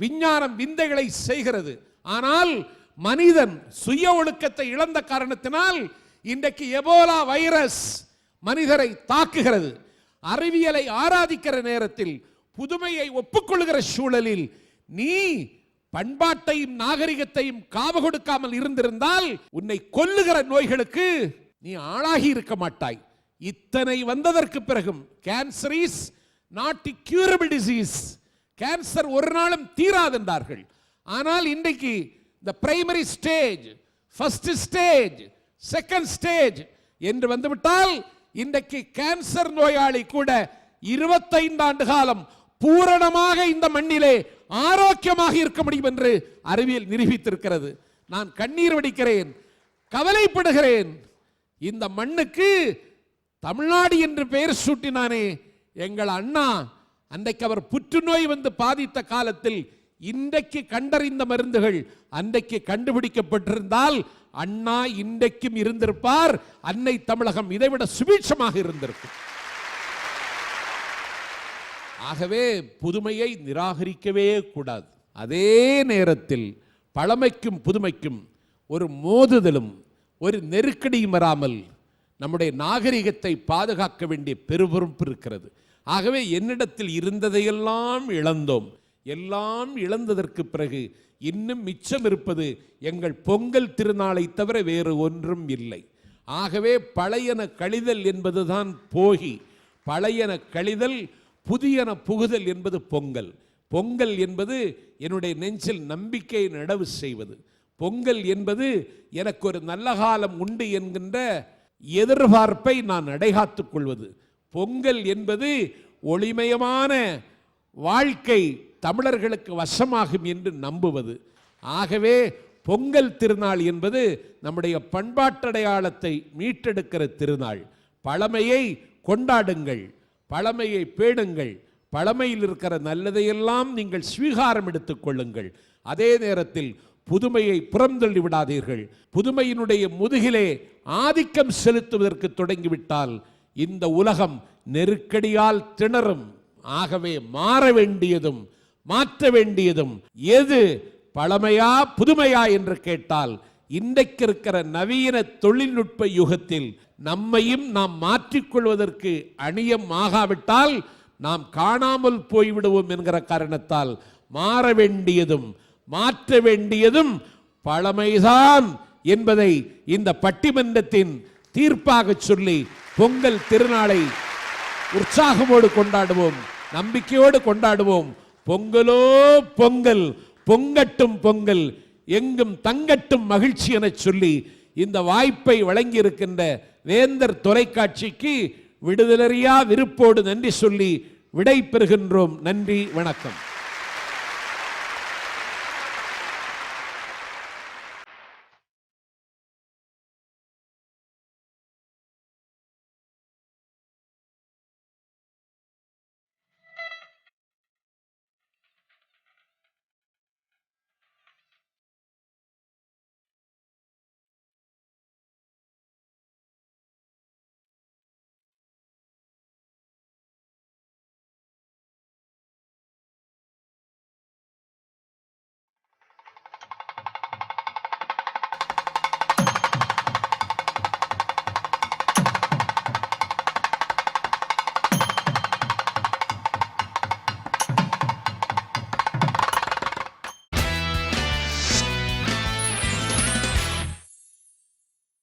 விஞ்ஞானம் விந்தைகளை செய்கிறது. ஆனால் மனிதன் சுய ஒழுக்கத்தை இழந்த காரணத்தினால் இன்றைக்கு எபோலா வைரஸ் மனிதரை தாக்குகிறது. அறிவியலை ஆராதிக்கிற நேரத்தில், புதுமையை ஒப்புக்கொள்கிற சூழலில் நீ பண்பாட்டையும் நாகரிகத்தையும் காவு கொடுக்காமல் இருந்திருந்தால் உன்னை கொல்லுகிற நோய்களுக்கு நீ ஆளாகி இருக்க மாட்டாய். இத்தனை வந்ததற்கு பிறகும் cancer is not curable disease, cancer ஒரு நாளும் தீராதென்றார்கள். ஆனால் இன்றைக்கு இந்த primary stage, first stage, second stage என்று வந்துவிட்டால் இன்றைக்கு கேன்சர் நோயாளி கூட 25 ஆண்டு காலம் பூரணமாக இந்த மண்ணிலே ஆரோக்கியமாக இருக்க முடியும் என்று அறிவியல் நிரூபித்திருக்கிறது. நான் கண்ணீர் வடிக்கிறேன், கவலைப்படுகிறேன். இந்த மண்ணுக்கு தமிழ்நாடு என்று பெயர் சூட்டினானே எங்கள் அண்ணா, அன்றைக்கு அவர் புற்றுநோய் வந்து பாதித்த காலத்தில் இன்றைக்கு கண்டறிந்த மருந்துகள் அன்றைக்கு கண்டுபிடிக்கப்பட்டிருந்தால் அண்ணா இன்றைக்கும் இருந்திருப்பார். அன்னை தமிழகம் இதைவிட சுபீட்சமாக இருந்திருக்கும். ஆகவே புதுமையை நிராகரிக்கவே கூடாது. அதே நேரத்தில் பழமைக்கும் புதுமைக்கும் ஒரு மோதுதலும் ஒரு நெருக்கடியும் வராமல் நம்முடைய நாகரிகத்தை பாதுகாக்க வேண்டிய பெருபொறுப்பு இருக்கிறது. ஆகவே என்னிடத்தில் இருந்ததையெல்லாம் இழந்தோம். எல்லாம் இழந்ததற்கு பிறகு இன்னும் மிச்சம் இருப்பது எங்கள் பொங்கல் திருநாளை தவிர வேறு ஒன்றும் இல்லை. ஆகவே பழையன கழிதல் என்பதுதான் போகி, பழையன கழிதல் புதியன புகுதல் என்பது பொங்கல். பொங்கல் என்பது என்னுடைய நெஞ்சில் நம்பிக்கை நடவு செய்வது. பொங்கல் என்பது எனக்கு ஒரு நல்ல காலம் உண்டு என்கின்ற எதிர்பார்ப்பை நான் அடைகாத்துக் கொள்வது. பொங்கல் என்பது ஒளிமயமான வாழ்க்கை தமிழர்களுக்கு வசமாகும் என்று நம்புவது. ஆகவே பொங்கல் திருநாள் என்பது நம்முடைய பண்பாட்டடையாளத்தை மீட்டெடுக்கிற திருநாள். பழமையை கொண்டாடுங்கள், பழமையை பேணுங்கள், பழமையில் இருக்கிற நல்லதையெல்லாம் நீங்கள் ஸ்வீகாரம் எடுத்துக் கொள்ளுங்கள். அதே நேரத்தில் புதுமையை புறந்தள்ளி விடாதீர்கள். புதுமையினுடைய முதுகிலே ஆதிக்கம் செலுத்துவதற்கு தொடங்கிவிட்டால் இந்த உலகம் நெருக்கடியால் திணறும். ஆகவே மாற வேண்டியதும் மாற்ற வேண்டியதும் எது, பழமையா புதுமையா என்று கேட்டால் இன்றைக்கு இருக்கிற நவீன தொழில்நுட்ப யுகத்தில் நம்மையும் நாம் மாற்றிக்கொள்வதற்கு அணியம் ஆகாவிட்டால் நாம் காணாமல் போய்விடுவோம் என்கிற காரணத்தால் மாற வேண்டியதும் மாற்ற வேண்டியதும் பழமைதான் என்பதை இந்த பட்டிமன்றத்தின் தீர்ப்பாக சொல்லி பொங்கல் திருநாளை உற்சாகமோடு கொண்டாடுவோம், நம்பிக்கையோடு கொண்டாடுவோம். பொங்கலோ பொங்கல், பொங்கட்டும் பொங்கல், எங்கும் தங்கட்டும் மகிழ்ச்சி என சொல்லி இந்த வாய்ப்பை வழங்கி இருக்கின்ற வேந்தர் தொலைக்காட்சிக்கு விடுதலறியா விருப்போடு நன்றி சொல்லி விடை பெறுகின்றோம். நன்றி, வணக்கம்.